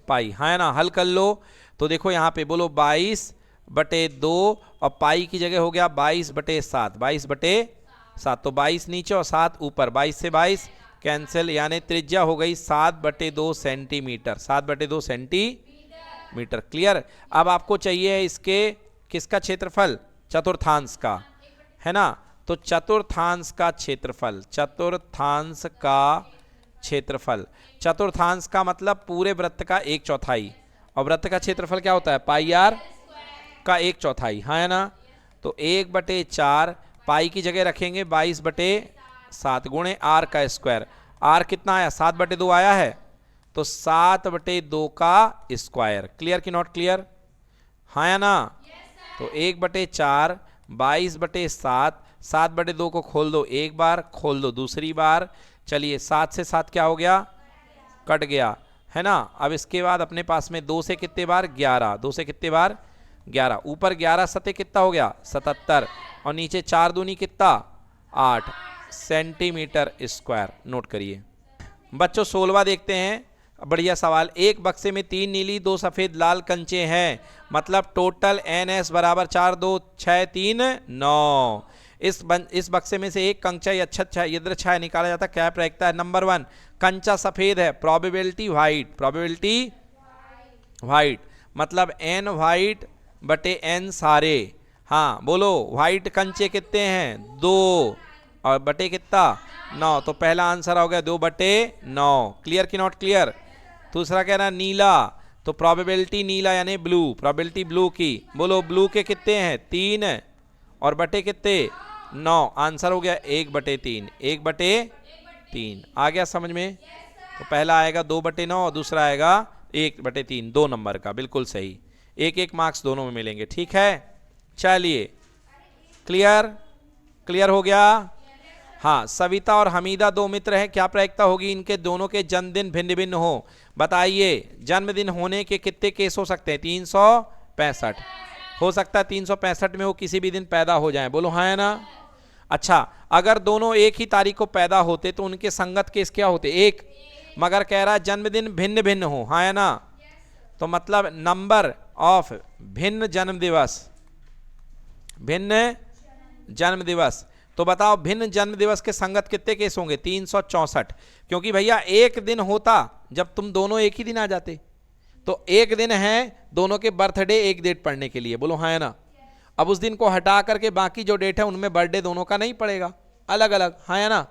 पाई, हाँ या ना। हल कर लो तो देखो यहाँ पे बोलो 22/2 और पाई की जगह हो गया 22/7, 22/7। तो 22 नीचे और 7 ऊपर, 22 से 22 कैंसिल, यानी त्रिज्या हो गई 7/2 सेंटीमीटर, 7/2 सेंटीमीटर। क्लियर। अब आपको चाहिए इसके किसका क्षेत्रफल, चतुर्थांश का, है ना। तो चतुर्थांश का क्षेत्रफल, चतुर्थांश का क्षेत्रफल, चतुर्थांश का मतलब पूरे वृत्त का 1/4, और वृत्त का क्षेत्रफल क्या होता है, पाई आर का 1/4, हाँ है ना। तो 1/4 पाई की जगह रखेंगे 22/7 गुणे आर का स्क्वायर। आर कितना आया, 7/2 आया है, तो 7/2 का स्क्वायर। क्लियर कि नॉट क्लियर, हाँ या ना। तो 1/4 22/7, 7/2 को खोल दो एक बार, खोल दो दूसरी बार। चलिए 7 से 7 क्या हो गया, कट गया, है ना। अब इसके बाद अपने पास में 2 से कितने बार, 11, 2 से कितने बार, 11। ऊपर 11 सते कितना हो गया, 77, और नीचे 4 दूनी कितना, 8 सेंटीमीटर स्क्वायर। नोट करिए बच्चों। 16वां देखते हैं, बढ़िया सवाल। एक बक्से में 3 नीली 2 सफेद लाल कंचे हैं, मतलब टोटल NS बराबर 4 2 6 3 9। इस बक्से में से एक कंचा या यदृच्छा निकाला जाता, क्या प्रयोगता है। नंबर 1 कंचा सफेद है, प्रोबेबिलिटी वाइट, प्रोबेबिलिटी वाइट, मतलब n वाइट बटे n सारे। हाँ बोलो वाइट कंचे कितने हैं, 2 और बटे कितना, 9। तो पहला आंसर हो गया 2/9। क्लियर कि नॉट क्लियर। दूसरा कह रहा नीला, तो प्रोबेबिलिटी नीला यानी ब्लू, प्रोबेबिलिटी ब्लू की। बोलो ब्लू के कितने हैं, 3 और बटे कितने, 9। आंसर हो गया 1/3, 1/3 आ गया समझ में। तो पहला आएगा 2/9 और दूसरा आएगा 1/3 2 नंबर का, बिल्कुल सही। 1-1 मार्क्स दोनों में मिलेंगे, ठीक है। चलिए, क्लियर हो गया। हाँ, सविता और हमीदा दो मित्र हैं, क्या प्रायिकता होगी इनके दोनों के जन्मदिन भिन्न भिन्न हो? बताइए। जन्मदिन होने के कितने केस हो सकते हैं? 365 हो सकता है। 365 में वो किसी भी दिन पैदा हो जाए, बोलो हाँ या ना। अच्छा, अगर दोनों एक ही तारीख को पैदा होते तो उनके संगत केस क्या होते? एक। मगर कह रहा है जन्मदिन भिन्न भिन्न हो, हाँ या ना। तो मतलब नंबर ऑफ भिन्न जन्म दिवस, तो बताओ भिन्न जन्म दिवस के संगत कितने केस होंगे? 364। क्योंकि भैया एक दिन होता जब तुम दोनों एक ही दिन आ जाते, तो एक दिन है दोनों के बर्थडे एक डेट पढ़ने के लिए, बोलो हाँ या ना। अब उस दिन को हटा करके बाकी जो डेट है उनमें बर्थडे दोनों का नहीं पड़ेगा, अलग अलग, हाँ या ना।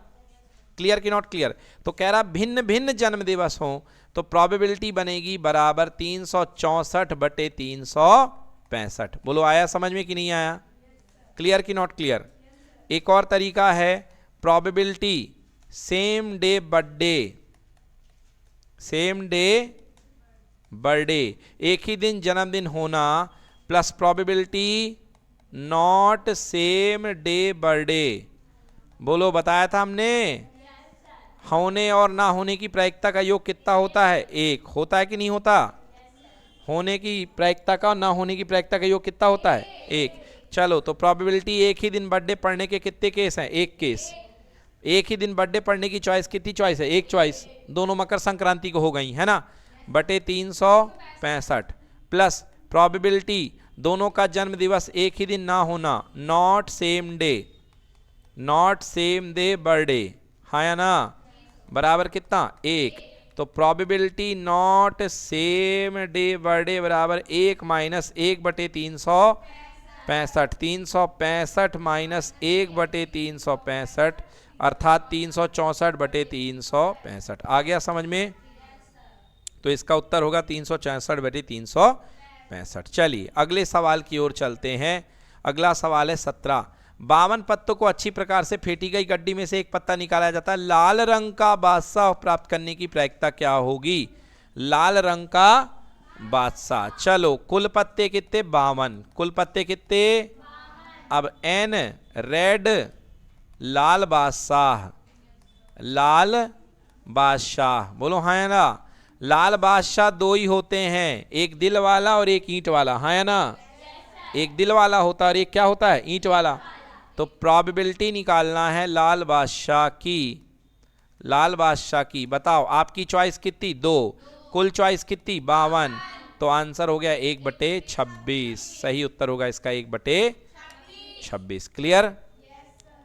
क्लियर कि नॉट क्लियर? तो कह रहा भिन्न भिन्न जन्म दिवस हो तो प्रोबेबिलिटी बनेगी बराबर 364/365। बोलो आया समझ में कि नहीं आया? क्लियर कि नॉट क्लियर? एक और तरीका है प्रोबेबिलिटी सेम डे बर्थडे, एक ही दिन जन्मदिन होना plus probability not same day birthday. बोलो बताया था हमने, होने और ना होने की प्रायिकता का योग कितना होता है? 1 होता है कि नहीं होता? होने की प्रायिकता का और ना होने की प्रायिकता का योग कितना होता है? 1। चलो, तो प्रोबेबिलिटी एक ही दिन बर्थडे पढ़ने के कितने केस हैं? 1 केस। एक ही दिन बर्थडे पढ़ने की चॉइस कितनी चॉइस है? 1 चॉइस। दोनों मकर संक्रांति को हो गई है ना, बटे 365 प्लस प्रोबेबिलिटी दोनों का जन्म दिवस एक ही दिन ना होना, नॉट सेम डे बर्थडे, हाँ या ना, बराबर कितना? 1। तो probability not same day birthday बराबर 1 माइनस 1/365, 365 माइनस 1/365 अर्थात 364/365। आ गया समझ में? तो इसका उत्तर होगा 364/365। चलिए अगले सवाल की ओर चलते हैं। अगला सवाल है 17। 52 पत्तों को अच्छी प्रकार से फेंटी गई गड्डी में से एक पत्ता निकाला जाता है, लाल रंग का बादशाह प्राप्त करने की प्रायिकता क्या होगी? लाल रंग का बादशाह। चलो, कुल पत्ते कितने? 52। कुल पत्ते कितने? अब एन रेड लाल बादशाह, बोलो हाँ या ना। लाल बादशाह 2 ही होते हैं, एक दिल वाला और एक ईंट वाला, हाँ या ना। एक दिल वाला होता है और एक क्या होता है? ईंट वाला। तो प्रोबेबिलिटी निकालना है लाल बादशाह की। बताओ आपकी चॉइस कितनी? 2। कुल चॉइस कितनी? 52। तो आंसर हो गया 1/26। सही उत्तर होगा इसका 1/26। क्लियर?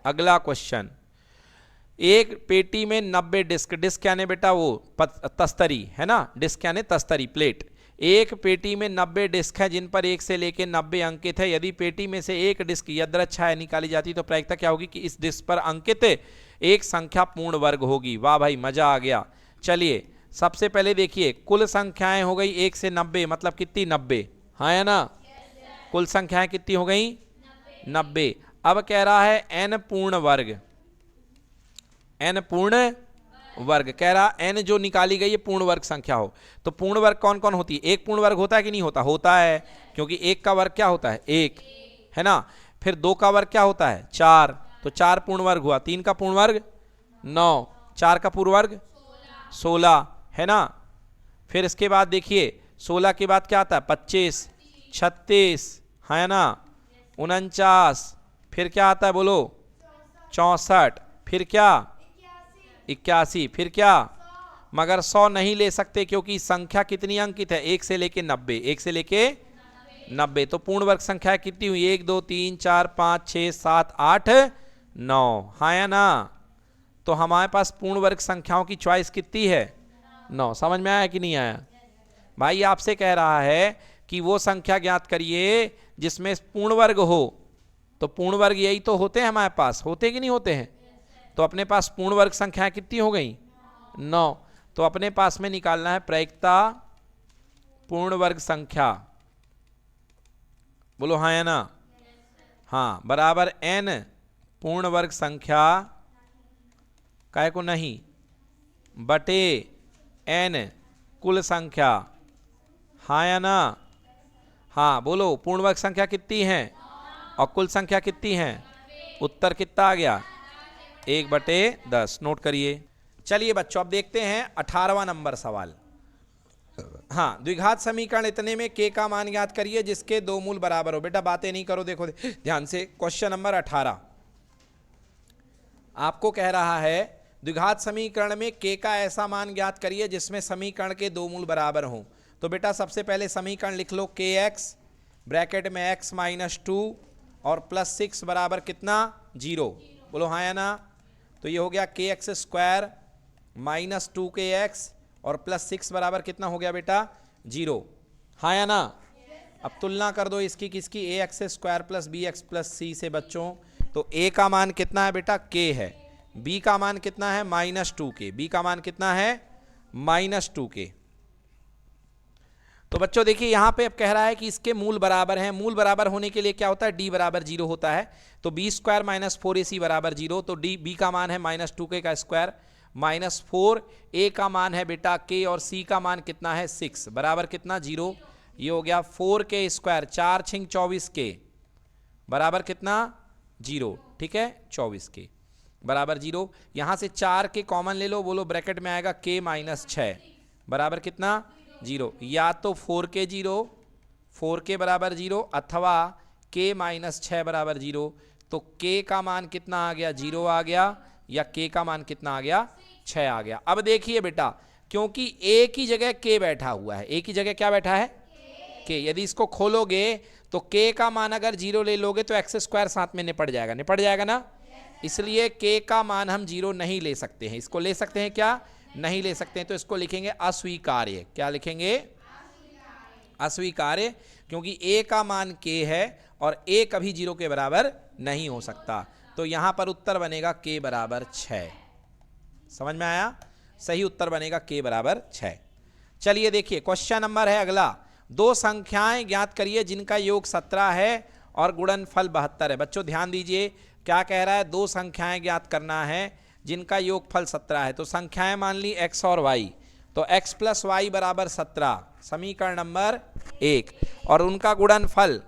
अगला क्वेश्चन, एक पेटी में 90 डिस्क यानी बेटा वो तस्तरी है ना, डिस्क यानी तस्तरी, प्लेट। एक पेटी में 90 डिस्क है जिन पर 1 से लेकर 90 अंकित है। यदि पेटी में से एक डिस्क यदृच्छाय निकाली जाती तो प्रायिकता क्या होगी कि इस डिस्क पर अंकित एक संख्या पूर्ण वर्ग होगी? वाह भाई, मजा आ गया। चलिए सबसे पहले देखिए, कुल संख्याएं हो गई 1 से 90, मतलब कितनी? 90, हाँ या ना। कुल संख्याएं कितनी हो गई? 90। अब कह रहा है n पूर्ण वर्ग, कह रहा n जो निकाली गई है पूर्ण वर्ग संख्या हो। तो पूर्ण वर्ग कौन कौन होती है? एक पूर्ण वर्ग होता है कि नहीं होता? होता है, क्योंकि 1 का वर्ग क्या होता है? 1, है ना। फिर 2 का वर्ग क्या होता है? 4, तो 4 पूर्ण वर्ग हुआ। 3 का पूर्ण वर्ग 9, 4 का पूर्ण वर्ग 16, है ना। फिर इसके बाद देखिए 16 के बाद क्या आता है? 25, 36, है ना, 49, फिर क्या आता है? बोलो 64, फिर क्या? 81, फिर क्या? मगर 100 नहीं ले सकते क्योंकि संख्या कितनी अंकित है? 1 से लेके 90, 1 से लेके 90। तो पूर्ण वर्ग संख्या कितनी हुई? 1 2 3 4 5 6 7 8 9, हाँ या ना। तो हमारे पास पूर्ण वर्ग संख्याओं की चॉइस कितनी है? 9। समझ में आया कि नहीं आया? भाई आपसे कह रहा है कि वो संख्या ज्ञात करिए जिसमें पूर्ण वर्ग हो। तो पूर्ण वर्ग यही तो होते हैं हमारे पास, होते कि नहीं होते हैं? तो अपने पास पूर्ण वर्ग संख्याएं कितनी हो गई? 9। तो अपने पास में निकालना है प्रायिकता पूर्ण वर्ग संख्या, बोलो हाँ या ना। हाँ, बराबर n पूर्ण वर्ग संख्या काय को नहीं बटे n कुल संख्या हाँ या ना? हाँ बोलो, पूर्ण वर्ग संख्या कितनी है और कुल संख्या कितनी है? उत्तर कितना आ गया? 1/10। नोट करिए। चलिए बच्चों अब देखते हैं 18वां नंबर सवाल। हाँ, द्विघात समीकरण इतने में k का मान ज्ञात करिए जिसके दो मूल बराबर हो। बेटा बातें नहीं करो, देखो ध्यान से। क्वेश्चन नंबर 18 आपको कह रहा है द्विघात समीकरण में k का ऐसा मान ज्ञात करिए जिसमें समीकरण के दो मूल बराबर हों। तो बेटा सबसे पहले समीकरण लिख लो, kx ब्रैकेट में x - 2 और +6 बराबर कितना? 0। बोलो हाँ या ना? तो ये हो गया kx² - 2kx और +6 बराबर कितना हो गया बेटा? 0। हाँ या ना? अब तुलना कर दो इसकी किसकी? ax² + bx + c से बच्चों। तो a का मान कितना है बेटा? k है। b का मान कितना है? -2k। b का मान कितना है? -2k। तो बच्चों देखिए यहाँ पे अब कह रहा है कि इसके मूल बराबर हैं। मूल बराबर होने के लिए क्या होता है? d बराबर 0 होता है। तो b² - 4ac बराबर 0। तो b का मान है -2k का स्क्वायर -4, a का मान है बेटा k और c का मान कितना है? 6 बराबर कितना? 0। ये हो गया 4k स्क्वायर, 4 × 24k बराबर कितना? 0। ठीक है, 24k बराबर 0। यहाँ से 4 के कॉमन ले लो, बोलो ब्रैकेट में आएगा k - 6 बराबर कितना? 0। या तो 4k 0, 4k बराबर 0 अथवा k - 6 बराबर 0। तो k का मान कितना आ गया? 0 आ गया, या k का मान कितना आ गया? 6 आ गया। अब देखिए बेटा, क्योंकि a की जगह k बैठा हुआ है, a की जगह क्या बैठा है? k। यदि इसको खोलोगे तो k का मान अगर 0 ले लोगे तो x² साथ में निपट जाएगा, निपट जाएगा ना? इसलिए k का मान हम 0 नहीं ले सकते हैं। इसको ले सकते हैं क्या? नहीं ले सकते हैं। तो इसको लिखेंगे अस्वीकार्य। क्या लिखेंगे? अस्वीकार्य, क्योंकि a का मान k है और a कभी 0 के बराबर नहीं हो सकता। तो यहां पर उत्तर बनेगा k बराबर 6। समझ में आया? सही उत्तर बनेगा k बराबर 6। चलिए देखिए क्वेश्चन नंबर है अगला। दो संख्याएं ज्ञात करिए जिनका योग 17 है और गुणनफल 72 है। बच्चों ध्यान दीजिए, क्या कह रहा है? दो संख्याएं ज्ञात करना है जिनका योगफल 17 है। तो संख्याएं मान ली x और y। तो x + y = 17 समीकरण नंबर 1, और उनका गुणनफल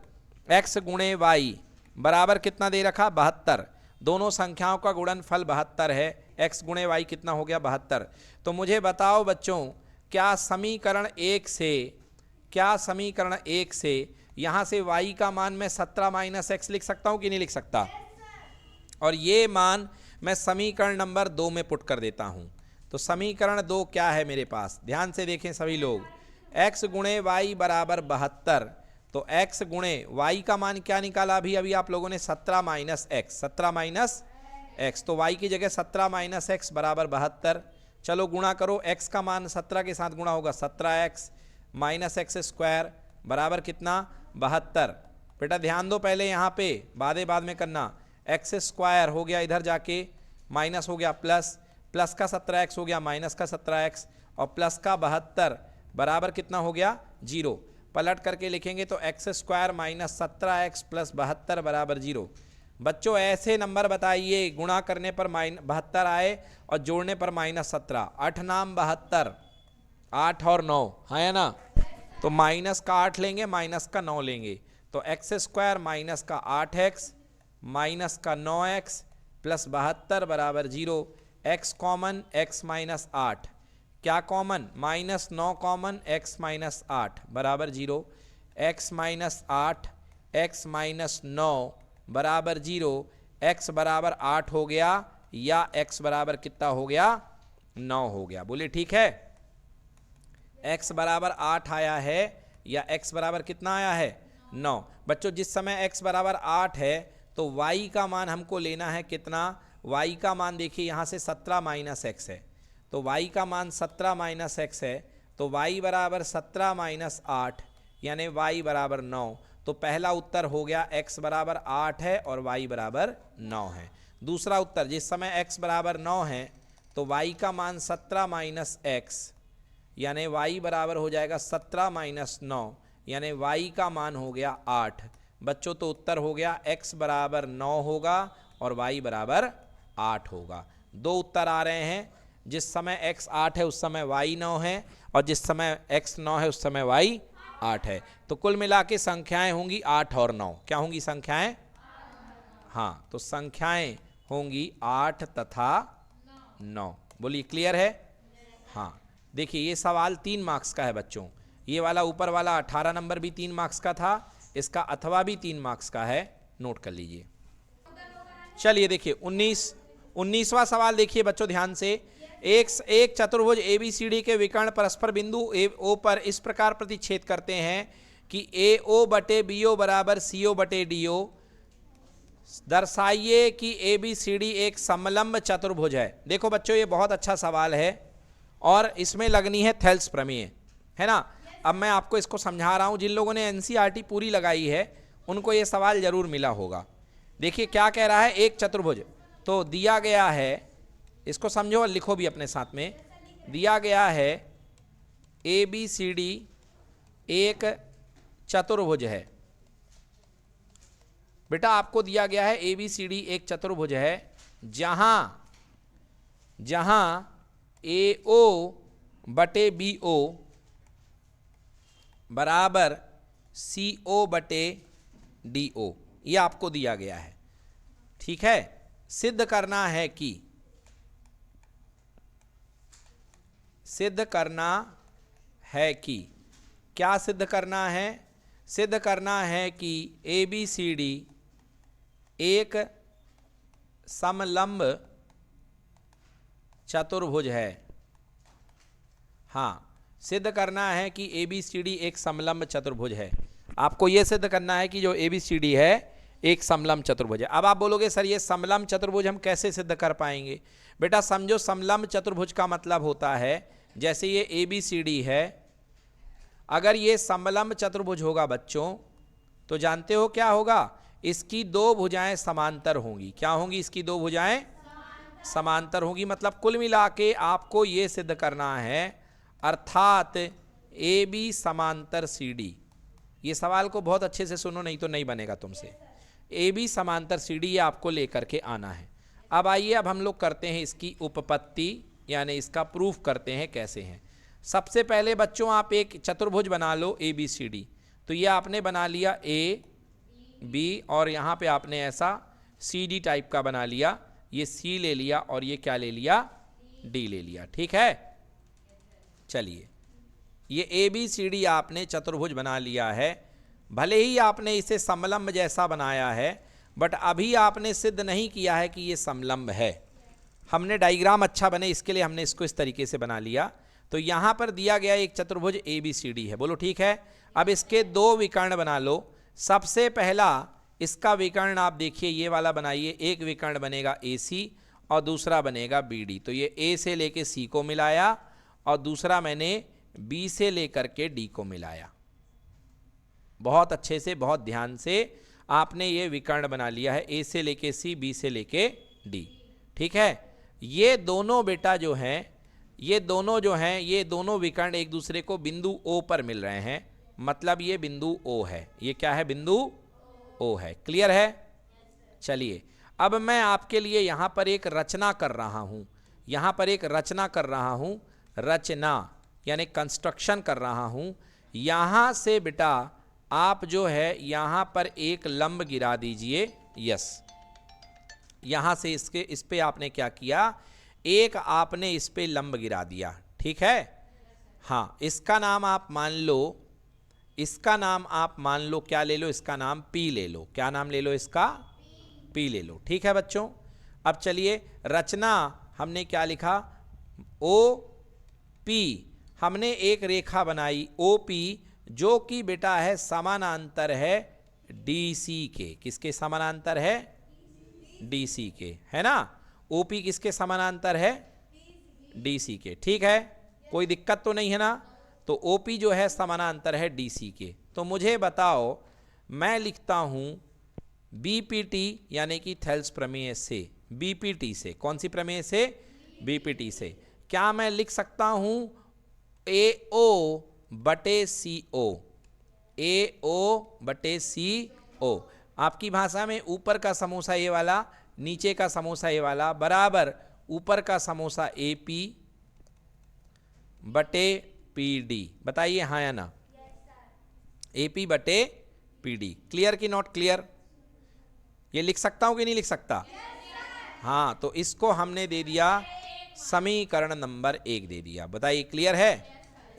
x × y बराबर कितना दे रखा? 72। दोनों संख्याओं का गुणनफल 72 है। x × y कितना हो गया? 72। तो मुझे बताओ बच्चों, क्या समीकरण 1 से यहाँ से y का मान मैं 17 - x लिख सकता हूँ कि नहीं लिख सकता? और ये मान मैं समीकरण नंबर 2 में पुट कर देता हूँ। तो समीकरण 2 क्या है मेरे पास? ध्यान से देखें सभी लोग। x × y बराबर 72। तो x × y का मान क्या निकाला अभी आप लोगों ने? 17 - x। 17 - x, तो y की जगह 17 - x बराबर 72। चलो गुणा करो, x का मान 17 के साथ गुणा होगा 17x - x² बराबर कितना? 72। बेटा ध्यान दो, पहले यहाँ पे बाद में करना। x² हो गया इधर जाके, माइनस हो गया प्लस का 17x हो गया माइनस का 17x, और प्लस का 72 बराबर कितना हो गया? 0। पलट करके लिखेंगे तो x² - 17x + 72 बराबर 0। बच्चों ऐसे नंबर बताइए गुणा करने पर 72 आए और जोड़ने पर -17। 8 नाम 72, 8 और 9, हाँ या ना? तो माइनस का 8 लेंगे, माइनस का 9 लेंगे। तो x² माइनस का 8x माइनस का 9x + 72 बराबर 0। x कॉमन, x - 8, क्या कॉमन? -9 कॉमन, x - 8 बराबर 0। x - 8 x - 9 बराबर 0। x बराबर 8 हो गया, या x बराबर कितना हो गया? 9 हो गया। बोले ठीक है? x बराबर 8 आया है, या x बराबर कितना आया है? 9। बच्चों जिस समय x बराबर 8 है तो y का मान हमको लेना है कितना? y का मान देखिए यहाँ से 17 - x है। तो y का मान 17 - x है, तो y बराबर 17 - 8 यानी y बराबर 9। तो पहला उत्तर हो गया x बराबर 8 है और y बराबर 9 है। दूसरा उत्तर, जिस समय x बराबर 9 है तो y का मान 17 - x यानी y बराबर हो जाएगा 17 - 9 यानी y का मान हो गया 8। बच्चों तो उत्तर हो गया x बराबर 9 होगा और y बराबर 8 होगा। दो उत्तर आ रहे हैं, जिस समय x 8 है उस समय y 9 है, और जिस समय x 9 है उस समय y 8 है। तो कुल मिला के संख्याएं होंगी 8 और 9। क्या होंगी संख्याएं? हाँ, तो संख्याएं होंगी 8 तथा 9। बोलिए क्लियर है? हाँ, देखिए ये सवाल 3 मार्क्स का है बच्चों। ये वाला ऊपर वाला 18 नंबर भी 3 मार्क्स का था, इसका अथवा भी 3 मार्क्स का है, नोट कर लीजिए। चलिए देखिए 19वां सवाल देखिए बच्चों ध्यान से। एक चतुर्भुज ABCD के विकर्ण परस्पर बिंदु O पर इस प्रकार प्रतिच्छेद करते हैं कि AO बटे BO बराबर CO बटे DO। दर्शाइए कि ABCD एक समलंब चतुर्भुज है। देखो बच्चों ये बहुत अच्छा सवाल है और इसमें लगनी है थेल्स प्रमेय, है ना। अब मैं आपको इसको समझा रहा हूं, जिन लोगों ने NCERT पूरी लगाई है उनको ये सवाल जरूर मिला होगा। देखिए क्या कह रहा है, एक चतुर्भुज तो दिया गया है, इसको समझो और लिखो भी अपने साथ में। दिया गया है ABCD एक चतुर्भुज है। बेटा आपको दिया गया है ABCD एक चतुर्भुज है जहां AO बटे BO बराबर CO बटे DO, ये आपको दिया गया है। ठीक है, सिद्ध करना है कि क्या सिद्ध करना है? सिद्ध करना है कि ABCD एक समलंब चतुर्भुज है। हाँ, सिद्ध करना है कि ABCD एक समलंब चतुर्भुज है। आपको यह सिद्ध करना है कि जो ABCD है एक समलंब चतुर्भुज है। अब आप बोलोगे सर ये समलंब चतुर्भुज हम कैसे सिद्ध कर पाएंगे? बेटा समझो, समलंब चतुर्भुज का मतलब होता है जैसे ये ABCD है, अगर ये समलंब चतुर्भुज होगा बच्चों तो जानते हो क्या होगा? इसकी दो भुजाएं समांतर होंगी। क्या होंगी? इसकी दो भुजाएं समांतर होंगी। मतलब कुल मिला के आपको ये सिद्ध करना है, अर्थात AB समांतर CD। ये सवाल को बहुत अच्छे से सुनो, नहीं तो नहीं बनेगा तुमसे। AB समांतर CD ये आपको लेकर के आना है। अब आइए, अब हम लोग करते हैं इसकी उपपत्ति, यानी इसका प्रूफ करते हैं कैसे हैं। सबसे पहले बच्चों आप एक चतुर्भुज बना लो ABCD। तो ये आपने बना लिया AB और यहाँ पे आपने ऐसा CD टाइप का बना लिया, ये C ले लिया और ये क्या ले लिया? D ले लिया। ठीक है, चलिए ये ABCD आपने चतुर्भुज बना लिया है। भले ही आपने इसे समलंब जैसा बनाया है, बट अभी आपने सिद्ध नहीं किया है कि ये समलंब है। हमने डायग्राम अच्छा बने इसके लिए हमने इसको इस तरीके से बना लिया। तो यहाँ पर दिया गया एक चतुर्भुज ABCD है, बोलो ठीक है। अब इसके दो विकर्ण बना लो। सबसे पहला इसका विकर्ण आप देखिए, ये वाला बनाइए। एक विकर्ण बनेगा AC और दूसरा बनेगा BD। तो ये A से लेके C को मिलाया और दूसरा मैंने B से लेकर के D को मिलाया। बहुत अच्छे से, बहुत ध्यान से आपने ये विकर्ण बना लिया है, A से लेके C, B से लेके D। ठीक है, ये दोनों बेटा जो हैं, ये दोनों विकर्ण एक दूसरे को बिंदु O पर मिल रहे हैं। मतलब ये बिंदु O है। ये क्या है? बिंदु O है। क्लियर है? चलिए अब मैं आपके लिए यहां पर एक रचना कर रहा हूं, रचना यानी कंस्ट्रक्शन कर रहा हूं। यहां से बेटा आप जो है यहां पर एक लंब गिरा दीजिए। यस, यहां से इस पे आपने क्या किया? एक आपने इस पे लंब गिरा दिया। ठीक है, हाँ, इसका नाम आप मान लो, क्या ले लो? इसका नाम P ले लो। क्या नाम ले लो इसका? P ले लो। ठीक है बच्चों, अब चलिए रचना हमने क्या लिखा? OP। हमने एक रेखा बनाई OP जो कि बेटा है समानांतर है DC के। किसके समानांतर है? DC के, है ना। OP किसके समानांतर है? DC के। ठीक है, कोई दिक्कत तो नहीं है ना। तो OP जो है समानांतर है DC के। तो मुझे बताओ, मैं लिखता हूं BPT यानी कि थेल्स प्रमेय से, BPT से। कौन सी प्रमेय से? BPT से। क्या मैं लिख सकता हूं AO बटे CO? AO बटे CO। आपकी भाषा में ऊपर का समोसा ये वाला, नीचे का समोसा ये वाला, बराबर ऊपर का समोसा AP बटे PD। बताइए हाँ या ना? AP बटे PD। क्लियर कि नॉट क्लियर? ये लिख सकता हूं कि नहीं लिख सकता? हाँ, तो इसको हमने दे दिया समीकरण नंबर 1 दे दिया। बताइए क्लियर है?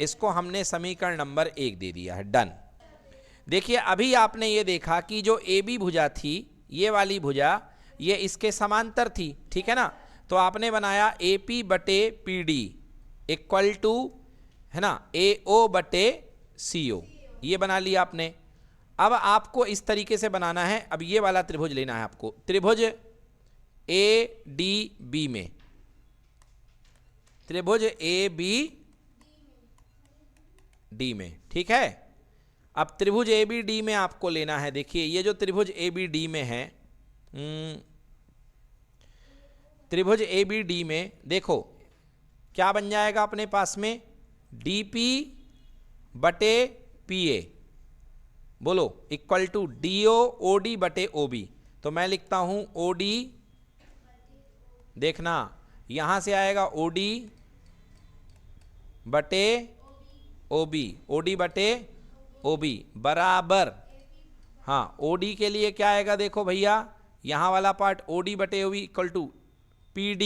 इसको हमने समीकरण नंबर 1 दे दिया है। डन। देखिए अभी आपने ये देखा कि जो AB भुजा थी, ये वाली भुजा, ये इसके समांतर थी, ठीक है ना? तो आपने बनाया AP बटे PD इक्वल टू, है ना, AO बटे CO। ये बना लिया आपने। अब आपको इस तरीके से बनाना है। अब ये वाला त्रिभुज लेना है आपको, त्रिभुज ADB में, त्रिभुज ABD में, ठीक है? अब त्रिभुज ABD में आपको लेना है। देखिए ये जो त्रिभुज ABD में है, त्रिभुज ABD में देखो क्या बन जाएगा अपने पास में, DP बटे PA, बोलो, इक्वल टू DO OD बटे OB। तो मैं लिखता हूं OD, देखना यहां से आएगा OD बटे OB, OD बटे OB बराबर, हाँ OD के लिए क्या आएगा देखो भैया, यहां वाला पार्ट OD बटे OB इक्वल टू PD,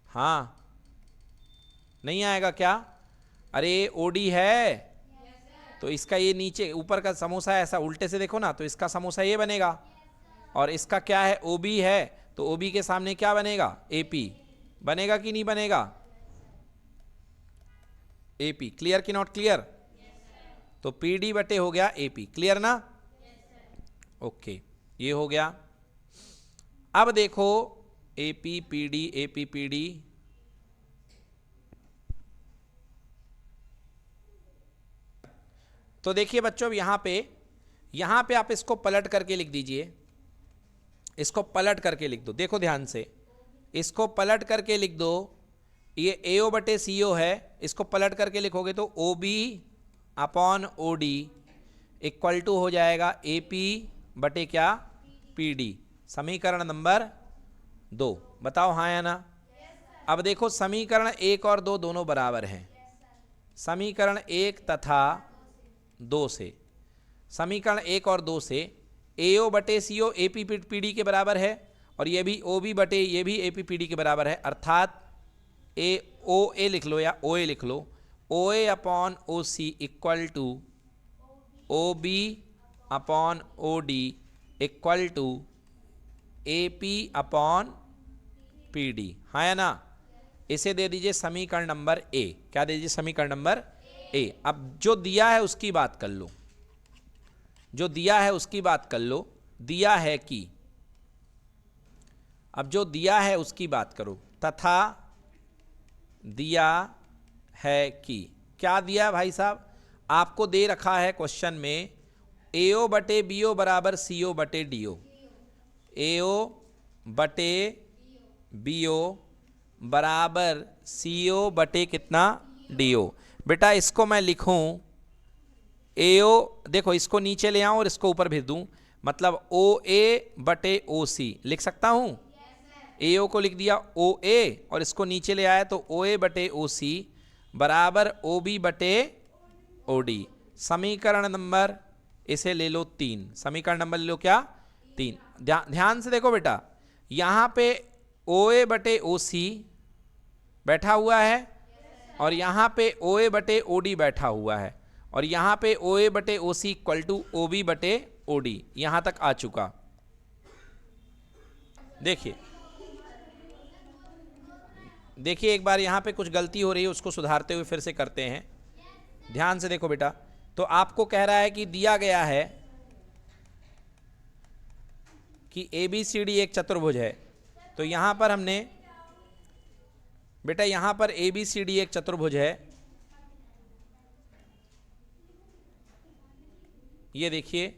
हाँ नहीं आएगा क्या? अरे OD है तो इसका ये नीचे ऊपर का समोसा ऐसा उल्टे से देखो ना, तो इसका समोसा ये बनेगा, और इसका क्या है, OB है, तो OB के सामने क्या बनेगा, AP बनेगा कि नहीं बनेगा? AP। क्लियर कि नॉट क्लियर? तो PD बटे हो गया AP। क्लियर ना? ओके, ये हो गया। अब देखो AP PD, तो देखिए बच्चों अब यहां पे आप इसको पलट करके लिख दीजिए, इसको पलट करके लिख दो। देखो ध्यान से, इसको पलट करके लिख दो। ये AO बटे CO है, इसको पलट करके लिखोगे तो OB upon OD equal to हो जाएगा AP बटे क्या, PD। समीकरण नंबर 2। बताओ हाँ या ना? अब देखो समीकरण 1 और 2 दोनों बराबर हैं। समीकरण 1 तथा 2 से, समीकरण 1 और 2 से AO बटे CO AP PD के बराबर है, और ये भी OB बटे ये भी AP PD के बराबर है। अर्थात OA लिख लो या OA लिख लो, OA upon OC equal to OB upon OD equal to AP upon PD। हाँ या ना? इसे दे दीजिए समीकरण नंबर A। क्या दे दीजिए? समीकरण नंबर A। अब जो दिया है उसकी बात कर लो, जो दिया है उसकी बात कर लो। दिया है कि, अब जो दिया है उसकी बात करो, तथा दिया है कि, क्या दिया है भाई साहब? आपको दे रखा है क्वेश्चन में AO बटे BO बराबर CO बटे DO, AO बटे BO बराबर CO बटे कितना, DO। बेटा इसको मैं लिखूं AO, देखो इसको नीचे ले आऊं और इसको ऊपर भेज दूं, मतलब OA बटे OC लिख सकता हूं। AO को लिख दिया OA और इसको नीचे ले आया तो OA बटे OC बराबर OB बटे OD। समीकरण नंबर इसे ले लो 3। समीकरण नंबर ले लो क्या, 3। ध्यान से देखो बेटा, यहां पे OA बटे OC बैठा हुआ है, और यहां पे OA बटे OD बैठा हुआ है, और यहां पे OA बटे OC इक्वल टू OB बटे OD। यहां तक आ चुका। देखिए देखिए एक बार यहां पे कुछ गलती हो रही है, उसको सुधारते हुए फिर से करते हैं। ध्यान से देखो बेटा, तो आपको कह रहा है कि दिया गया है कि ABCD एक चतुर्भुज है, तो यहां पर हमने बेटा, यहां पर ABCD एक चतुर्भुज है। ये देखिए,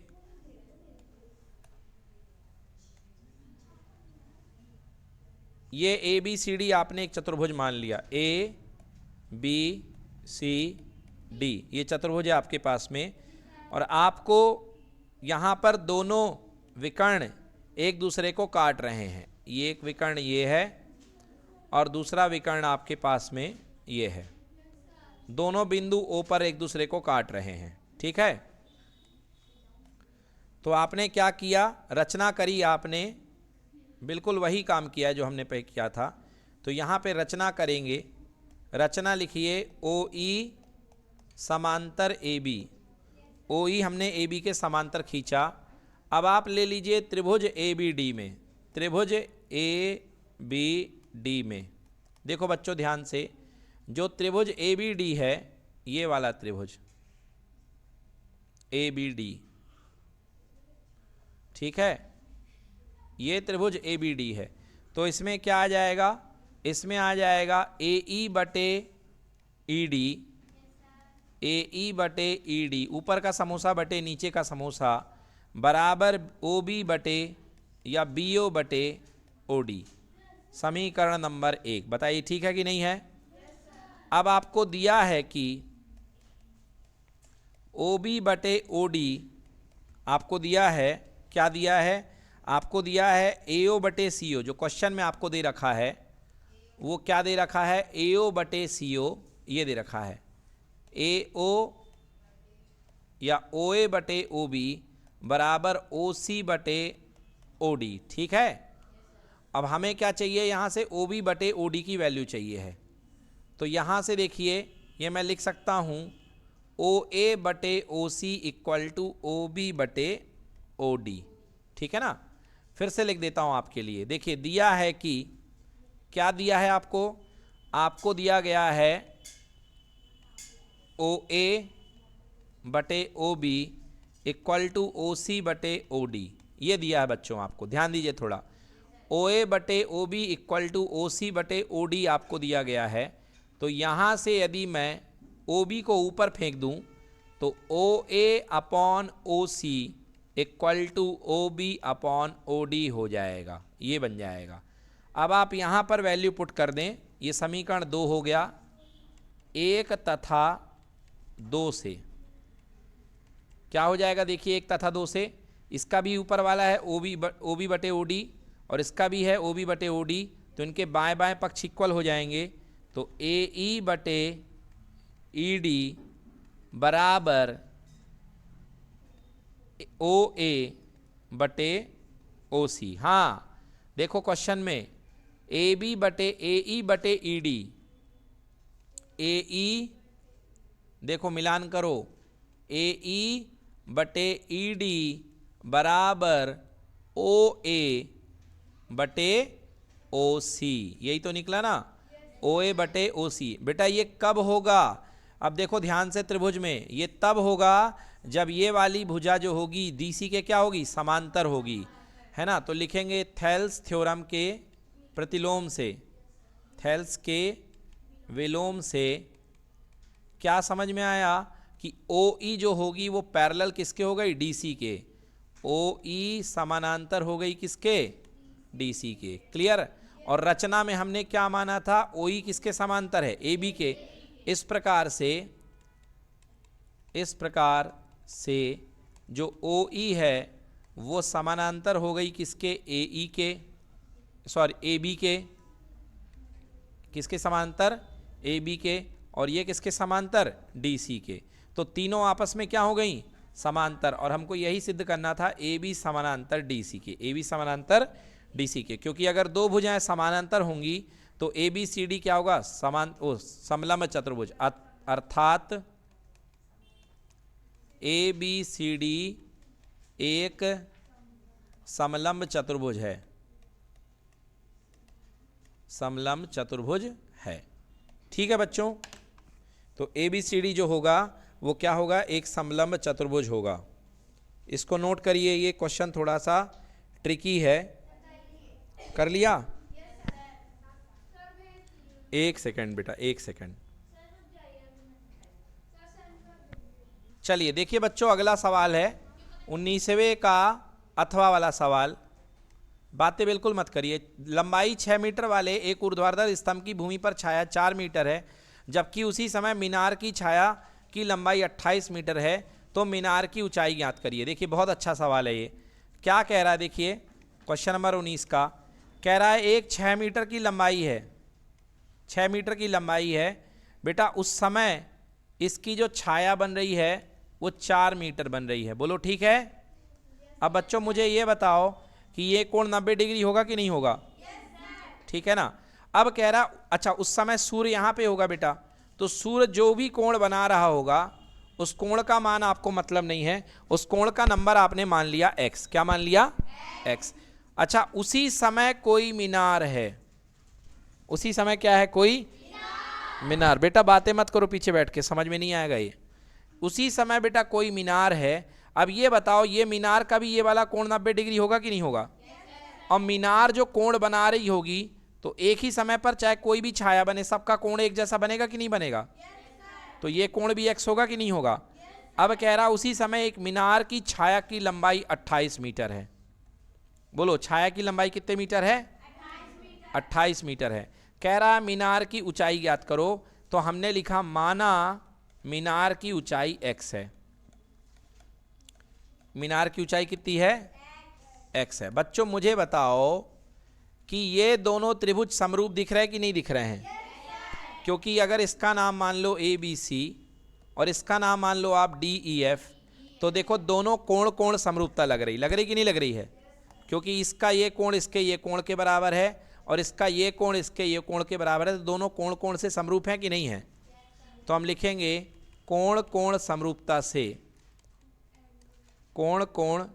ये ABCD आपने एक चतुर्भुज मान लिया, ABCD ये चतुर्भुज है आपके पास में, और आपको यहां पर दोनों विकर्ण एक दूसरे को काट रहे हैं। ये एक विकर्ण ये है, और दूसरा विकर्ण आपके पास में ये है। दोनों बिंदु O पर एक दूसरे को काट रहे हैं। ठीक है। तो आपने क्या किया, रचना करी आपने, बिल्कुल वही काम किया है जो हमने पहले किया था। तो यहाँ पे रचना करेंगे, रचना लिखिए ओ ई समांतर ए बी। ओ ई हमने ए बी के समांतर खींचा। अब आप ले लीजिए त्रिभुज ए बी डी में, त्रिभुज ए बी डी में देखो बच्चों ध्यान से, जो त्रिभुज ए बी डी है, ये वाला त्रिभुज ए बी डी, ठीक है, ये त्रिभुज ए बी डी है। तो इसमें क्या आ जाएगा, इसमें आ जाएगा ए ई बटे ई डी, ए ई बटे ई डी, ऊपर का समोसा बटे नीचे का समोसा, बराबर ओ बी बटे या बी ओ बटे ओ डी। समीकरण नंबर 1। बताइए ठीक है कि नहीं है। अब आपको दिया है कि ओ बी बटे ओ डी, आपको दिया है, क्या दिया है, आपको दिया है ए ओ बटे सी ओ, जो क्वेश्चन में आपको दे रखा है वो क्या दे रखा है, ए ओ बटे सी ओ, ये दे रखा है ए ओ या ओ ए बटे ओ बी बराबर ओ सी बटे ओ डी, ठीक है। अब हमें क्या चाहिए, यहाँ से ओ बी बटे ओ डी की वैल्यू चाहिए है। तो यहाँ से देखिए, ये मैं लिख सकता हूँ ओ ए बटे ओ C equal to O B बटे ओ डी, ठीक है ना। फिर से लिख देता हूँ आपके लिए, देखिए दिया है कि, क्या दिया है आपको, आपको दिया गया है ओ ए बटे O B equal to O C बटे ओ डी, ये दिया है बच्चों आपको, ध्यान दीजिए थोड़ा। ओ ए बटे O B equal to O C बटे ओ डी आपको दिया गया है। तो यहाँ से यदि मैं ओ बी को ऊपर फेंक दूँ तो O A upon O C equal to O B upon O D हो जाएगा, ये बन जाएगा। अब आप यहाँ पर वैल्यू पुट कर दें, ये समीकरण 2 हो गया। 1 तथा 2 से क्या हो जाएगा, देखिए 1 तथा 2 से, इसका भी ऊपर वाला है ओ बी बटे ओ डी और इसका भी है ओ बी बटे ओ डी, तो इनके बाएं बाएं पक्ष इक्वल हो जाएंगे। तो ए ई बटे ई डी बराबर ओ ए बटे ओ सी। हाँ देखो क्वेश्चन में ए बी बटे ए ई बटे ई डी, ए ई देखो मिलान करो, ए ई बटे ई डी बराबर ओ ए बटे ओ सी, यही तो निकला ना, ओ ए बटे ओ सी। बेटा ये कब होगा, अब देखो ध्यान से, त्रिभुज में ये तब होगा जब ये वाली भुजा जो होगी डीसी के क्या होगी, समांतर होगी, है ना। तो लिखेंगे थेल्स थ्योरम के प्रतिलोम से, थेल्स के विलोम से क्या समझ में आया कि ओ ई जो होगी वो पैरेलल किसके हो गई, डीसी के। ओ ई समानांतर हो गई किसके, डीसी के। क्लियर। और रचना में हमने क्या माना था, ओ ई किसके समांतर है, ए बी के। इस प्रकार से जो ओ ई है वो समानांतर हो गई किसके, ए ई के, सॉरी ए बी के। किसके समांतर, ए बी के। और ये किसके समांतर, डी सी के। तो तीनों आपस में क्या हो गई, समांतर। और हमको यही सिद्ध करना था, ए बी समानांतर डी सी के, ए बी समानांतर डी सी के। क्योंकि अगर दो भुजाएं समानांतर होंगी तो ए बी सी डी क्या होगा, समलंब चतुर्भुज। अर्थात ए बी सी डी एक समलंब चतुर्भुज है, समलंब चतुर्भुज है। ठीक है बच्चों, तो ए बी सी डी जो होगा वो क्या होगा, एक समलंब चतुर्भुज होगा। इसको नोट करिए, ये क्वेश्चन थोड़ा सा ट्रिकी है। कर लिया, एक सेकंड बेटा, एक सेकंड। चलिए देखिए बच्चों, अगला सवाल है 19वें का अथवा वाला सवाल। बातें बिल्कुल मत करिए। लंबाई 6 मीटर वाले एक ऊर्ध्वाधर स्तंभ की भूमि पर छाया 4 मीटर है, जबकि उसी समय मीनार की छाया की लंबाई 28 मीटर है, तो मीनार की ऊंचाई ज्ञात करिए। देखिए बहुत अच्छा सवाल है ये। क्या कह रहा है, देखिए क्वेश्चन नंबर 19 का कह रहा है एक 6 मीटर की लंबाई है, 6 मीटर की लंबाई है बेटा। उस समय इसकी जो छाया बन रही है वो 4 मीटर बन रही है। बोलो ठीक है। अब बच्चों मुझे ये बताओ कि ये कोण 90 डिग्री होगा कि नहीं होगा? ठीक है ना। अब कह रहा अच्छा उस समय सूर्य यहाँ पे होगा बेटा, तो सूर्य जो भी कोण बना रहा होगा उस कोण का मान आपको मतलब नहीं है, उस कोण का नंबर आपने मान लिया x। क्या मान लिया? x। अच्छा उसी समय कोई मीनार है, उसी समय क्या है? कोई मीनार। बेटा बातें मत करो पीछे बैठ के, समझ में नहीं आएगा ये। उसी समय बेटा कोई मीनार है। अब ये बताओ ये मीनार का भी ये वाला कोण 90 डिग्री होगा कि नहीं होगा? और मीनार जो कोण बना रही होगी तो एक ही समय पर चाहे कोई भी छाया बने सबका कोण एक जैसा बनेगा कि नहीं बनेगा? तो ये कोण भी x होगा कि नहीं होगा? अब कह रहा उसी समय एक मीनार की छाया की लंबाई 28 मीटर है। बोलो छाया की लंबाई कितने मीटर है? 28 मीटर है। कह रहा मीनार की ऊंचाई ज्ञात करो, तो हमने लिखा माना मीनार की ऊंचाई x है। मीनार की ऊंचाई कितनी है? x है। बच्चों मुझे बताओ कि ये दोनों त्रिभुज समरूप दिख रहे हैं कि नहीं दिख रहे हैं? क्योंकि अगर इसका नाम मान लो ABC और इसका नाम मान लो आप DEF, तो देखो दोनों कोण कोण समरूपता लग रही कि नहीं लग रही है? क्योंकि इसका ये कोण इसके ये कोण के बराबर है और इसका ये कोण इसके ये कोण के बराबर है, तो दोनों कोण कोण से समरूप हैं कि नहीं है? तो हम लिखेंगे कोण कोण समरूपता से, कोण कोण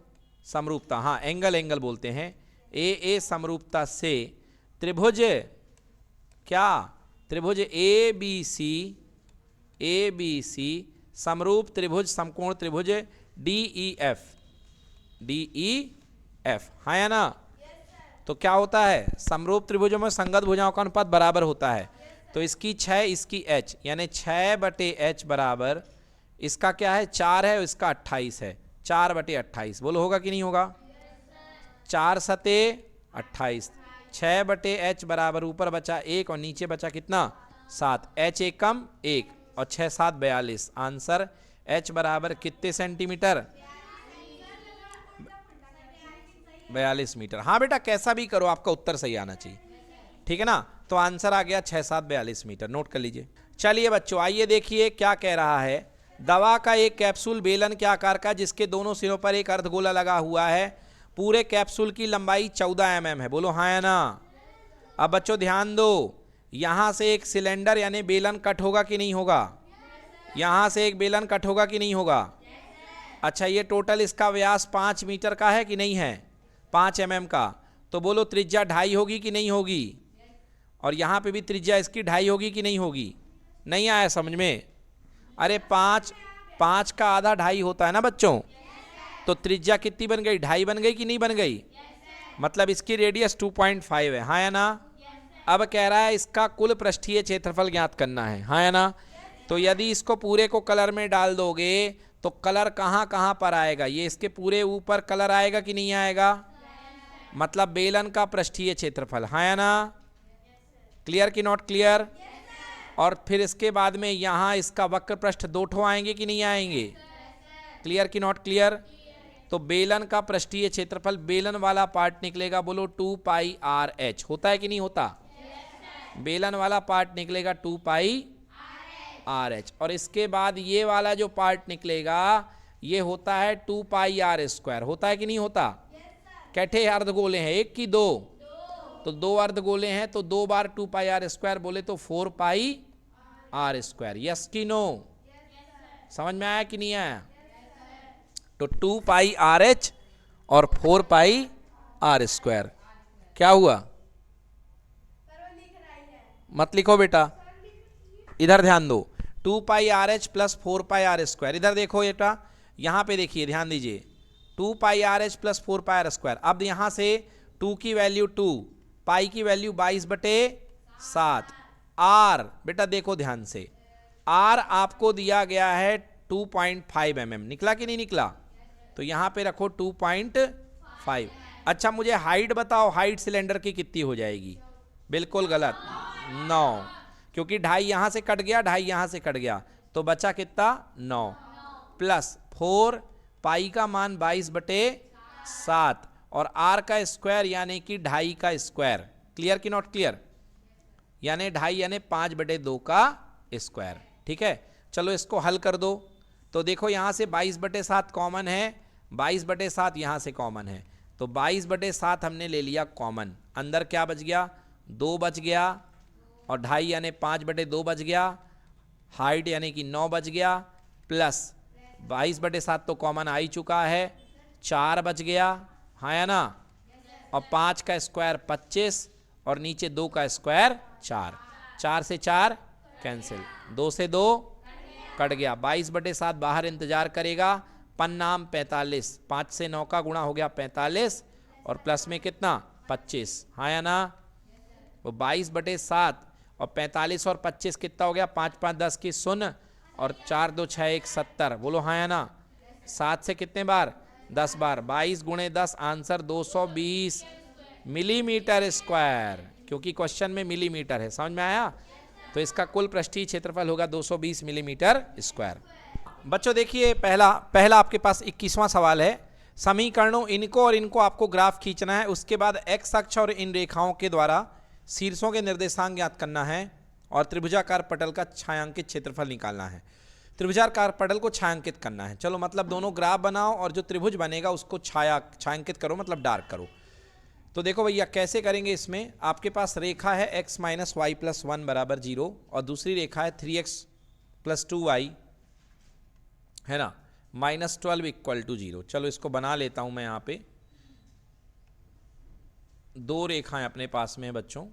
समरूपता, हाँ एंगल एंगल बोलते हैं, ए समरूपता से त्रिभुज क्या? त्रिभुज ABC समरूप त्रिभुज समकोण त्रिभुज DEF, हाँ या ना? तो क्या होता है? समरूप त्रिभुजों में संगत भुजाओं का अनुपात बराबर होता है। तो इसकी 6 इसकी h, यानी 6/h बराबर इसका क्या है? 4 है और इसका 28 है। 4/28 बोलो होगा कि नहीं होगा? 4 सते 28, 6/h बराबर ऊपर बचा 1 और नीचे बचा कितना? 7। h एक कम 1 और 6 7 42। आंसर h बराबर कितने सेंटीमीटर? 42 मीटर। हाँ बेटा कैसा भी करो आपका उत्तर सही आना चाहिए, ठीक है ना। तो आंसर आ गया 6 7 42 मीटर, नोट कर लीजिए। चलिए बच्चों आइए देखिए क्या कह रहा है। दवा का एक कैप्सूल बेलन के आकार का जिसके दोनों सिरों पर एक अर्धगोला लगा हुआ है। पूरे कैप्सूल की लंबाई 14 mm है। बोलो हाँ या ना। अब बच्चों ध्यान दो, यहां से एक सिलेंडर यानी बेलन कट होगा कि नहीं होगा? यहां से एक बेलन कट होगा कि नहीं होगा? अच्छा ये टोटल इसका व्यास 5 मीटर का है कि नहीं है? 5 mm का। तो बोलो त्रिज्या 2.5 होगी कि नहीं होगी? और यहाँ पे भी त्रिज्या इसकी 2.5 होगी कि नहीं होगी? नहीं आया समझ में? अरे 5 का आधा 2.5 होता है ना बच्चों। तो त्रिज्या कितनी बन गई? 2.5 बन गई कि नहीं बन गई? मतलब इसकी रेडियस 2.5 है, हाँ या ना। अब कह रहा है इसका कुल पृष्ठीय क्षेत्रफल ज्ञात करना है, हाँ या ना। तो यदि इसको पूरे को कलर में डाल दोगे तो कलर कहाँ कहाँ पर आएगा? ये इसके पूरे ऊपर कलर आएगा कि नहीं आएगा? मतलब बेलन का पृष्ठीय क्षेत्रफल, हाँ या ना। क्लियर कि नॉट क्लियर? और फिर इसके बाद में यहाँ इसका वक्र पृष्ठ 2 ठो आएंगे कि नहीं आएंगे? क्लियर कि नॉट क्लियर? तो बेलन का पृष्ठीय क्षेत्रफल, बेलन वाला पार्ट निकलेगा बोलो 2πRh। होता है कि नहीं होता? बेलन वाला पार्ट निकलेगा 2πRh और इसके बाद ये वाला जो पार्ट निकलेगा ये होता है 2πr²। होता है कि नहीं होता? कैठे अर्धगोले हैं? एक की दो? तो 2 अर्धगोले हैं तो 2 बार 2πr² बोले तो 4πr²। यस कि नो? समझ में आया कि नहीं आया? तो 2πRh और 4πr²। क्या हुआ? मत लिखो बेटा, इधर ध्यान दो। 2πRh plus 4πr²। इधर देखो बेटा, यहां पे देखिए ध्यान दीजिए। 2πRh plus 4πr²। अब यहां से 2 की वैल्यू 2, पाई की वैल्यू 22/7। आर बेटा देखो ध्यान से, आर आपको दिया गया है 2.5 mm। निकला कि नहीं निकला? तो यहां पे रखो 2.5। अच्छा मुझे हाइट बताओ, हाइट सिलेंडर की कितनी हो जाएगी? बिल्कुल गलत, 9। क्योंकि 2.5 यहां से कट गया, 2.5 यहां से कट गया, तो बचा कितना? 9 प्लस 4, पाई का मान 22/7 और आर का स्क्वायर यानी कि 2.5 का स्क्वायर। क्लियर कि नॉट क्लियर? यानी 2.5 यानी 5/2 का स्क्वायर। ठीक है, चलो इसको हल कर दो। तो देखो यहाँ से 22/7 कॉमन है, 22/7 यहाँ से कॉमन है, तो 22/7 हमने ले लिया कॉमन। अंदर क्या बच गया, 2 बच गया, और 2.5 यानी 5/2 बच गया, हाइट यानी कि 9 बच गया, प्लस 22/7 तो कॉमन आ ही चुका है, 4 बच गया, हाँ या ना, और 5 का स्क्वायर 25, और नीचे 2 का स्क्वायर 4, 4 से 4 कैंसिल, 2 से 2 कट गया, 22/7 बाहर इंतजार करेगा, पन्नाम 45, 5 से 9 का गुणा हो गया 45, और प्लस में कितना 25, हाँ या ना, वो 22/7 और 45 और 25 कितना हो गया, 5 5 10 की 0, और 4 2 6 1 70, बोलो हाँ या ना, 7 से कितने बार 10 बार, 22 × 10 आंसर 220 मिलीमीटर स्क्वायर, क्योंकि क्वेश्चन में मिलीमीटर है, समझ में आया। तो इसका कुल पृष्ठीय क्षेत्रफल होगा 220 मिलीमीटर स्क्वायर। बच्चों देखिए पहला आपके पास 21वां सवाल है। समीकरणों इनको और इनको आपको ग्राफ खींचना है, उसके बाद एक्स अक्ष और इन रेखाओं के द्वारा शीर्षों के निर्देशांक ज्ञात करना है, और त्रिभुजाकार पटल का छायांकित क्षेत्रफल निकालना है। त्रिभुजाकार पटल को छायांकित करना है, चलो मतलब दोनों ग्राफ बनाओ और जो त्रिभुज बनेगा उसको छायांकित करो, मतलब डार्क करो। तो देखो भैया कैसे करेंगे, इसमें आपके पास रेखा है x - y + 1 = 0, और दूसरी रेखा है 3x + 2y है ना -12 = 0। चलो इसको बना लेता हूं मैं, यहाँ पे 2 रेखाएं अपने पास में है बच्चों।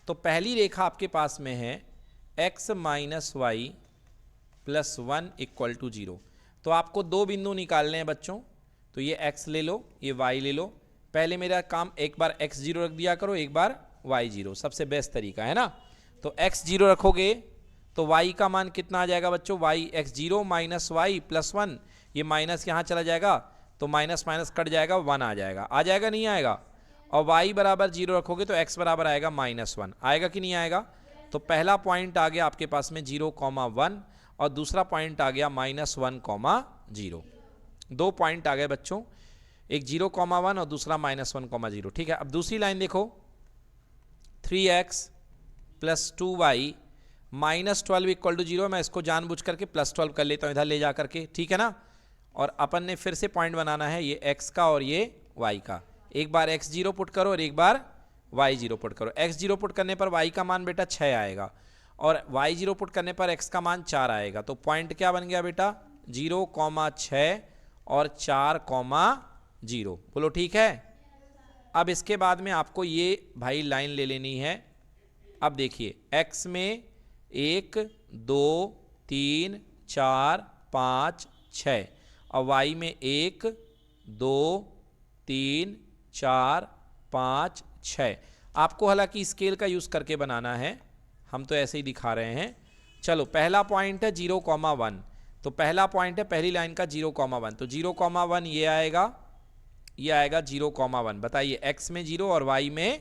तो पहली रेखा आपके पास में है x - y + 1 = 0। तो आपको 2 बिंदु निकालने हैं बच्चों, तो ये x ले लो, ये y ले लो। पहले मेरा काम एक बार x0 रख दिया करो, एक बार y0, सबसे बेस्ट तरीका है ना। तो x0 रखोगे तो y का मान कितना आ जाएगा बच्चों, x0 - y + 1, ये माइनस यहाँ चला जाएगा, तो माइनस माइनस कट जाएगा, 1 आ जाएगा, आ जाएगा नहीं आएगा। और y = 0 रखोगे तो x बराबर आएगा -1, आएगा कि नहीं आएगा। तो पहला पॉइंट आ गया आपके पास में 0, 1, और दूसरा पॉइंट आ गया -1, 0। 2 पॉइंट आ गए बच्चों, एक 0, 1 और दूसरा -1, 0। ठीक है, अब दूसरी लाइन देखो, 3x + 2y -12 = 0। मैं इसको जानबूझ करके +12 कर लेता हूँ इधर ले जा करके, ठीक है ना। और अपन ने फिर से पॉइंट बनाना है, ये x का और ये y का। एक बार x0 पुट करो और एक बार y0 पुट करो। x0 पुट करने पर y का मान बेटा 6 आएगा, और y0 पुट करने पर x का मान 4 आएगा। तो पॉइंट क्या बन गया बेटा, 0, 6 और 4, 0। बोलो ठीक है। अब इसके बाद में आपको ये भाई लाइन ले लेनी है। अब देखिए x में 1, 2, 3, 4, 5, 6, और y में 1, 2, 3, 4, 5, 6। आपको हालांकि स्केल का यूज़ करके बनाना है, हम तो ऐसे ही दिखा रहे हैं। चलो पहला पॉइंट है 0, 1, तो पहला पॉइंट है पहली लाइन का 0, 1। तो 0, 1 ये आएगा, ये आएगा 0, 1। बताइए x में 0 और y में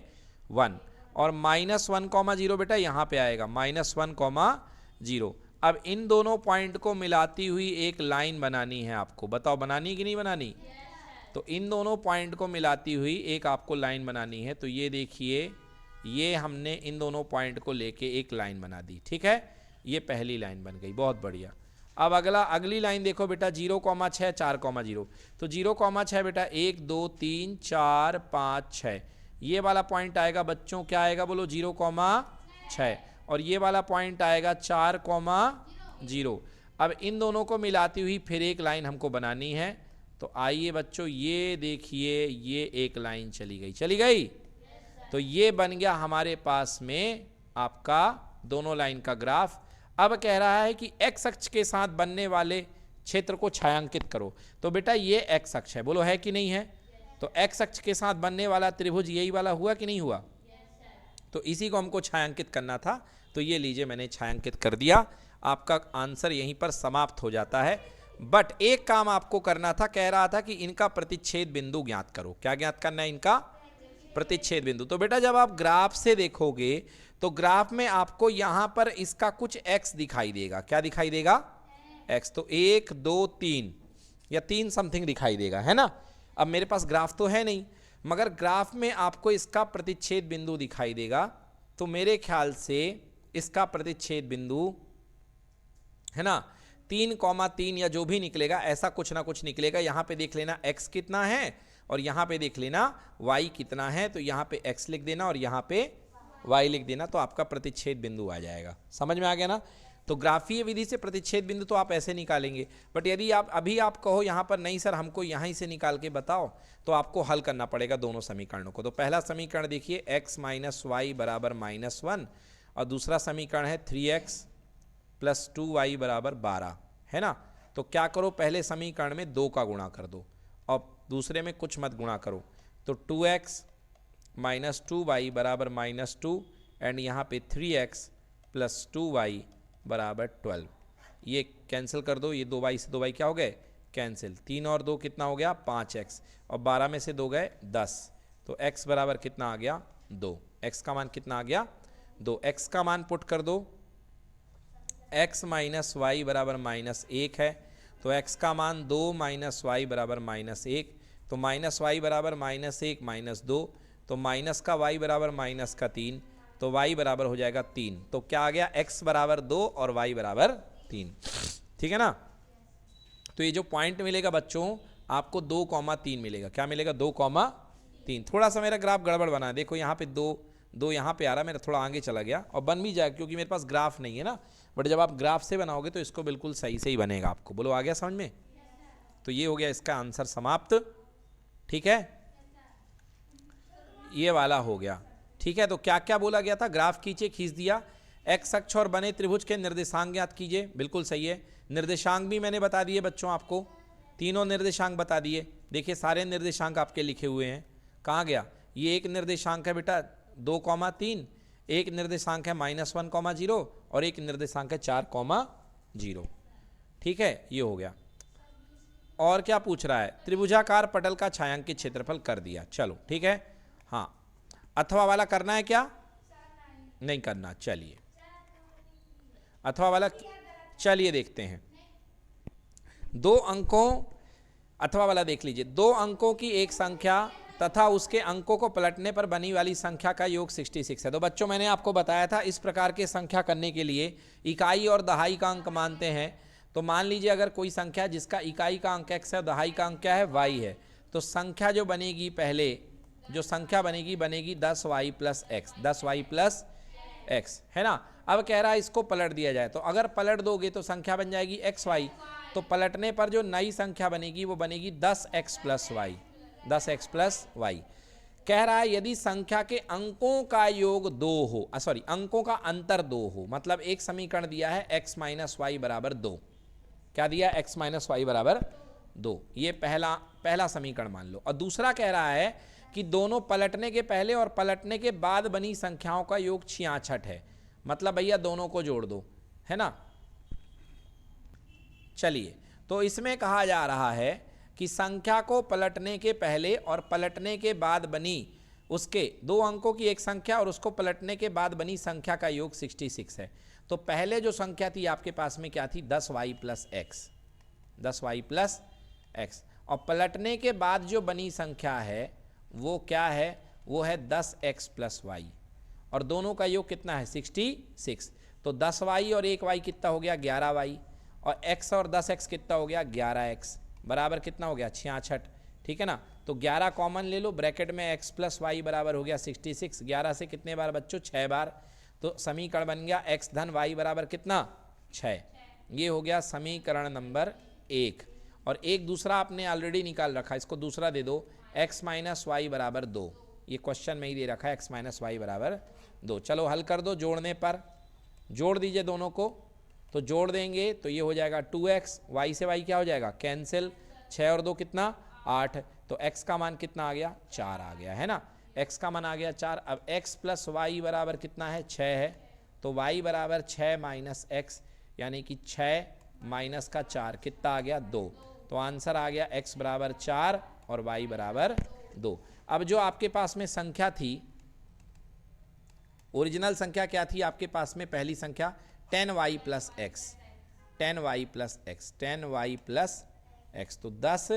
1, और -1, 0 बेटा यहाँ पे आएगा, -1, 0। अब इन दोनों पॉइंट को मिलाती हुई एक लाइन बनानी है आपको, बताओ बनानी कि नहीं बनानी। तो इन दोनों पॉइंट को मिलाती हुई एक आपको लाइन बनानी है। तो ये देखिए, ये हमने इन दोनों पॉइंट को लेके एक लाइन बना दी, ठीक है, ये पहली लाइन बन गई, बहुत बढ़िया। अब अगली लाइन देखो बेटा, 0, 6, 4, 0। तो 0, 6 बेटा 1, 2, 3, 4, 5, 6, ये वाला पॉइंट आएगा बच्चों, क्या आएगा बोलो, 0, 6, और ये वाला पॉइंट आएगा 4, 0। अब इन दोनों को मिलाती हुई फिर एक लाइन हमको बनानी है। तो आइए बच्चों, ये देखिए, ये एक लाइन चली गई। तो ये बन गया हमारे पास में आपका दोनों लाइन का ग्राफ। अब कह रहा है कि x अक्ष के साथ बनने वाले क्षेत्र को छायांकित करो। तो बेटा ये x अक्ष है, बोलो है कि नहीं है। तो x अक्ष के साथ बनने वाला त्रिभुज यही वाला हुआ कि नहीं हुआ। तो इसी को हमको छायांकित करना था। तो ये लीजिए मैंने छायांकित कर दिया, आपका आंसर यहीं पर समाप्त हो जाता है। बट एक काम आपको करना था, कह रहा था कि इनका प्रतिच्छेद बिंदु ज्ञात करो। क्या ज्ञात करना है, इनका प्रतिच्छेद बिंदु। तो बेटा जब आप ग्राफ से देखोगे तो ग्राफ में आपको यहां पर इसका कुछ x दिखाई देगा। क्या दिखाई देगा, x। तो 1, 2, 3 या 3 समथिंग दिखाई देगा, है ना। अब मेरे पास ग्राफ तो है नहीं, मगर ग्राफ में आपको इसका प्रतिच्छेद बिंदु दिखाई देगा। तो मेरे ख्याल से इसका प्रतिच्छेद बिंदु, है ना, 3,3 या जो भी निकलेगा ऐसा कुछ ना कुछ निकलेगा। यहां पे देख लेना x कितना है और यहां पे देख लेना y कितना है, तो यहां पे x लिख देना और यहां पे y लिख देना, तो आपका प्रतिच्छेद बिंदु आ जाएगा। समझ में आ गया ना। तो ग्राफीय विधि से प्रतिच्छेद बिंदु तो आप ऐसे निकालेंगे, बट यदि आप अभी आप कहो यहाँ पर नहीं सर हमको यहीं से निकाल के बताओ, तो आपको हल करना पड़ेगा दोनों समीकरणों को। तो पहला समीकरण देखिए x माइनस वाई बराबर -1 और दूसरा समीकरण है 3x प्लस 2y बराबर 12, है ना। तो क्या करो, पहले समीकरण में 2 का गुणा कर दो और दूसरे में कुछ मत गुणा करो। तो 2x माइनस 2y बराबर -2 एंड यहाँ पे 3x प्लस 2y बराबर 12, ये कैंसिल कर दो, ये 2y से 2y क्या हो गए कैंसिल, 3 और 2 कितना हो गया 5x और 12 में से 2 गए 10, तो x बराबर कितना आ गया 2, x का मान कितना आ गया 2, x का मान पुट कर दो, x माइनस वाई बराबर -1 है, तो x का मान 2 माइनस वाई बराबर -1, तो माइनस वाई बराबर -1 -2, तो माइनस का y बराबर माइनस का 3, तो y बराबर हो जाएगा 3, तो क्या आ गया x बराबर 2 और y बराबर 3, ठीक है ना। तो ये जो पॉइंट मिलेगा बच्चों आपको 2,3 मिलेगा, क्या मिलेगा 2,3। थोड़ा सा मेरा ग्राफ गड़बड़ बना है, देखो यहाँ पे 2 यहाँ पे आ रहा, मेरा थोड़ा आगे चला गया और बन भी जाएगा क्योंकि मेरे पास ग्राफ नहीं है ना, बट जब आप ग्राफ से बनाओगे तो इसको बिल्कुल सही से ही बनेगा आपको। बोलो आ गया समझ में। तो ये हो गया इसका आंसर समाप्त, ठीक है, ये वाला हो गया, ठीक है। तो क्या क्या बोला गया था, ग्राफ खींचे खींच दिया, एक्स अक्ष और बने त्रिभुज के निर्देशांक ज्ञात कीजिए, बिल्कुल सही है। निर्देशांक भी मैंने बता दिए बच्चों, आपको तीनों निर्देशांक बता दिए, देखिए सारे निर्देशांक आपके लिखे हुए हैं। कहाँ गया, ये एक निर्देशांक है बेटा 2,3, एक निर्देशांक है -1,0 और एक निर्देशांक है 4,0, ठीक है, ये हो गया। और क्या पूछ रहा है, त्रिभुजाकार पटल का छायांकित क्षेत्रफल कर दिया, चलो ठीक है। हाँ, अथवा वाला करना है क्या, नहीं करना, चलिए अथवा वाला चलिए देखते हैं। 2 अंकों, अथवा वाला देख लीजिए, 2 अंकों की एक संख्या तथा उसके अंकों को पलटने पर बनी वाली संख्या का योग 66 है। तो बच्चों मैंने आपको बताया था इस प्रकार के संख्या करने के लिए इकाई और दहाई का अंक मानते हैं। तो मान लीजिए अगर कोई संख्या जिसका इकाई का अंक x है और दहाई का अंक क्या है y है, तो संख्या जो बनेगी, पहले जो संख्या बनेगी 10y plus x, 10y plus x, है ना। अब कह रहा है इसको पलट दिया जाए, तो अगर पलट दोगे तो संख्या बन जाएगी xy, तो पलटने पर जो नई संख्या बनेगी वो बनेगी 10x plus Y, 10x plus Y. कह रहा है यदि संख्या के अंकों का योग 2 हो, अंकों का अंतर 2 हो, मतलब एक समीकरण दिया है x माइनस वाई बराबर 2, क्या दिया x माइनस वाई बराबर 2, ये पहला समीकरण मान लो। और दूसरा कह रहा है कि दोनों पलटने के पहले और पलटने के बाद बनी संख्याओं का योग 66 है, मतलब भैया दोनों को जोड़ दो, है ना। चलिए, तो इसमें कहा जा रहा है कि संख्या को पलटने के पहले और पलटने के बाद बनी उसके 2 अंकों की एक संख्या और उसको पलटने के बाद बनी संख्या का योग 66 है। तो पहले जो संख्या थी आपके पास में क्या थी, 10y plus x, 10y plus x, और पलटने के बाद जो बनी संख्या है वो क्या है, वो है 10x प्लस वाई, और दोनों का योग कितना है 66। तो 10y और 1y कितना हो गया 11y, और x और 10x कितना हो गया 11x, बराबर कितना हो गया 66, ठीक है ना। तो 11 कॉमन ले लो, ब्रैकेट में x प्लस वाई बराबर हो गया 66, 11 से कितने बार बच्चों 6 बार, तो समीकरण बन गया x धन y बराबर कितना 6, ये हो गया समीकरण नंबर 1। और एक दूसरा आपने ऑलरेडी निकाल रखा, इसको दूसरा दे दो, x माइनस वाई बराबर 2, ये क्वेश्चन में ही दे रखा है x माइनस वाई बराबर 2। चलो हल कर दो, जोड़ने पर जोड़ दीजिए दोनों को, तो जोड़ देंगे तो ये हो जाएगा 2x, y से y क्या हो जाएगा कैंसिल, 6 और 2 कितना 8, तो x का मान कितना आ गया 4 आ गया, है ना, x का मान आ गया 4। अब x प्लस वाई बराबर कितना है 6 है, तो y बराबर 6 माइनस x, यानी कि 6 माइनस का 4 कितना आ गया 2, तो आंसर आ गया x बराबर 4 और y बराबर 2। अब जो आपके पास में संख्या थी, ओरिजिनल संख्या क्या थी आपके पास में, पहली संख्या 10y plus x, 10y plus x, 10y plus x, तो 10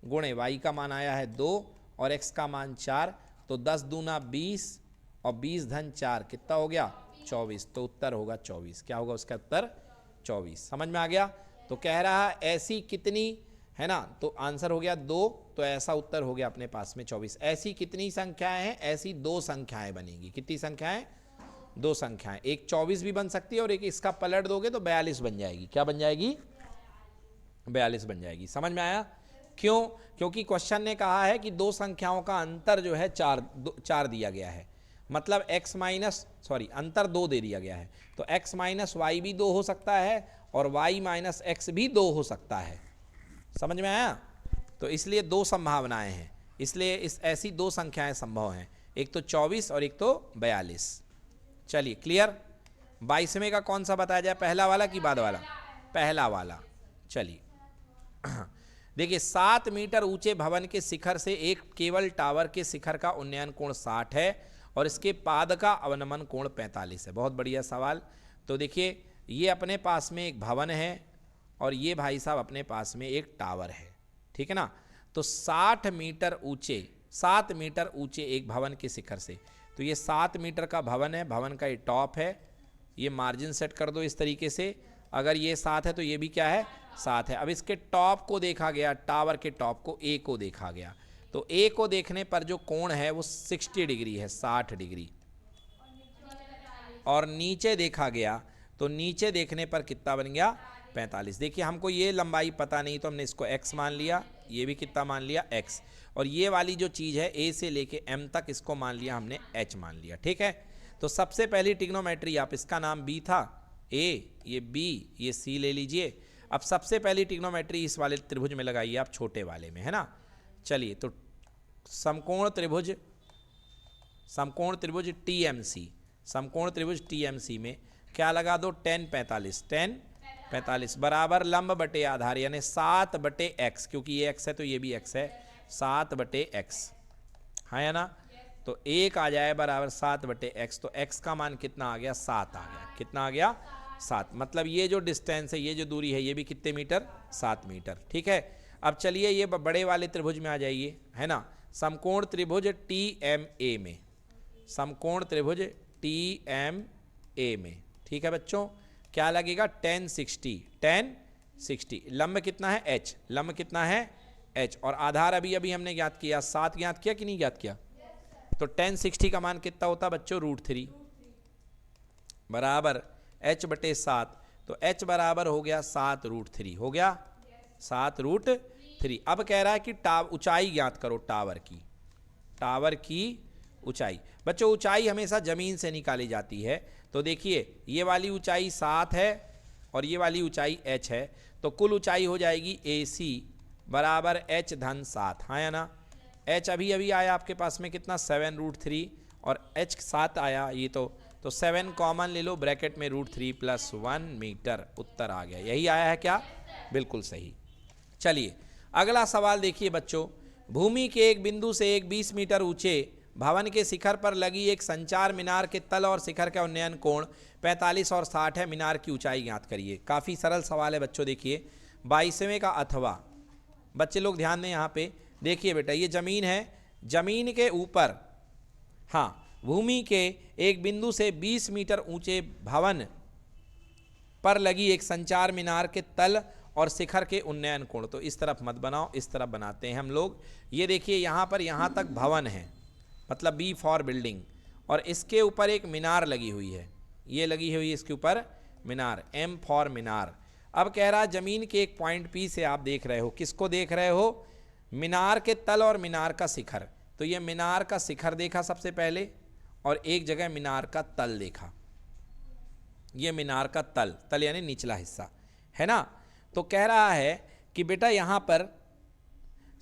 गुणे y का मान आया है 2 और x का मान 4, तो 10 दूना 20 और 20 धन 4 कितना हो गया 24, तो उत्तर होगा 24। क्या होगा उसका उत्तर? 24। समझ में आ गया? तो कह रहा ऐसी कितनी, है ना, तो आंसर हो गया 2, तो ऐसा उत्तर हो गया अपने पास में 24। ऐसी कितनी संख्याएं हैं? ऐसी 2 संख्याएं बनेगी। कितनी संख्याएं? 2 संख्याएं। एक 24 भी बन सकती है और एक इसका पलट दोगे तो 42 बन जाएगी। क्या बन जाएगी? 42 बन जाएगी। समझ में आया? क्यों? क्योंकि क्वेश्चन ने कहा है कि 2 संख्याओं का अंतर जो है 4 दिया गया है, मतलब अंतर 2 दे दिया गया है, तो x माइनस वाई भी 2 हो सकता है और y माइनस एक्स भी 2 हो सकता है। समझ में आया? तो इसलिए 2 संभावनाएं हैं, इसलिए ऐसी 2 संख्याएं संभव हैं, एक तो 24 और एक तो 42। चलिए क्लियर? 22वें का कौन सा बताया जाए, पहला वाला कि बाद वाला? पहला वाला। चलिए देखिए, 7 मीटर ऊंचे भवन के शिखर से एक केवल टावर के शिखर का उन्नयन कोण 60 है और इसके पाद का अवनमन कोण 45 है। बहुत बढ़िया सवाल। तो देखिए, ये अपने पास में एक भवन है और ये भाई साहब अपने पास में एक टावर है, ठीक है ना। तो 7 मीटर ऊंचे एक भवन के शिखर से, तो ये 7 मीटर का भवन है, भवन का ये टॉप है, ये मार्जिन सेट कर दो इस तरीके से। अगर ये 7 है तो ये भी क्या है? 7 है। अब इसके टॉप को देखा गया, टावर के टॉप को, ए को देखा गया, तो ए को देखने पर जो कोण है वो 60 डिग्री है, 60 डिग्री। और नीचे देखा गया तो नीचे देखने पर कितना बन गया? 45। देखिए, हमको ये लंबाई पता नहीं तो हमने इसको x मान लिया, ये भी कितना मान लिया? x। और ये वाली जो चीज़ है a से लेके m तक, इसको मान लिया हमने h मान लिया, ठीक है। तो सबसे पहली ट्रिग्नोमेट्री, आप इसका नाम b था, a, ये b, ये c ले लीजिए। अब सबसे पहली ट्रिग्नोमेट्री इस वाले त्रिभुज में लगाइए आप, छोटे वाले में, है ना। चलिए, तो समकोण त्रिभुज TMC में क्या लगा दो? 10 45 बराबर लंब बटे आधार, यानी 7 बटे x, क्योंकि ये x है तो ये भी x है, 7 बटे x, हाँ या ना। तो 1 आ जाए बराबर 7 बटे x, तो x का मान कितना आ गया? 7 आ गया। कितना आ गया? 7। मतलब ये जो डिस्टेंस है, ये जो दूरी है, ये भी कितने मीटर? 7 मीटर, ठीक है। अब चलिए ये बड़े वाले त्रिभुज में आ जाइए, है ना। समकोण त्रिभुज TMA में, समकोण त्रिभुज TMA में, ठीक है बच्चों, क्या लगेगा? 10 60। लंब कितना है? h। लंब कितना है? h। और आधार अभी अभी हमने ज्ञात किया, 7 ज्ञात किया कि नहीं ज्ञात किया? तो 10 60 का मान कितना होता बच्चों? √3 बराबर h बटे 7, तो h बराबर हो गया 7√3, हो गया 7√3। अब कह रहा है कि ऊंचाई ज्ञात करो टावर की ऊंचाई। बच्चों, ऊंचाई हमेशा जमीन से निकाली जाती है, तो देखिए ये वाली ऊंचाई 7 है और ये वाली ऊंचाई h है, तो कुल ऊंचाई हो जाएगी AC बराबर h धन 7, हाँ या ना। h अभी अभी आया आपके पास में कितना? 7√3 और h 7 आया, ये तो 7 कॉमन ले लो, ब्रैकेट में √3 + 1 मीटर, उत्तर आ गया। यही आया है क्या? बिल्कुल सही। चलिए अगला सवाल देखिए बच्चों, भूमि के एक बिंदु से एक 20 मीटर ऊंचे भवन के शिखर पर लगी एक संचार मीनार के तल और शिखर का उन्नयन कोण 45 और 60 है, मीनार की ऊंचाई ज्ञात करिए। काफ़ी सरल सवाल है बच्चों। देखिए 22वें का अथवा, बच्चे लोग ध्यान दें यहाँ पे। देखिए बेटा, ये जमीन है, जमीन के ऊपर, हाँ, भूमि के एक बिंदु से 20 मीटर ऊंचे भवन पर लगी एक संचार मीनार के तल और शिखर के उन्नयन कोण, तो इस तरफ मत बनाओ, इस तरफ बनाते हैं हम लोग। ये देखिए यहाँ पर, यहाँ तक भवन है, मतलब B फॉर बिल्डिंग, और इसके ऊपर एक मीनार लगी हुई है, ये लगी हुई है इसके ऊपर मीनार, M फॉर मीनार। अब कह रहा है जमीन के एक पॉइंट P से आप देख रहे हो, किसको देख रहे हो? मीनार के तल और मीनार का शिखर। तो ये मीनार का शिखर देखा सबसे पहले, और एक जगह मीनार का तल देखा, ये मीनार का तल यानी निचला हिस्सा, है ना। तो कह रहा है कि बेटा यहाँ पर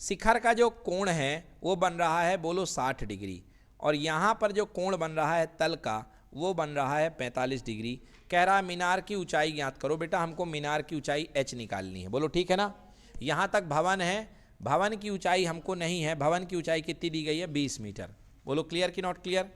शिखर का जो कोण है वो बन रहा है, बोलो 60 डिग्री, और यहाँ पर जो कोण बन रहा है तल का वो बन रहा है 45 डिग्री। कह रहा है मीनार की ऊंचाई ज्ञात करो। बेटा हमको मीनार की ऊंचाई h निकालनी है, बोलो ठीक है ना। यहाँ तक भवन है, भवन की ऊंचाई हमको नहीं है, भवन की ऊंचाई कितनी दी गई है? 20 मीटर। बोलो क्लियर कि नॉट क्लियर?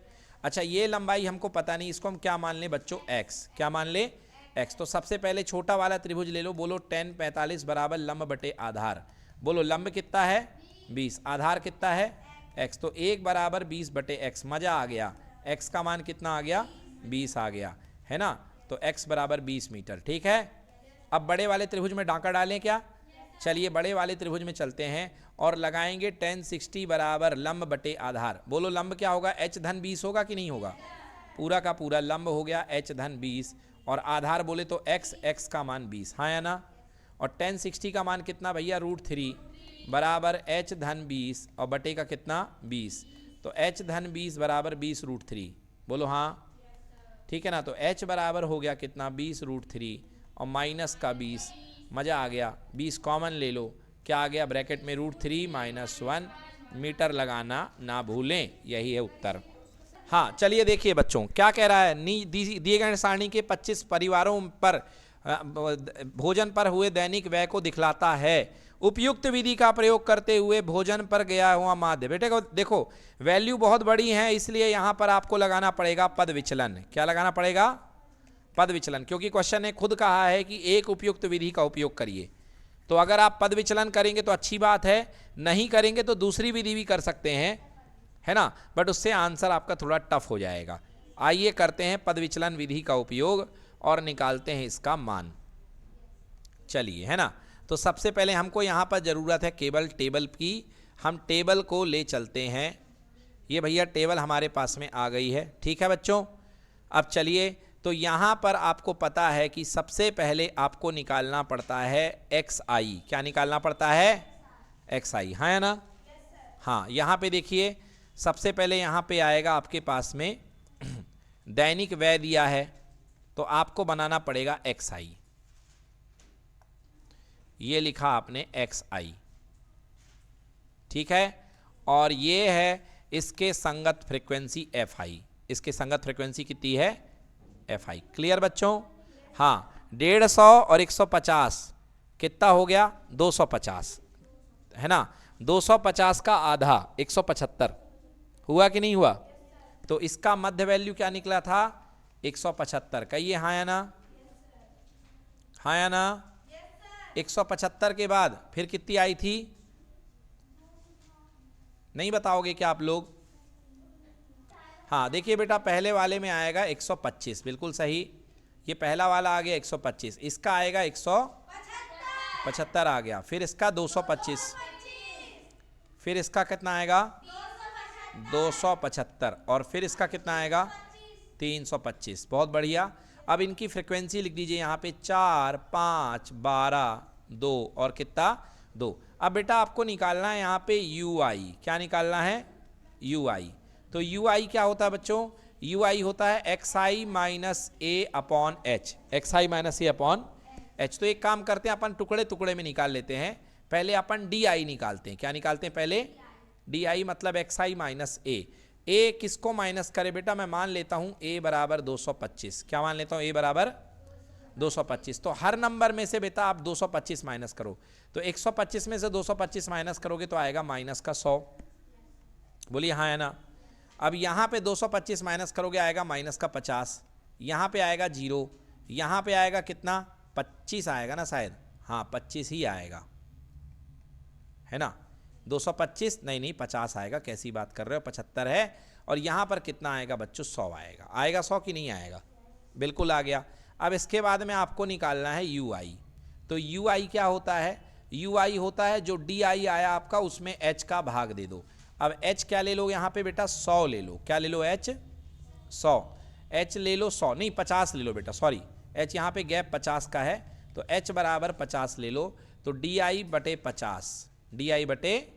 अच्छा, ये लंबाई हमको पता नहीं, इसको हम क्या मान लें बच्चों? x। क्या मान ले? x। तो सबसे पहले छोटा वाला त्रिभुज ले लो, बोलो 10 45 बराबर लंब बटे आधार। बोलो लंब कितना है? 20, आधार कितना है? x। तो 1 बराबर 20 बटे x। मजा आ गया, x का मान कितना आ गया? 20 आ गया, है ना। तो x बराबर 20 मीटर, ठीक है। अब बड़े वाले त्रिभुज में डांका डालें क्या? चलिए बड़े वाले त्रिभुज में चलते हैं और लगाएंगे tan 60 बराबर लंब बटे आधार। बोलो लंब क्या होगा? h धन 20 होगा कि नहीं होगा? पूरा का पूरा लंब हो गया h धन 20 और आधार बोले तो x का मान 20, हाँ या ना। और tan 60 का मान कितना भैया? √3 बराबर h धन 20 और बटे का कितना? 20। तो h धन 20 बराबर 20√3, बोलो हाँ, ठीक है ना। तो h बराबर हो गया कितना? 20√3 और माइनस का 20, मज़ा आ गया। 20 कॉमन ले लो, क्या आ गया? ब्रैकेट में √3 - 1 मीटर लगाना ना भूलें, यही है उत्तर। हाँ चलिए देखिए बच्चों क्या कह रहा है। दिए गए सारणी के 25 परिवारों पर भोजन पर हुए दैनिक व्यय को दिखलाता है। उपयुक्त विधि का प्रयोग करते हुए भोजन पर गया हुआ माध्य। बेटे को देखो वैल्यू बहुत बड़ी है, इसलिए यहाँ पर आपको लगाना पड़ेगा पद विचलन। क्या लगाना पड़ेगा? पद विचलन, क्योंकि क्वेश्चन ने खुद कहा है कि एक उपयुक्त विधि का उपयोग करिए। तो अगर आप पद विचलन करेंगे तो अच्छी बात है, नहीं करेंगे तो दूसरी विधि भी कर सकते हैं, है ना, बट उससे आंसर आपका थोड़ा टफ हो जाएगा। आइए करते हैं पद विचलन विधि का उपयोग और निकालते हैं इसका मान। चलिए, है ना। तो सबसे पहले हमको यहाँ पर ज़रूरत है केवल टेबल की। हम टेबल को ले चलते हैं। ये भैया टेबल हमारे पास में आ गई है, ठीक है बच्चों। अब चलिए, तो यहाँ पर आपको पता है कि सबसे पहले आपको निकालना पड़ता है xi। क्या निकालना पड़ता है? xi, हाँ या ना। हाँ, यहाँ पे देखिए सबसे पहले यहाँ पे आएगा आपके पास में दैनिक व्यय दिया है, तो आपको बनाना पड़ेगा xi। ये लिखा आपने xi, ठीक है। और ये है इसके संगत फ्रीक्वेंसी fi। इसके संगत फ्रीक्वेंसी कितनी है? fi। क्लियर बच्चों? हाँ, 150 और 150 कितना हो गया? 250, है ना। 250 का आधा 175 हुआ कि नहीं हुआ? तो इसका मध्य वैल्यू क्या निकला था? 175। कहिए हाँ या ना, हाँ या ना। 175 के बाद फिर कितनी आई थी? नहीं बताओगे क्या आप लोग? हाँ देखिए बेटा, पहले वाले में आएगा 125, बिल्कुल सही। ये पहला वाला आ गया 125, इसका आएगा 175 आ गया। फिर इसका 225, फिर इसका कितना आएगा? 275 और फिर इसका कितना आएगा? 325। बहुत बढ़िया। अब इनकी फ्रीक्वेंसी लिख दीजिए यहाँ पे 4, 5, 12, 2 और कितना? 2। अब बेटा आपको निकालना है यहाँ पे ui। क्या निकालना है? ui। तो ui क्या होता है बच्चों? ui होता है xi minus a upon h। xi minus a upon h। तो एक काम करते हैं, अपन टुकड़े टुकड़े में निकाल लेते हैं। पहले अपन di निकालते हैं। क्या निकालते हैं पहले? di मतलब xi माइनस a। a किसको माइनस करे बेटा? मैं मान लेता हूं a बराबर 225। क्या मान लेता हूं? a बराबर 225। तो हर नंबर में से बेटा आप 225 माइनस करो। तो 125 में से 225 माइनस करोगे तो आएगा माइनस का 100। बोलिए हाँ है ना। अब यहाँ पे 225 माइनस करोगे आएगा माइनस का 50। यहाँ पे आएगा 0। यहाँ पे आएगा कितना? 25 आएगा ना शायद। हाँ 25 ही आएगा, है ना। 225 नहीं 50 आएगा। कैसी बात कर रहे हो? 75 है। और यहाँ पर कितना आएगा बच्चों? 100 आएगा। आएगा 100 कि नहीं आएगा? बिल्कुल आ गया। अब इसके बाद में आपको निकालना है ui। तो ui क्या होता है? ui होता है जो di आया आपका उसमें h का भाग दे दो। अब h क्या ले लो यहाँ पे बेटा? 100 ले लो। क्या ले लो? h 100। h ले लो 100 नहीं 50 ले लो बेटा, सॉरी h यहाँ पे गैप 50 का है, तो h बराबर 50 ले लो। तो di बटे 50, di बटे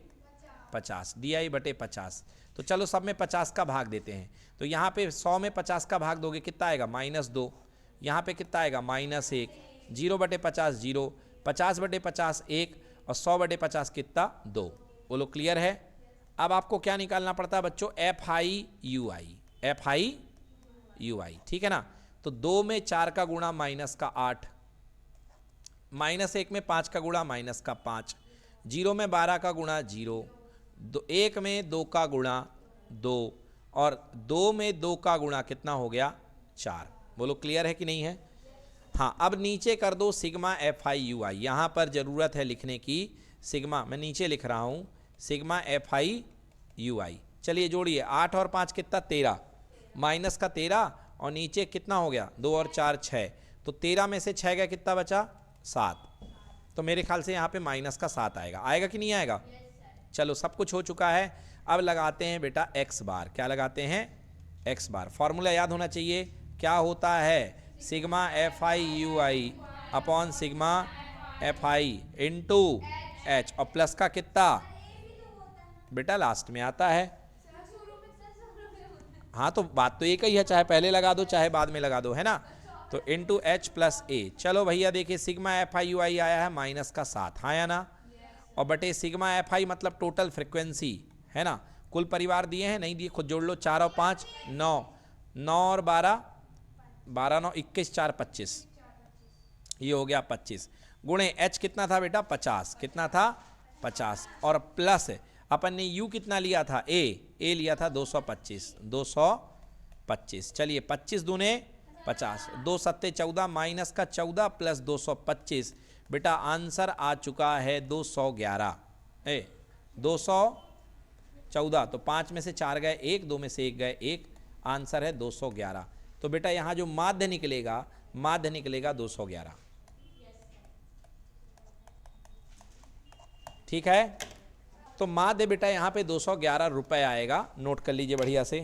50, di बटे 50। तो चलो सब में 50 का भाग देते हैं। तो यहाँ पे 100 में 50 का भाग दोगे कितना आएगा? -2। यहाँ पे कितना आएगा? -1। 0 बटे 50 0, 50 बटे 50 1 और 100 बटे 50 कितना? 2। बोलो क्लियर है। अब आपको क्या निकालना पड़ता है बच्चों? fi ui, ठीक है ना। तो 2 में 4 का गुणा माइनस का 8, -1 में 5 का गुणा माइनस का 5, 0 में 12 का गुणा 0, 1 में 2 का गुणा 2 और 2 में 2 का गुणा कितना हो गया? 4। बोलो क्लियर है कि नहीं है? हाँ, अब नीचे कर दो सिग्मा fi ui। यहाँ पर ज़रूरत है लिखने की सिग्मा, मैं नीचे लिख रहा हूँ सिग्मा fi ui। चलिए जोड़िए, 8 और 5 कितना? 13, माइनस का 13 और नीचे कितना हो गया 2 और 4 6, तो 13 में से 6 गया, कितना बचा 7। तो मेरे ख्याल से यहाँ पे माइनस का 7 आएगा। आएगा कि नहीं आएगा? चलो सब कुछ हो चुका है। अब लगाते हैं बेटा एक्स बार। क्या लगाते हैं? एक्स बार। फॉर्मूला याद होना चाहिए, क्या होता है? Sigma F I you I upon sigma F I into H, और प्लस का कितना बेटा लास्ट में आता है। हाँ तो बात तो एक ही है, चाहे पहले लगा दो चाहे बाद में लगा दो, है ना। तो इंटू एच प्लस ए। चलो भैया देखिए सिग्मा एफ आई यू आई आया है माइनस का 7, हाँ या ना। और बटे सिग्मा एफ आई मतलब टोटल फ्रिक्वेंसी, है ना। कुल परिवार दिए हैं, नहीं दिए खुद जोड़ लो। 4 और 5 9, 9 और 12 12 9 21 4 25, ये हो गया 25 गुणे एच कितना था बेटा 50, कितना था 50, और प्लस अपन ने यू कितना लिया था ए लिया था 225 225। चलिए 25 दूने 50, 2 सत्ते 14 माइनस का 14 प्लस 225, बेटा आंसर आ चुका है 211 214। तो 5 में से 4 गए 1, 2 में से 1 गए 1, आंसर है 211। तो बेटा यहाँ जो माध्य निकलेगा 211। ठीक है, तो माध्य बेटा यहाँ पे 211 रुपये आएगा, नोट कर लीजिए बढ़िया से।